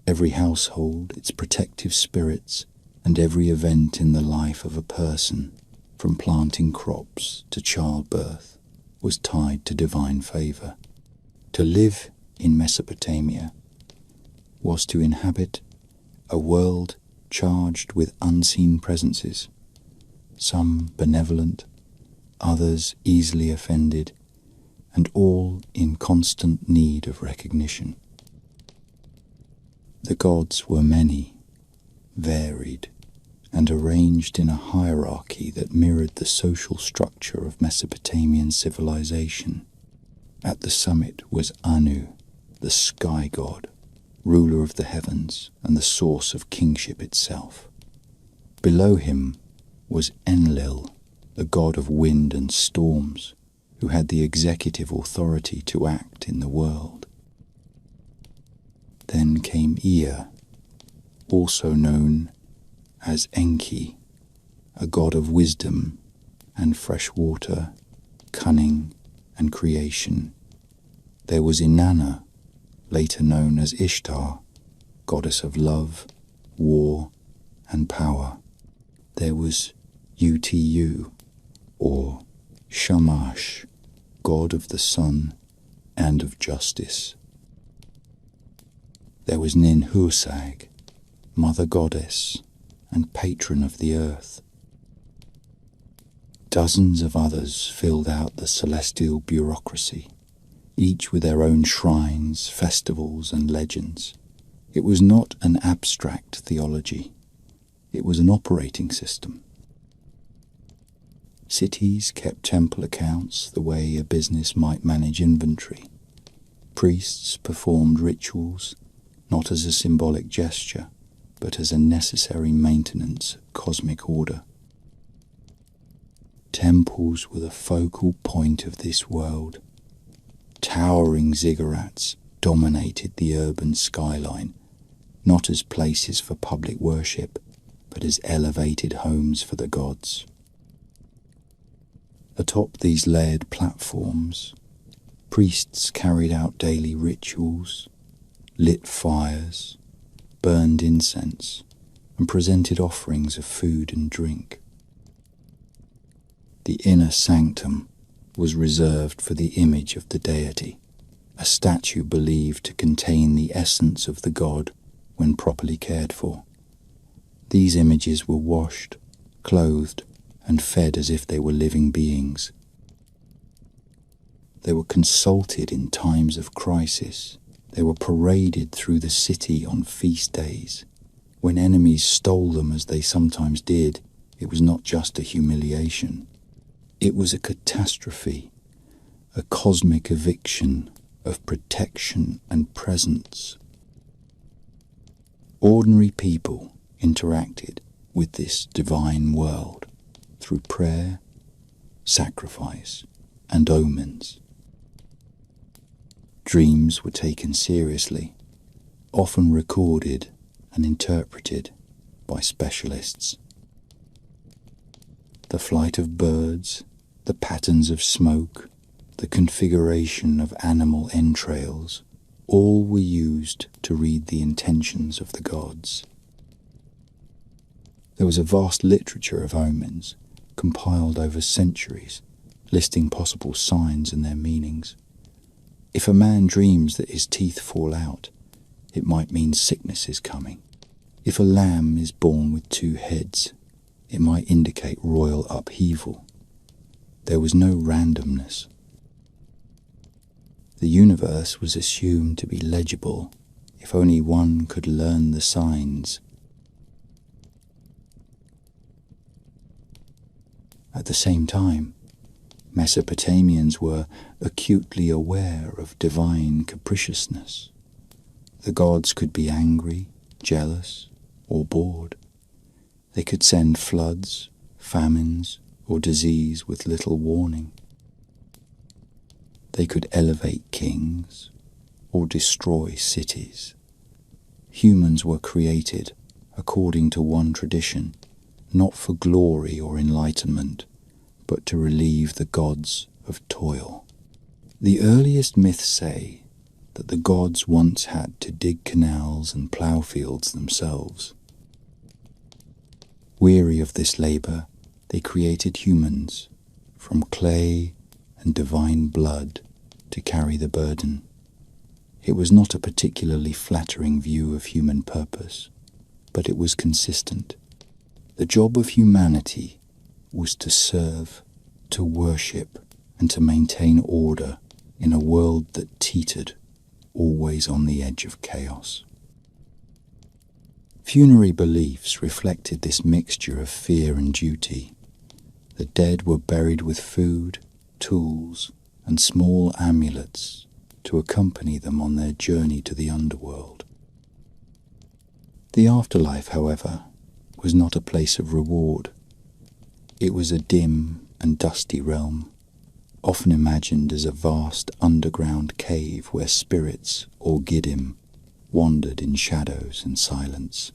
every household its protective spirits, and every event in the life of a person, from planting crops to childbirth, was tied to divine favor. To live in Mesopotamia was to inhabit a world charged with unseen presences, some benevolent, others easily offended, and all in constant need of recognition. The gods were many, varied, and arranged in a hierarchy that mirrored the social structure of Mesopotamian civilization. At the summit was Anu, the sky god, ruler of the heavens and the source of kingship itself. Below him was Enlil, the god of wind and storms, who had the executive authority to act in the world. Then came Ea, also known as Enki, a god of wisdom and fresh water, cunning and creation. There was Inanna, later known as Ishtar, goddess of love, war, and power. There was Utu, or Shamash, god of the sun and of justice. There was Ninhursag, mother goddess and patron of the earth. Dozens of others filled out the celestial bureaucracy, each with their own shrines, festivals, and legends. It was not an abstract theology. It was an operating system. Cities kept temple accounts the way a business might manage inventory. Priests performed rituals, not as a symbolic gesture, but as a necessary maintenance of cosmic order. Temples were the focal point of this world. Towering ziggurats dominated the urban skyline, not as places for public worship, but as elevated homes for the gods. Atop these layered platforms, priests carried out daily rituals, lit fires, burned incense, and presented offerings of food and drink. The inner sanctum was reserved for the image of the deity, a statue believed to contain the essence of the god when properly cared for. These images were washed, clothed, and fed as if they were living beings. They were consulted in times of crisis. They were paraded through the city on feast days. When enemies stole them, as they sometimes did, it was not just a humiliation. It was a catastrophe, a cosmic eviction of protection and presence. Ordinary people interacted with this divine world through prayer, sacrifice, and omens. Dreams were taken seriously, often recorded and interpreted by specialists. The flight of birds, the patterns of smoke, the configuration of animal entrails, all were used to read the intentions of the gods. There was a vast literature of omens, compiled over centuries, listing possible signs and their meanings. If a man dreams that his teeth fall out, it might mean sickness is coming. If a lamb is born with 2 heads, it might indicate royal upheaval. There was no randomness. The universe was assumed to be legible if only one could learn the signs. At the same time, Mesopotamians were acutely aware of divine capriciousness. The gods could be angry, jealous, or bored. They could send floods, famines, or disease with little warning. They could elevate kings or destroy cities. Humans were created according to one tradition, not for glory or enlightenment, but to relieve the gods of toil. The earliest myths say that the gods once had to dig canals and plough fields themselves. Weary of this labour, they created humans from clay and divine blood to carry the burden. It was not a particularly flattering view of human purpose, but it was consistent. The job of humanity was to serve, to worship, and to maintain order in a world that teetered, always on the edge of chaos. Funerary beliefs reflected this mixture of fear and duty. The dead were buried with food, tools, and small amulets to accompany them on their journey to the underworld. The afterlife, however, was not a place of reward. It was a dim and dusty realm, often imagined as a vast underground cave where spirits or Giddim wandered in shadows and silence.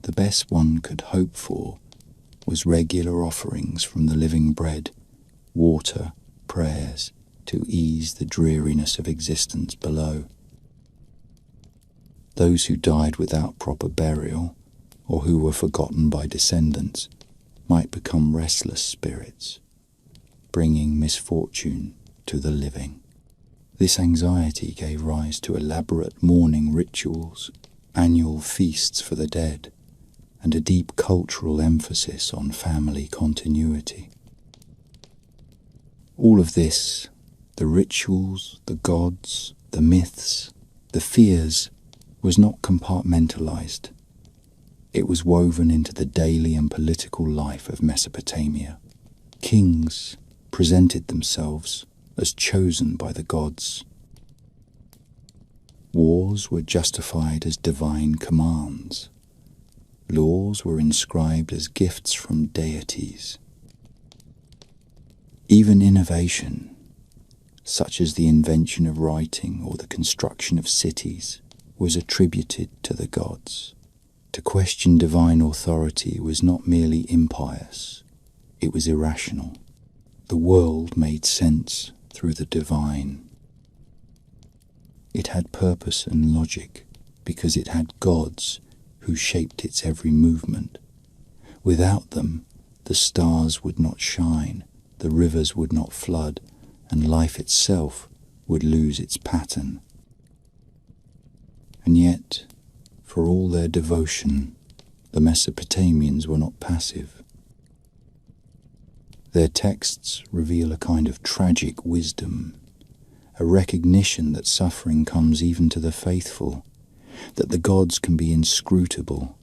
The best one could hope for was regular offerings from the living bread, water, prayers, to ease the dreariness of existence below. Those who died without proper burial, or who were forgotten by descendants, might become restless spirits, bringing misfortune to the living. This anxiety gave rise to elaborate mourning rituals, annual feasts for the dead, and a deep cultural emphasis on family continuity. All of this, the rituals, the gods, the myths, the fears, was not compartmentalized. It was woven into the daily and political life of Mesopotamia. Kings presented themselves as chosen by the gods. Wars were justified as divine commands. Laws were inscribed as gifts from deities. Even innovation, such as the invention of writing or the construction of cities, was attributed to the gods. To question divine authority was not merely impious, it was irrational. The world made sense through the divine. It had purpose and logic because it had gods who shaped its every movement. Without them, the stars would not shine, the rivers would not flood, and life itself would lose its pattern. And yet, for all their devotion, the Mesopotamians were not passive. Their texts reveal a kind of tragic wisdom, a recognition that suffering comes even to the faithful, that the gods can be inscrutable,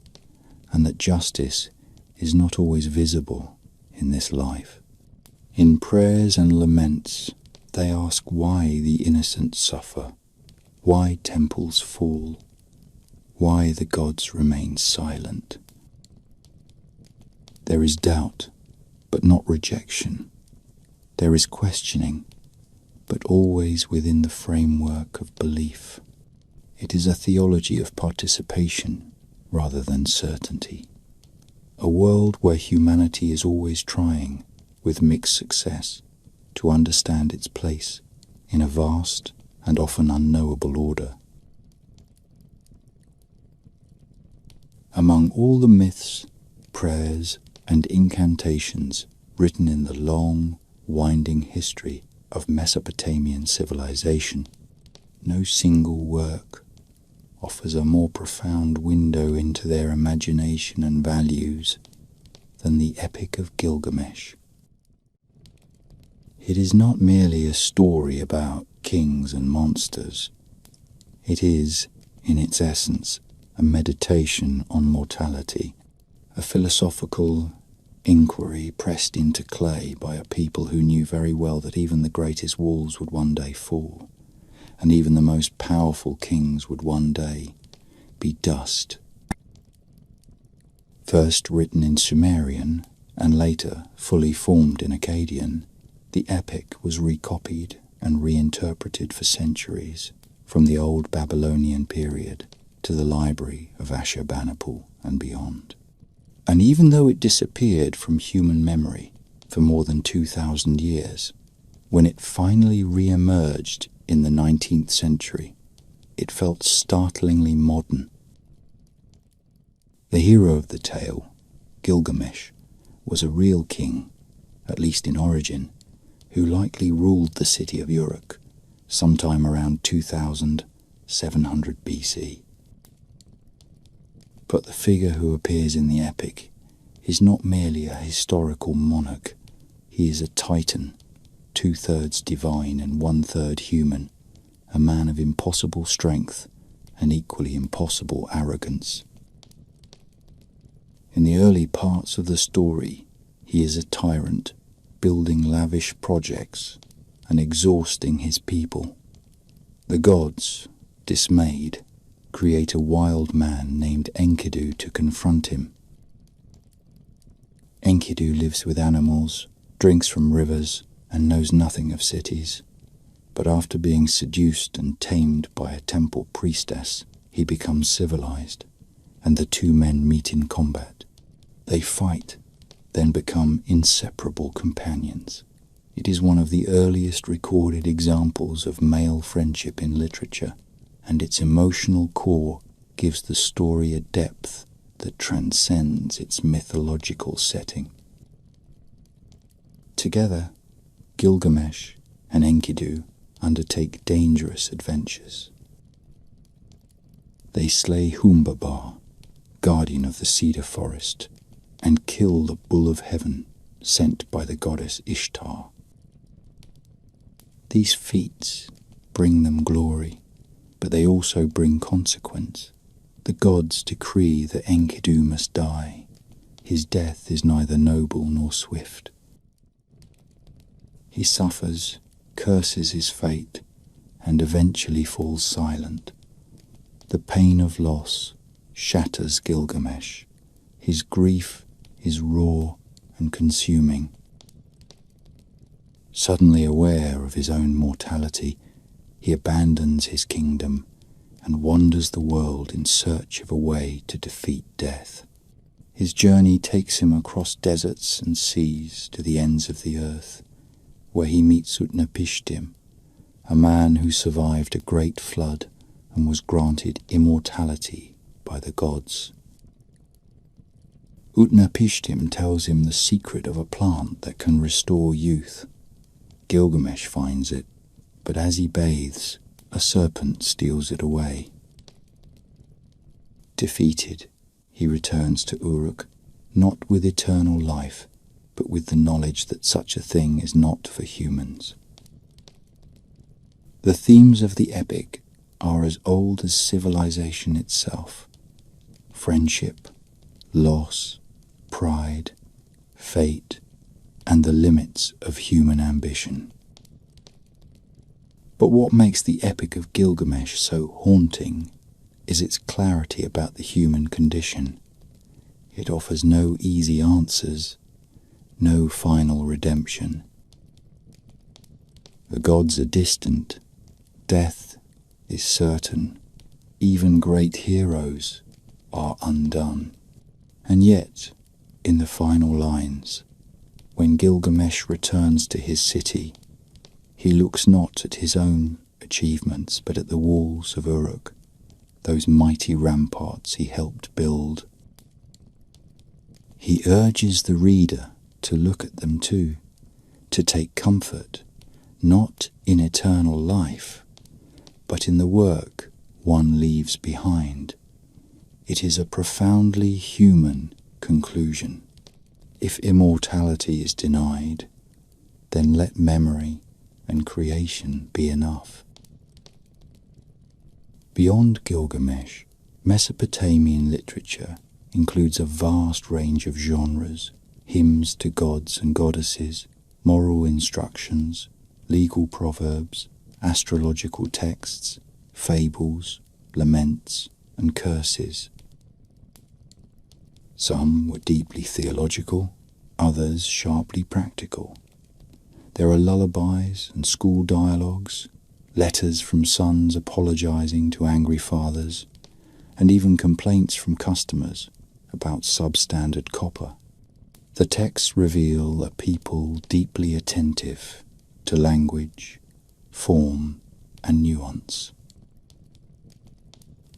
and that justice is not always visible in this life. In prayers and laments, they ask why the innocent suffer, why temples fall, why the gods remain silent. There is doubt, but not rejection. There is questioning, but always within the framework of belief. It is a theology of participation rather than certainty. A world where humanity is always trying, with mixed success, to understand its place in a vast and often unknowable order. Among all the myths, prayers, and incantations written in the long, winding history of Mesopotamian civilization, no single work offers a more profound window into their imagination and values than the Epic of Gilgamesh. It is not merely a story about kings and monsters. It is, in its essence, a meditation on mortality, a philosophical inquiry pressed into clay by a people who knew very well that even the greatest walls would one day fall, and even the most powerful kings would one day be dust. First written in Sumerian, and later fully formed in Akkadian, the epic was recopied and reinterpreted for centuries, from the old Babylonian period to the library of Ashurbanipal and beyond. And even though it disappeared from human memory for more than 2,000 years, when it finally re-emerged in the 19th century, it felt startlingly modern. The hero of the tale, Gilgamesh, was a real king, at least in origin, who likely ruled the city of Uruk sometime around 2700 BC. But the figure who appears in the epic is not merely a historical monarch, he is a titan, 2/3 divine and 1/3 human, a man of impossible strength and equally impossible arrogance. In the early parts of the story, he is a tyrant, building lavish projects and exhausting his people. The gods, dismayed, create a wild man named Enkidu to confront him. Enkidu lives with animals, drinks from rivers, and knows nothing of cities. But after being seduced and tamed by a temple priestess, he becomes civilized, and the two men meet in combat. They fight, then become inseparable companions. It is one of the earliest recorded examples of male friendship in literature, and its emotional core gives the story a depth that transcends its mythological setting. Together, Gilgamesh and Enkidu undertake dangerous adventures. They slay Humbabar, guardian of the cedar forest, and kill the bull of heaven sent by the goddess Ishtar. These feats bring them glory, but they also bring consequence. The gods decree that Enkidu must die. His death is neither noble nor swift. He suffers, curses his fate, and eventually falls silent. The pain of loss shatters Gilgamesh. His grief is raw and consuming. Suddenly aware of his own mortality, he abandons his kingdom and wanders the world in search of a way to defeat death. His journey takes him across deserts and seas to the ends of the earth, where he meets Utnapishtim, a man who survived a great flood and was granted immortality by the gods. Utnapishtim tells him the secret of a plant that can restore youth. Gilgamesh finds it, but as he bathes, a serpent steals it away. Defeated, he returns to Uruk, not with eternal life, but with the knowledge that such a thing is not for humans. The themes of the epic are as old as civilization itself: friendship, loss, pride, fate, and the limits of human ambition. But what makes the Epic of Gilgamesh so haunting is its clarity about the human condition. It offers no easy answers, no final redemption. The gods are distant, death is certain, even great heroes are undone. And yet, in the final lines, when Gilgamesh returns to his city, he looks not at his own achievements, but at the walls of Uruk, those mighty ramparts he helped build. He urges the reader to look at them too, to take comfort, not in eternal life, but in the work one leaves behind. It is a profoundly human conclusion. If immortality is denied, then let memory and creation be enough. Beyond Gilgamesh, Mesopotamian literature includes a vast range of genres: hymns to gods and goddesses, moral instructions, legal proverbs, astrological texts, fables, laments, and curses. Some were deeply theological, others sharply practical. There are lullabies and school dialogues, letters from sons apologizing to angry fathers, and even complaints from customers about substandard copper. The texts reveal a people deeply attentive to language, form, and nuance.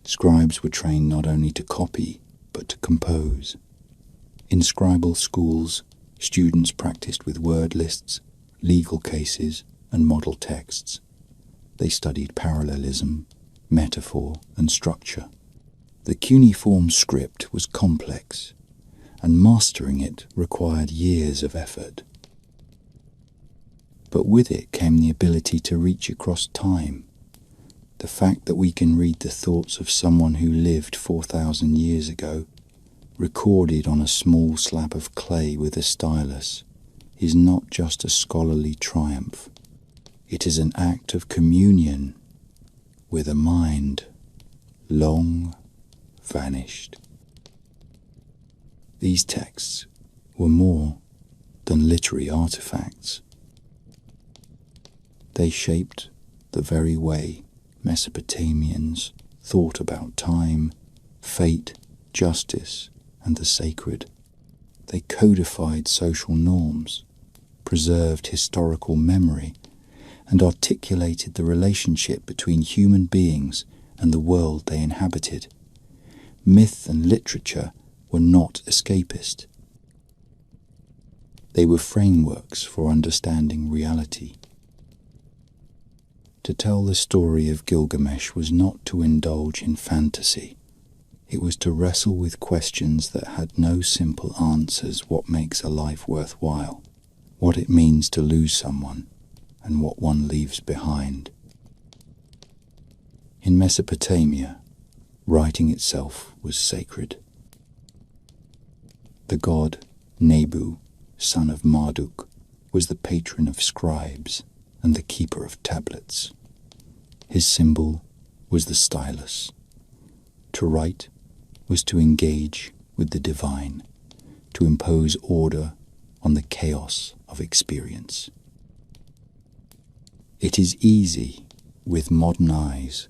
Scribes were trained not only to copy, but to compose. In scribal schools, students practiced with word lists, legal cases, and model texts. They studied parallelism, metaphor, and structure. The cuneiform script was complex, and mastering it required years of effort. but with it came the ability to reach across time. The fact that we can read the thoughts of someone who lived 4,000 years ago, recorded on a small slab of clay with a stylus, is not just a scholarly triumph. It is an act of communion with a mind long vanished. These texts were more than literary artifacts. They shaped the very way Mesopotamians thought about time, fate, justice, and the sacred. They codified social norms, preserved historical memory, and articulated the relationship between human beings and the world they inhabited. Myth and literature were not escapist. They were frameworks for understanding reality. To tell the story of Gilgamesh was not to indulge in fantasy. It was to wrestle with questions that had no simple answers. What makes a life worthwhile? What it means to lose someone, and what one leaves behind. In Mesopotamia, writing itself was sacred. The god Nebu, son of Marduk, was the patron of scribes and the keeper of tablets. His symbol was the stylus. To write was to engage with the divine, to impose order on the chaos of experience. It is easy, with modern eyes,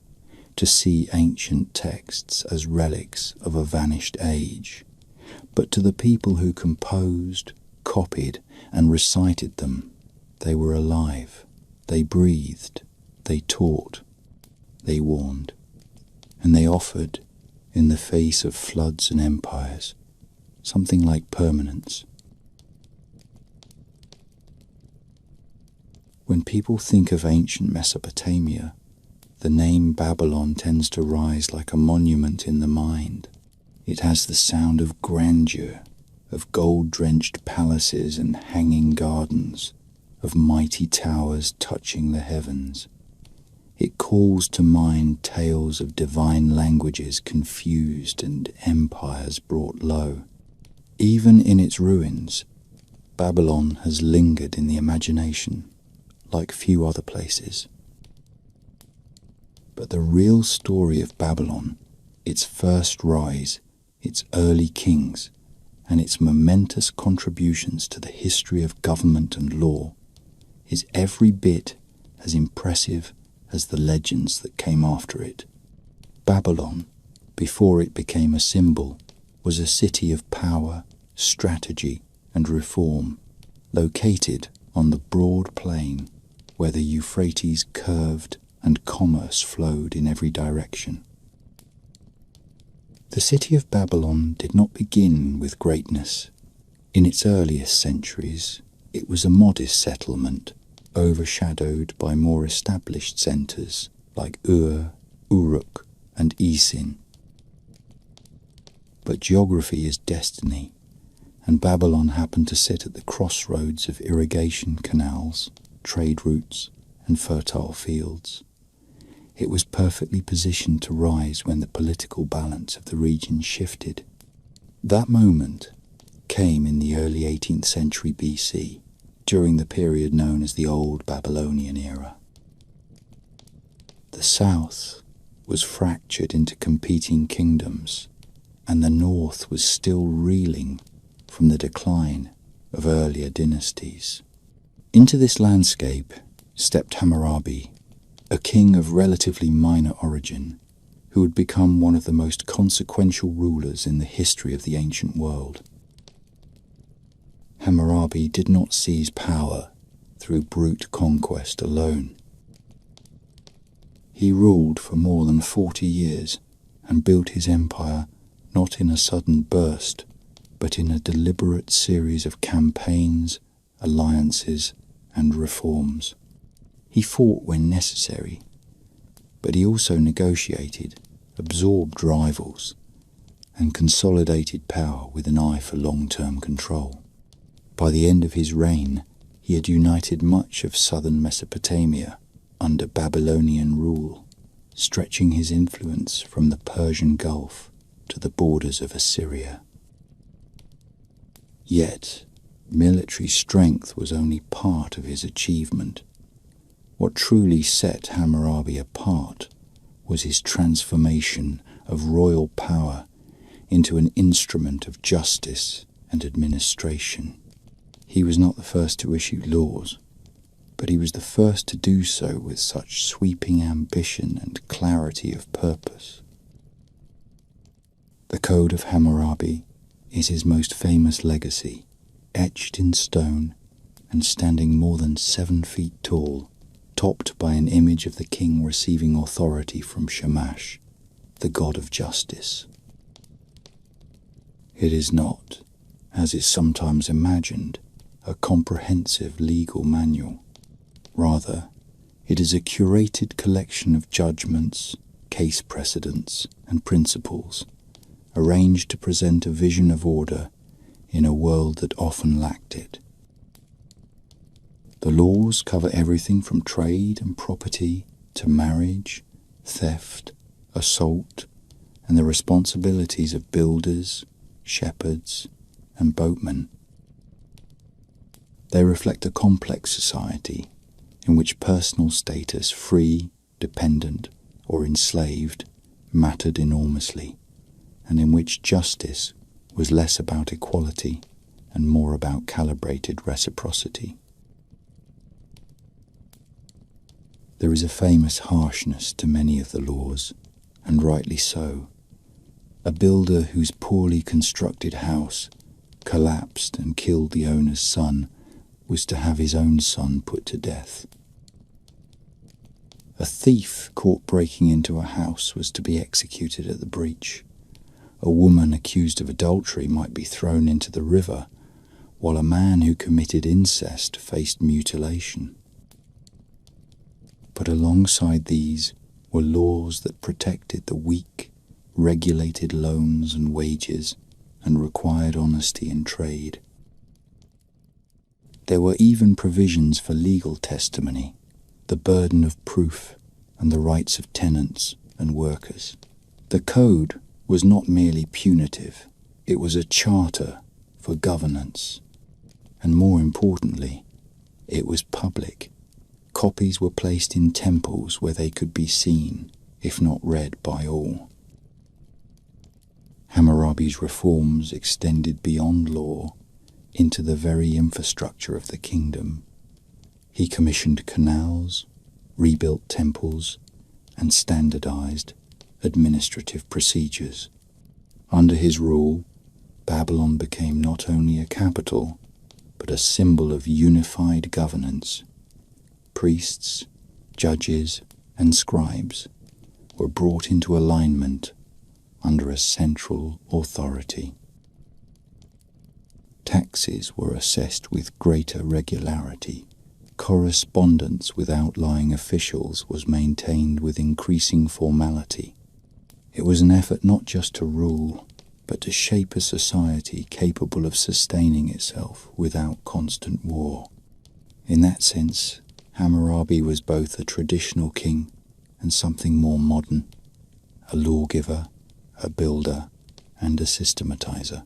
to see ancient texts as relics of a vanished age, but to the people who composed, copied, and recited them, they were alive, they breathed, they taught, they warned, and they offered, in the face of floods and empires, something like permanence. When people think of ancient Mesopotamia, the name Babylon tends to rise like a monument in the mind. It has the sound of grandeur, of gold-drenched palaces and hanging gardens, of mighty towers touching the heavens. It calls to mind tales of divine languages confused and empires brought low. Even in its ruins, Babylon has lingered in the imagination, like few other places. But the real story of Babylon, its first rise, its early kings, and its momentous contributions to the history of government and law, is every bit as impressive as the legends that came after it. Babylon, before it became a symbol, was a city of power, strategy, and reform, located on the broad plain where the Euphrates curved and commerce flowed in every direction. The city of Babylon did not begin with greatness. In its earliest centuries, it was a modest settlement, overshadowed by more established centres like Ur, Uruk, and Isin. But geography is destiny, and Babylon happened to sit at the crossroads of irrigation canals, trade routes, and fertile fields. It was perfectly positioned to rise when the political balance of the region shifted. That moment came in the early 18th century BC, during the period known as the Old Babylonian era. The south was fractured into competing kingdoms, and the north was still reeling from the decline of earlier dynasties. Into this landscape stepped Hammurabi, a king of relatively minor origin, who would become one of the most consequential rulers in the history of the ancient world. Hammurabi did not seize power through brute conquest alone. He ruled for more than 40 years and built his empire not in a sudden burst, but in a deliberate series of campaigns, alliances, and reforms. He fought when necessary, but he also negotiated, absorbed rivals, and consolidated power with an eye for long-term control. By the end of his reign, He had united much of southern Mesopotamia under Babylonian rule, stretching his influence from the Persian Gulf to the borders of Assyria. Yet, military strength was only part of his achievement. What truly set Hammurabi apart was his transformation of royal power into an instrument of justice and administration. He was not the first to issue laws, but he was the first to do so with such sweeping ambition and clarity of purpose. The Code of Hammurabi is his most famous legacy, etched in stone and standing more than 7 feet tall, topped by an image of the king receiving authority from Shamash, the god of justice. It is not, as is sometimes imagined, a comprehensive legal manual. Rather, it is a curated collection of judgments, case precedents, and principles, arranged to present a vision of order in a world that often lacked it. The laws cover everything from trade and property to marriage, theft, assault, and the responsibilities of builders, shepherds, and boatmen. They reflect a complex society in which personal status, free, dependent, or enslaved, mattered enormously, and in which justice was less about equality and more about calibrated reciprocity. There is a famous harshness to many of the laws, and rightly so. A builder whose poorly constructed house collapsed and killed the owner's son was to have his own son put to death. A thief caught breaking into a house was to be executed at the breach. A woman accused of adultery might be thrown into the river, while a man who committed incest faced mutilation. But alongside these were laws that protected the weak, regulated loans and wages, and required honesty in trade. There were even provisions for legal testimony, the burden of proof, and the rights of tenants and workers. The code was not merely punitive, it was a charter for governance. And more importantly, it was public. Copies were placed in temples where they could be seen, if not read by all. Hammurabi's reforms extended beyond law into the very infrastructure of the kingdom. He commissioned canals, rebuilt temples, and standardized administrative procedures. Under his rule, Babylon became not only a capital, but a symbol of unified governance. Priests, judges, and scribes were brought into alignment under a central authority. Taxes were assessed with greater regularity. Correspondence with outlying officials was maintained with increasing formality. It was an effort not just to rule, but to shape a society capable of sustaining itself without constant war. In that sense, Hammurabi was both a traditional king and something more modern, a lawgiver, a builder, and a systematizer.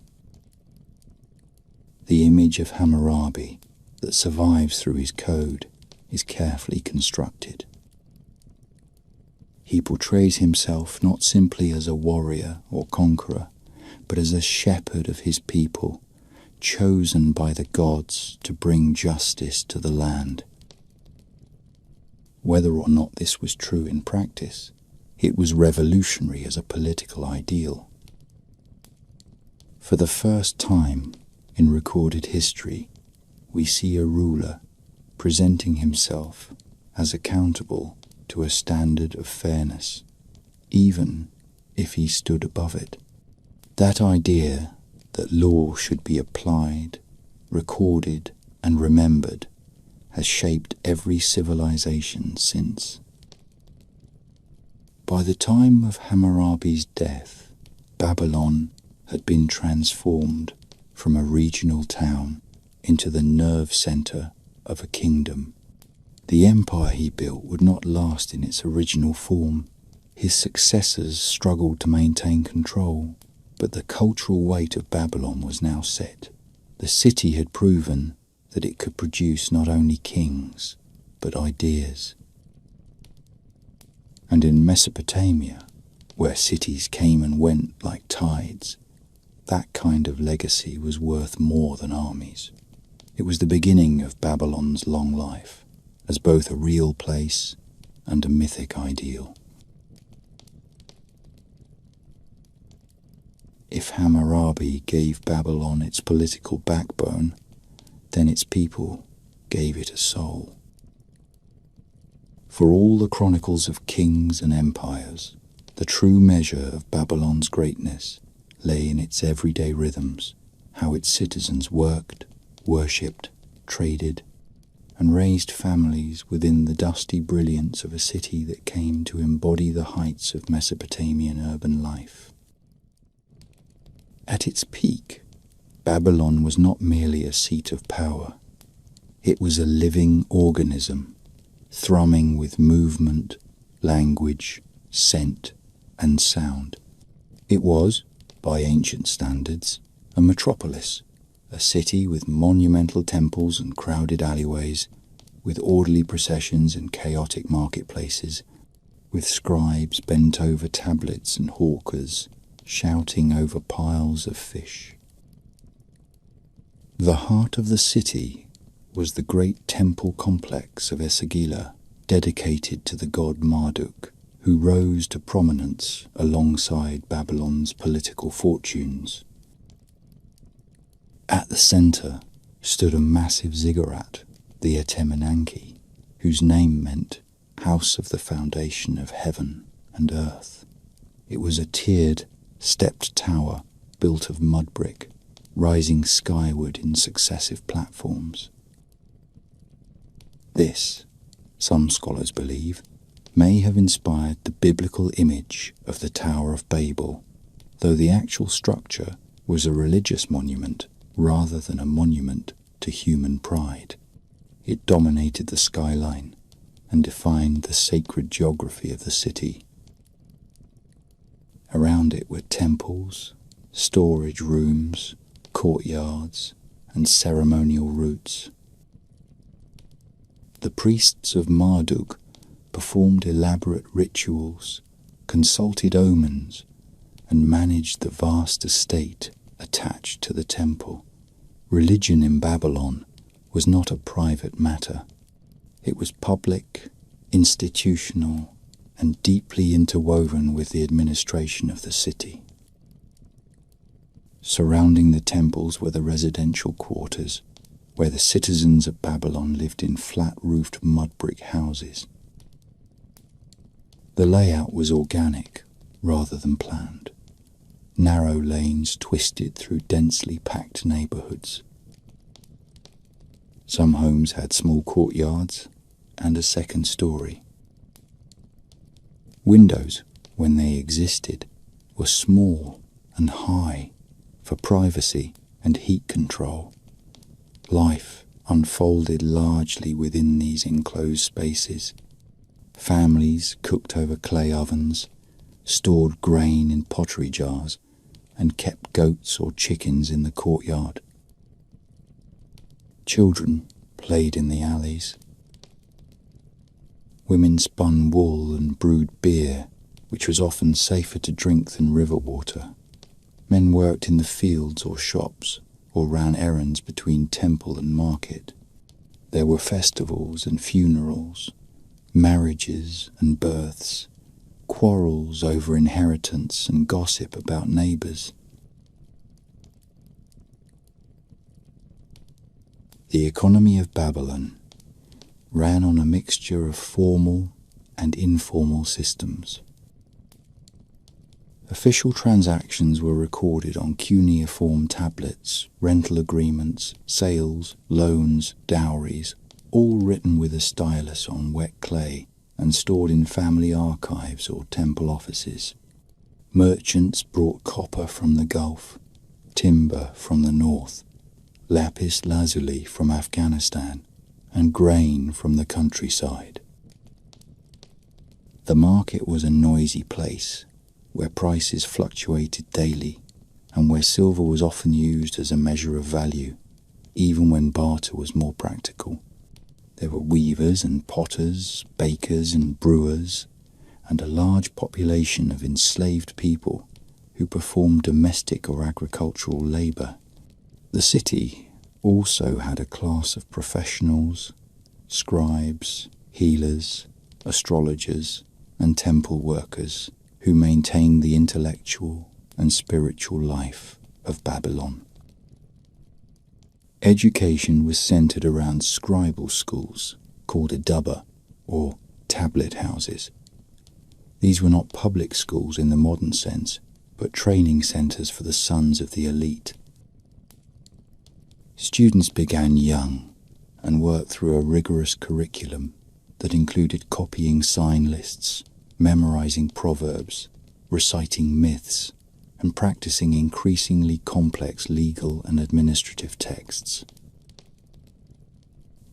The image of Hammurabi that survives through his code is carefully constructed. He portrays himself not simply as a warrior or conqueror, but as a shepherd of his people, chosen by the gods to bring justice to the land. Whether or not this was true in practice, it was revolutionary as a political ideal. For the first time in recorded history, we see a ruler presenting himself as accountable to a standard of fairness, even if he stood above it. That idea that law should be applied, recorded, and remembered has shaped every civilization since. By the time of Hammurabi's death, Babylon had been transformed from a regional town into the nerve center of a kingdom. The empire he built would not last in its original form. His successors struggled to maintain control, but the cultural weight of Babylon was now set. The city had proven that it could produce not only kings, but ideas. And in Mesopotamia, where cities came and went like tides, that kind of legacy was worth more than armies. It was the beginning of Babylon's long life, as both a real place and a mythic ideal. If Hammurabi gave Babylon its political backbone, then its people gave it a soul. For all the chronicles of kings and empires, the true measure of Babylon's greatness lay in its everyday rhythms, how its citizens worked, worshipped, traded, and raised families within the dusty brilliance of a city that came to embody the heights of Mesopotamian urban life. At its peak, Babylon was not merely a seat of power. It was a living organism, thrumming with movement, language, scent, and sound. It was, by ancient standards, a metropolis, a city with monumental temples and crowded alleyways, with orderly processions and chaotic marketplaces, with scribes bent over tablets and hawkers shouting over piles of fish. The heart of the city was the great temple complex of Esagila, dedicated to the god Marduk, who rose to prominence alongside Babylon's political fortunes. At the centre stood a massive ziggurat, the Etemenanki, whose name meant House of the Foundation of Heaven and Earth. It was a tiered, stepped tower built of mud brick, rising skyward in successive platforms. This, some scholars believe, may have inspired the biblical image of the Tower of Babel, though the actual structure was a religious monument rather than a monument to human pride. It dominated the skyline and defined the sacred geography of the city. Around it were temples, storage rooms, courtyards, and ceremonial routes. The priests of Marduk performed elaborate rituals, consulted omens, and managed the vast estate attached to the temple. Religion in Babylon was not a private matter. It was public, institutional, and deeply interwoven with the administration of the city. Surrounding the temples were the residential quarters, where the citizens of Babylon lived in flat-roofed mud brick houses. The layout was organic rather than planned. Narrow lanes twisted through densely packed neighborhoods. Some homes had small courtyards and a second story. Windows, when they existed, were small and high for privacy and heat control. Life unfolded largely within these enclosed spaces. Families cooked over clay ovens, stored grain in pottery jars, and kept goats or chickens in the courtyard. Children played in the alleys. Women spun wool and brewed beer, which was often safer to drink than river water. Men worked in the fields or shops, or ran errands between temple and market. There were festivals and funerals, marriages and births, quarrels over inheritance and gossip about neighbours. The economy of Babylon ran on a mixture of formal and informal systems. Official transactions were recorded on cuneiform tablets, rental agreements, sales, loans, dowries, all written with a stylus on wet clay and stored in family archives or temple offices. Merchants brought copper from the Gulf, timber from the north, lapis lazuli from Afghanistan, and grain from the countryside. The market was a noisy place where prices fluctuated daily and where silver was often used as a measure of value, even when barter was more practical. There were weavers and potters, bakers and brewers, and a large population of enslaved people who performed domestic or agricultural labour. The city also had a class of professionals, scribes, healers, astrologers, and temple workers who maintained the intellectual and spiritual life of Babylon. Education was centered around scribal schools called adaba, or tablet houses. These were not public schools in the modern sense, but training centers for the sons of the elite. Students began young and worked through a rigorous curriculum that included copying sign lists, memorizing proverbs, reciting myths, and practicing increasingly complex legal and administrative texts.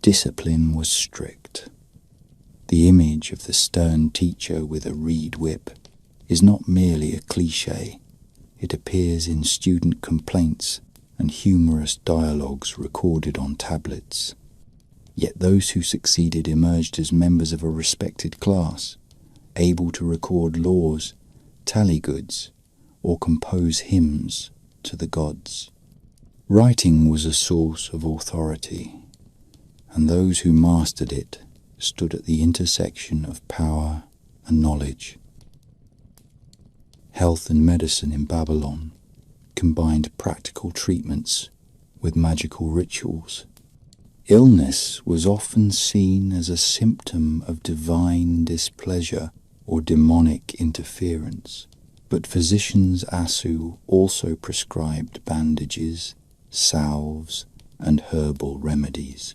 Discipline was strict. The image of the stern teacher with a reed whip is not merely a cliché. It appears in student complaints and humorous dialogues recorded on tablets. Yet those who succeeded emerged as members of a respected class, able to record laws, tally goods, or compose hymns to the gods. Writing was a source of authority, and those who mastered it stood at the intersection of power and knowledge. Health and medicine in Babylon combined practical treatments with magical rituals. Illness was often seen as a symptom of divine displeasure or demonic interference, but physicians Asu also prescribed bandages, salves, and herbal remedies.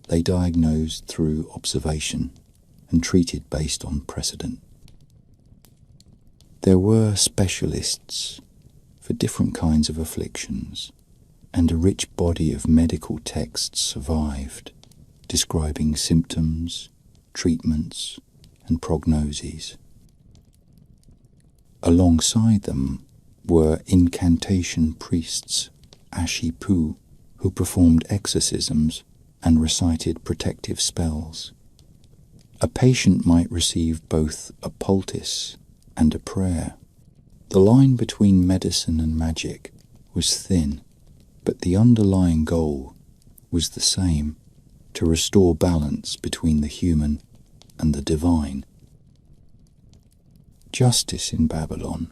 They diagnosed through observation and treated based on precedent. There were specialists for different kinds of afflictions, and a rich body of medical texts survived, describing symptoms, treatments, and prognoses. Alongside them were incantation priests, Ashipu, who performed exorcisms and recited protective spells. A patient might receive both a poultice and a prayer. The line between medicine and magic was thin, but the underlying goal was the same: to restore balance between the human and the divine. Justice in Babylon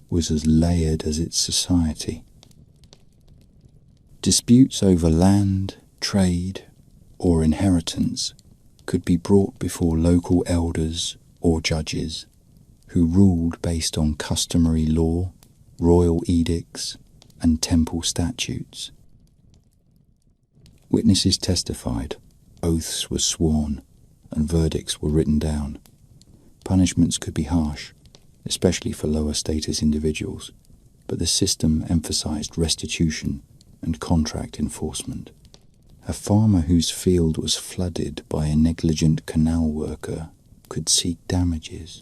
was as layered as its society. Disputes over land, trade, or inheritance could be brought before local elders or judges who ruled based on customary law, royal edicts, and temple statutes. Witnesses testified, oaths were sworn, and verdicts were written down. Punishments could be harsh, especially for lower status individuals, but the system emphasized restitution and contract enforcement. A farmer whose field was flooded by a negligent canal worker could seek damages.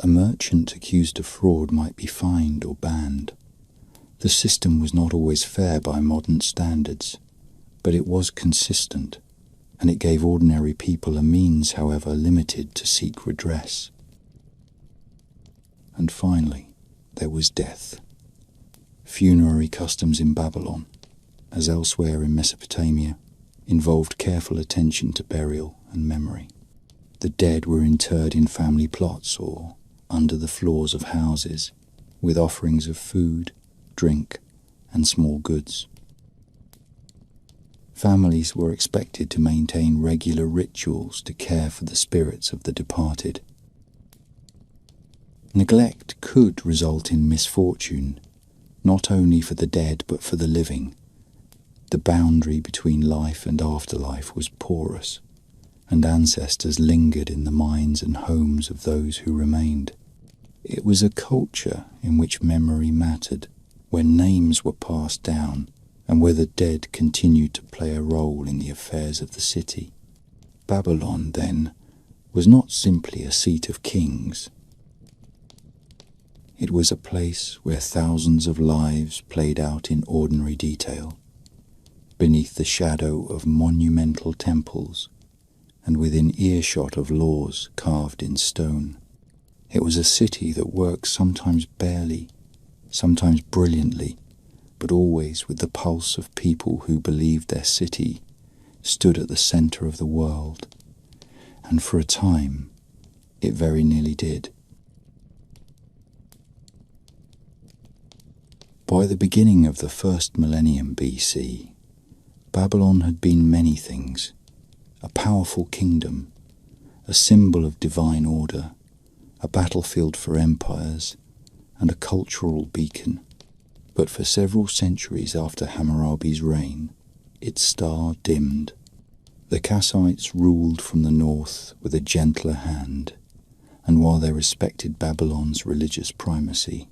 A merchant accused of fraud might be fined or banned. The system was not always fair by modern standards, but it was consistent, and it gave ordinary people a means, however limited, to seek redress. And finally, there was death. Funerary customs in Babylon, as elsewhere in Mesopotamia, involved careful attention to burial and memory. The dead were interred in family plots or under the floors of houses, with offerings of food, drink, and small goods. Families were expected to maintain regular rituals to care for the spirits of the departed. Neglect could result in misfortune, not only for the dead but for the living. The boundary between life and afterlife was porous, and ancestors lingered in the minds and homes of those who remained. It was a culture in which memory mattered, where names were passed down and where the dead continued to play a role in the affairs of the city. Babylon, then, was not simply a seat of kings. It was a place where thousands of lives played out in ordinary detail, beneath the shadow of monumental temples and within earshot of laws carved in stone. It was a city that worked sometimes barely, sometimes brilliantly, but always with the pulse of people who believed their city stood at the center of the world, and for a time it very nearly did. By the beginning of the first millennium BC, Babylon had been many things: a powerful kingdom, a symbol of divine order, a battlefield for empires, and a cultural beacon. But for several centuries after Hammurabi's reign, its star dimmed. The Kassites ruled from the north with a gentler hand, and while they respected Babylon's religious primacy,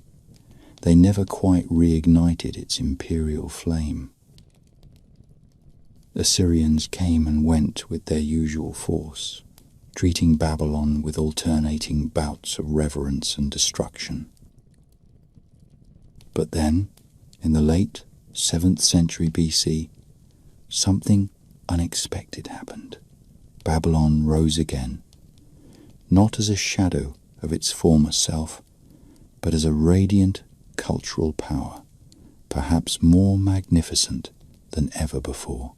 they never quite reignited its imperial flame. Assyrians came and went with their usual force, treating Babylon with alternating bouts of reverence and destruction. But then, in the late 7th century BC, something unexpected happened. Babylon rose again, not as a shadow of its former self, but as a radiant cultural power, perhaps more magnificent than ever before.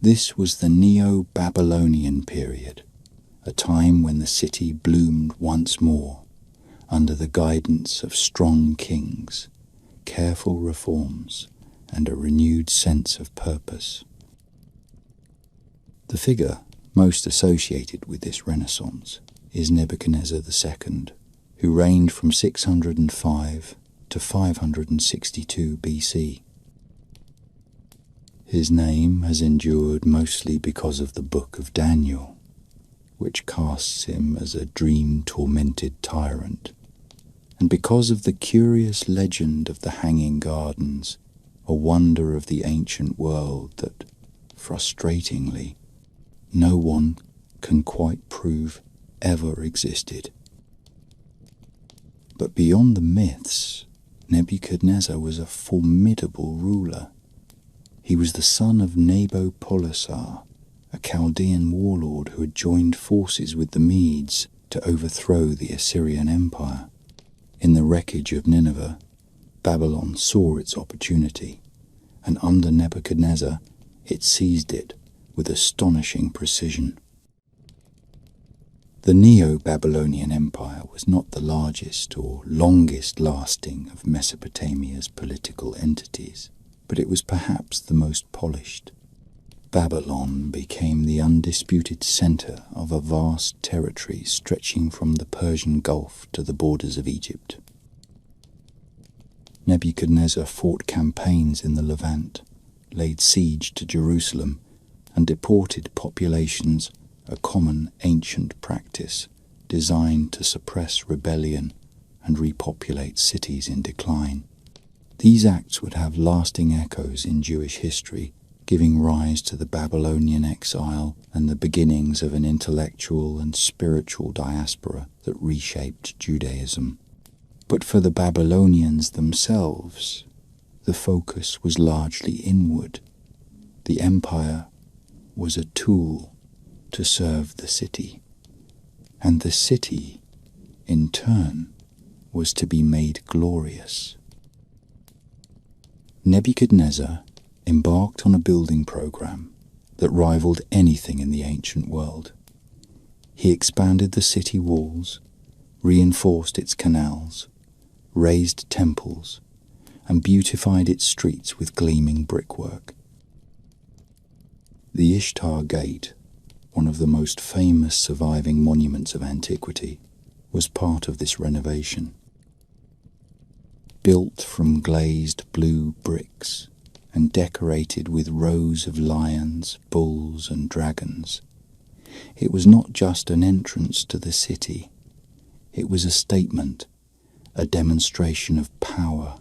This was the Neo-Babylonian period, a time when the city bloomed once more under the guidance of strong kings, careful reforms, and a renewed sense of purpose. The figure most associated with this renaissance is Nebuchadnezzar II, who reigned from 605 to 562 BC. His name has endured mostly because of the Book of Daniel, which casts him as a dream-tormented tyrant, and because of the curious legend of the Hanging Gardens, a wonder of the ancient world that, frustratingly, no one can quite prove ever existed. But beyond the myths, Nebuchadnezzar was a formidable ruler. He was the son of Nabopolassar, a Chaldean warlord who had joined forces with the Medes to overthrow the Assyrian Empire. In the wreckage of Nineveh, Babylon saw its opportunity, and under Nebuchadnezzar it seized it with astonishing precision. The Neo-Babylonian Empire was not the largest or longest-lasting of Mesopotamia's political entities, but it was perhaps the most polished. Babylon became the undisputed center of a vast territory stretching from the Persian Gulf to the borders of Egypt. Nebuchadnezzar fought campaigns in the Levant, laid siege to Jerusalem, and deported populations, a common ancient practice designed to suppress rebellion and repopulate cities in decline. These acts would have lasting echoes in Jewish history, giving rise to the Babylonian exile and the beginnings of an intellectual and spiritual diaspora that reshaped Judaism. But for the Babylonians themselves, the focus was largely inward. The empire was a tool to serve the city, and the city, in turn, was to be made glorious. Nebuchadnezzar embarked on a building program that rivaled anything in the ancient world. He expanded the city walls, reinforced its canals, raised temples, and beautified its streets with gleaming brickwork. The Ishtar Gate, one of the most famous surviving monuments of antiquity, was part of this renovation. Built from glazed blue bricks and decorated with rows of lions, bulls, and dragons, it was not just an entrance to the city. It was a statement, a demonstration of power,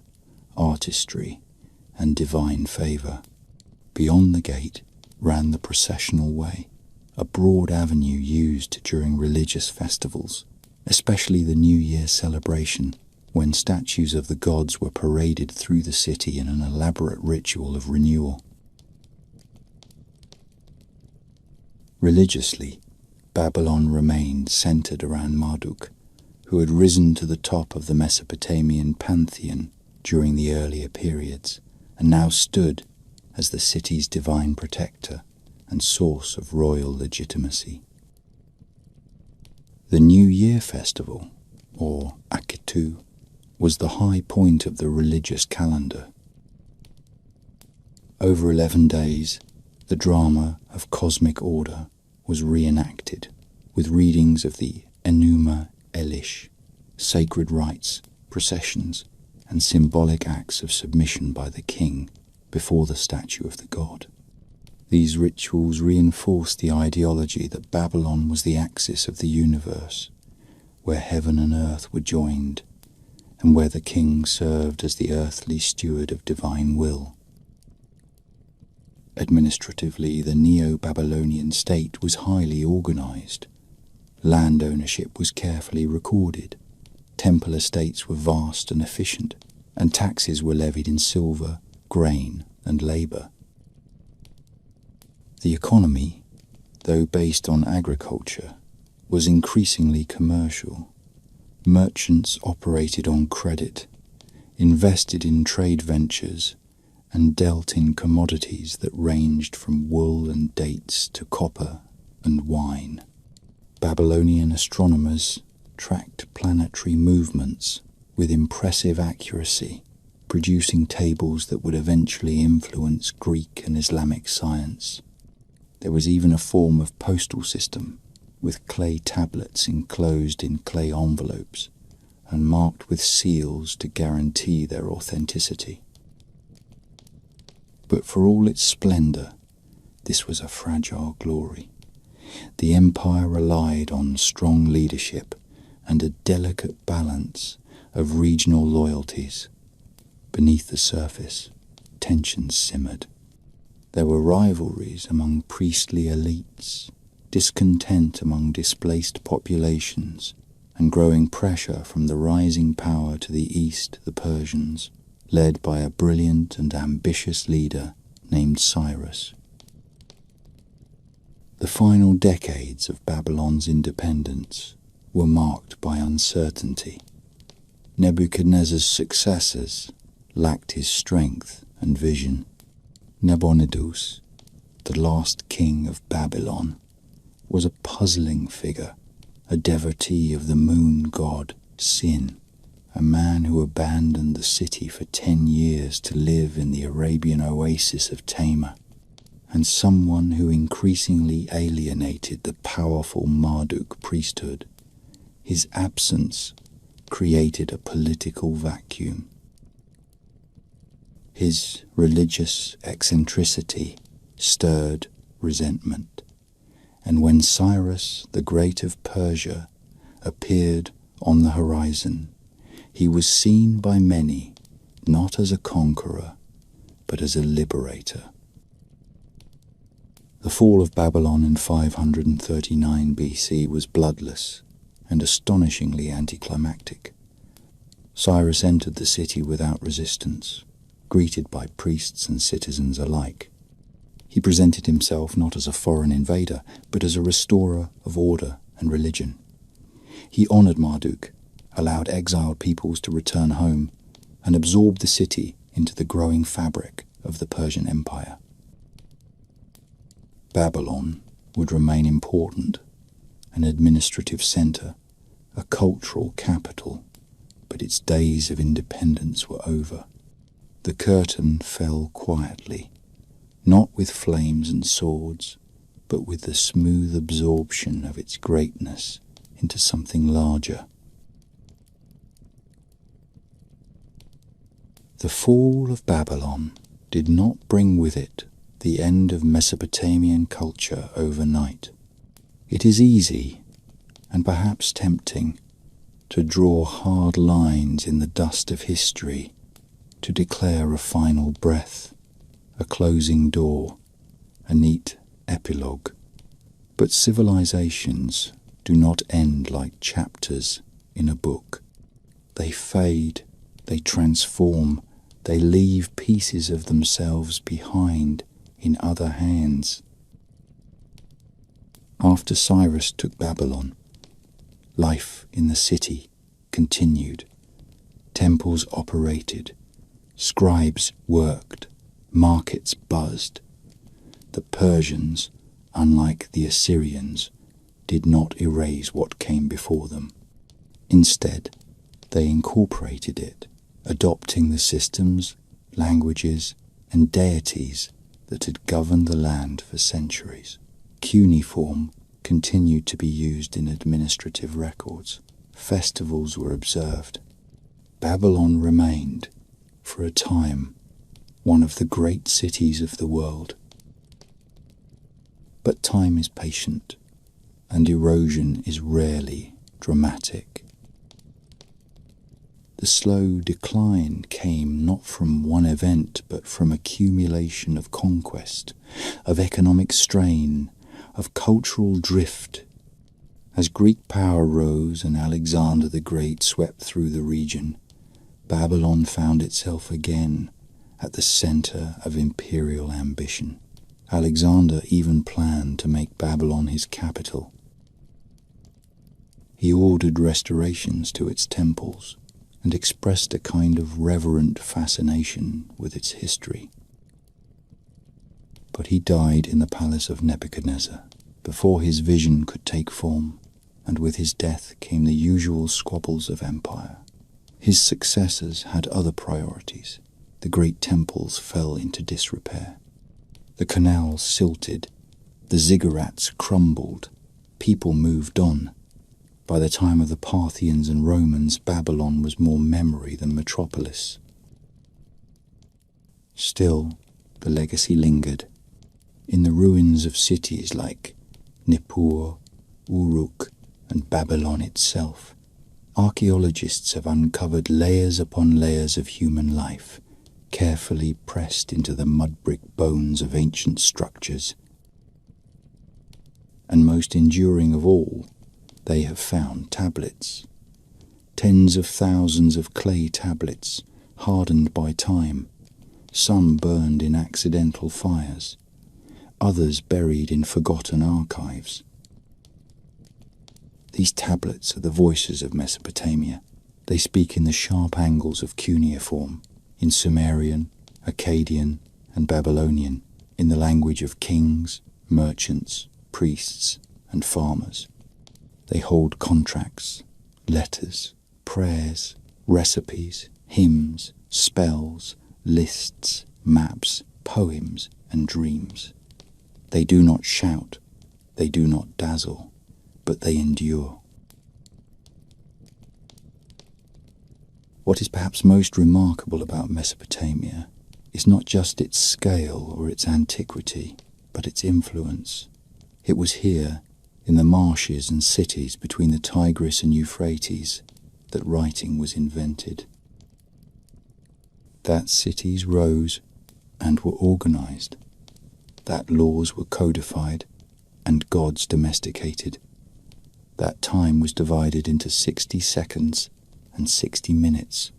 artistry, and divine favor. Beyond the gate ran the processional way, a broad avenue used during religious festivals, especially the New Year celebration, when statues of the gods were paraded through the city in an elaborate ritual of renewal. Religiously, Babylon remained centered around Marduk, who had risen to the top of the Mesopotamian pantheon during the earlier periods, and now stood as the city's divine protector and source of royal legitimacy. The New Year festival, or Akitu, was the high point of the religious calendar. Over 11 days, the drama of cosmic order was reenacted, with readings of the Enuma Elish, sacred rites, processions, and symbolic acts of submission by the king before the statue of the god. These rituals reinforced the ideology that Babylon was the axis of the universe, where heaven and earth were joined, and where the king served as the earthly steward of divine will. Administratively, the Neo-Babylonian state was highly organized. Land ownership was carefully recorded, temple estates were vast and efficient, and taxes were levied in silver, grain, and labor. The economy, though based on agriculture, was increasingly commercial. Merchants operated on credit, invested in trade ventures, and dealt in commodities that ranged from wool and dates to copper and wine. Babylonian astronomers tracked planetary movements with impressive accuracy, producing tables that would eventually influence Greek and Islamic science. There was even a form of postal system, with clay tablets enclosed in clay envelopes and marked with seals to guarantee their authenticity. But for all its splendor, this was a fragile glory. The empire relied on strong leadership and a delicate balance of regional loyalties. Beneath the surface, tensions simmered. There were rivalries among priestly elites, discontent among displaced populations, and growing pressure from the rising power to the east, the Persians, led by a brilliant and ambitious leader named Cyrus. The final decades of Babylon's independence were marked by uncertainty. Nebuchadnezzar's successors lacked his strength and vision. Nabonidus, the last king of Babylon, was a puzzling figure, a devotee of the moon god Sin, a man who abandoned the city for 10 years to live in the Arabian oasis of Tamar, and someone who increasingly alienated the powerful Marduk priesthood. His absence created a political vacuum. His religious eccentricity stirred resentment, and when Cyrus, the Great of Persia, appeared on the horizon, he was seen by many not as a conqueror, but as a liberator. The fall of Babylon in 539 BC was bloodless and astonishingly anticlimactic. Cyrus entered the city without resistance, greeted by priests and citizens alike. He presented himself not as a foreign invader, but as a restorer of order and religion. He honored Marduk, allowed exiled peoples to return home, and absorbed the city into the growing fabric of the Persian Empire. Babylon would remain important, an administrative center, a cultural capital, but its days of independence were over. The curtain fell quietly, not with flames and swords, but with the smooth absorption of its greatness into something larger. The fall of Babylon did not bring with it the end of Mesopotamian culture overnight. It is easy, and perhaps tempting, to draw hard lines in the dust of history, to declare a final breath, a closing door, a neat epilogue. But civilizations do not end like chapters in a book. They fade, they transform, they leave pieces of themselves behind in other hands. After Cyrus took Babylon, life in the city continued. Temples operated, scribes worked, markets buzzed. The Persians, unlike the Assyrians, did not erase what came before them. Instead, they incorporated it, adopting the systems, languages, and deities that had governed the land for centuries. Cuneiform continued to be used in administrative records. Festivals were observed. Babylon remained, for a time, one of the great cities of the world. But time is patient, and erosion is rarely dramatic. The slow decline came not from one event, but from accumulation of conquest, of economic strain, of cultural drift. As Greek power rose and Alexander the Great swept through the region, Babylon found itself again at the center of imperial ambition. Alexander even planned to make Babylon his capital. He ordered restorations to its temples and expressed a kind of reverent fascination with its history. But he died in the palace of Nebuchadnezzar before his vision could take form, and with his death came the usual squabbles of empire. His successors had other priorities. The great temples fell into disrepair. The canals silted, the ziggurats crumbled, people moved on. By the time of the Parthians and Romans, Babylon was more memory than metropolis. Still, the legacy lingered. In the ruins of cities like Nippur, Uruk, and Babylon itself, archaeologists have uncovered layers upon layers of human life, carefully pressed into the mud-brick bones of ancient structures. And most enduring of all, they have found tablets. Tens of thousands of clay tablets, hardened by time, some burned in accidental fires, others buried in forgotten archives. These tablets are the voices of Mesopotamia. They speak in the sharp angles of cuneiform, in Sumerian, Akkadian, and Babylonian, in the language of kings, merchants, priests, and farmers. They hold contracts, letters, prayers, recipes, hymns, spells, lists, maps, poems, and dreams. They do not shout, they do not dazzle, but they endure. What is perhaps most remarkable about Mesopotamia is not just its scale or its antiquity, but its influence. It was here, in the marshes and cities between the Tigris and Euphrates, that writing was invented. That cities rose and were organized, that laws were codified and gods domesticated, that time was divided into 60 seconds and 60 minutes.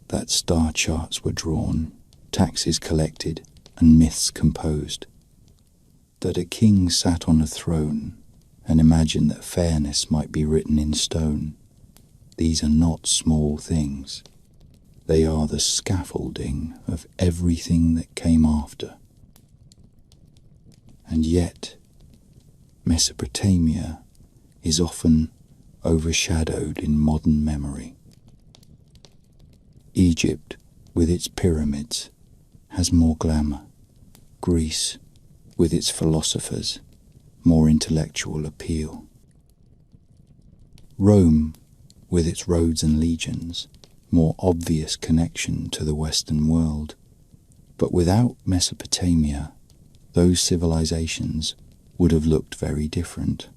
That star charts were drawn, taxes collected, and myths composed. That a king sat on a throne and imagined that fairness might be written in stone. These are not small things. They are the scaffolding of everything that came after. And yet, Mesopotamia is often overshadowed in modern memory. Egypt, with its pyramids, has more glamour. Greece, with its philosophers, more intellectual appeal. Rome, with its roads and legions, more obvious connection to the Western world. But without Mesopotamia, those civilizations would have looked very different.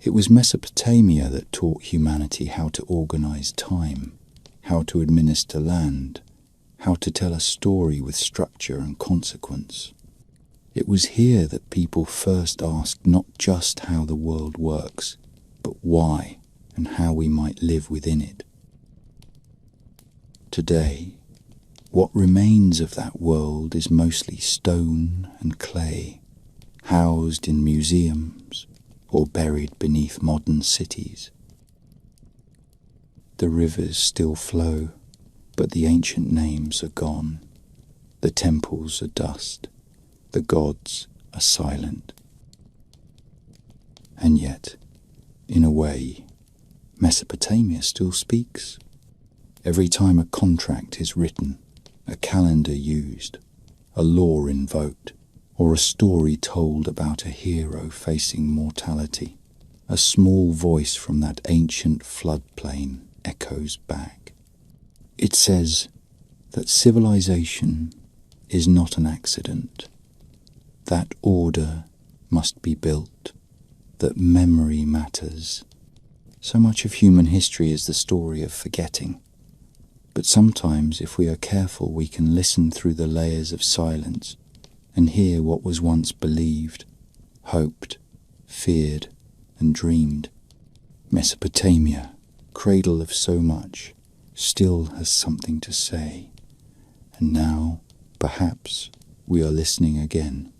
It was Mesopotamia that taught humanity how to organize time. how to administer land, how to tell a story with structure and consequence. It was here that people first asked not just how the world works, but why and how we might live within it. Today, what remains of that world is mostly stone and clay, housed in museums or buried beneath modern cities. The rivers still flow, but the ancient names are gone. The temples are dust. The gods are silent. And yet, in a way, Mesopotamia still speaks. Every time a contract is written, a calendar used, a law invoked, or a story told about a hero facing mortality, a small voice from that ancient floodplain echoes back. It says that civilization is not an accident, that order must be built, that memory matters. So much of human history is the story of forgetting. But sometimes, if we are careful, we can listen through the layers of silence and hear what was once believed, hoped, feared, and dreamed. Mesopotamia, cradle of so much, still has something to say. And now, perhaps, we are listening again.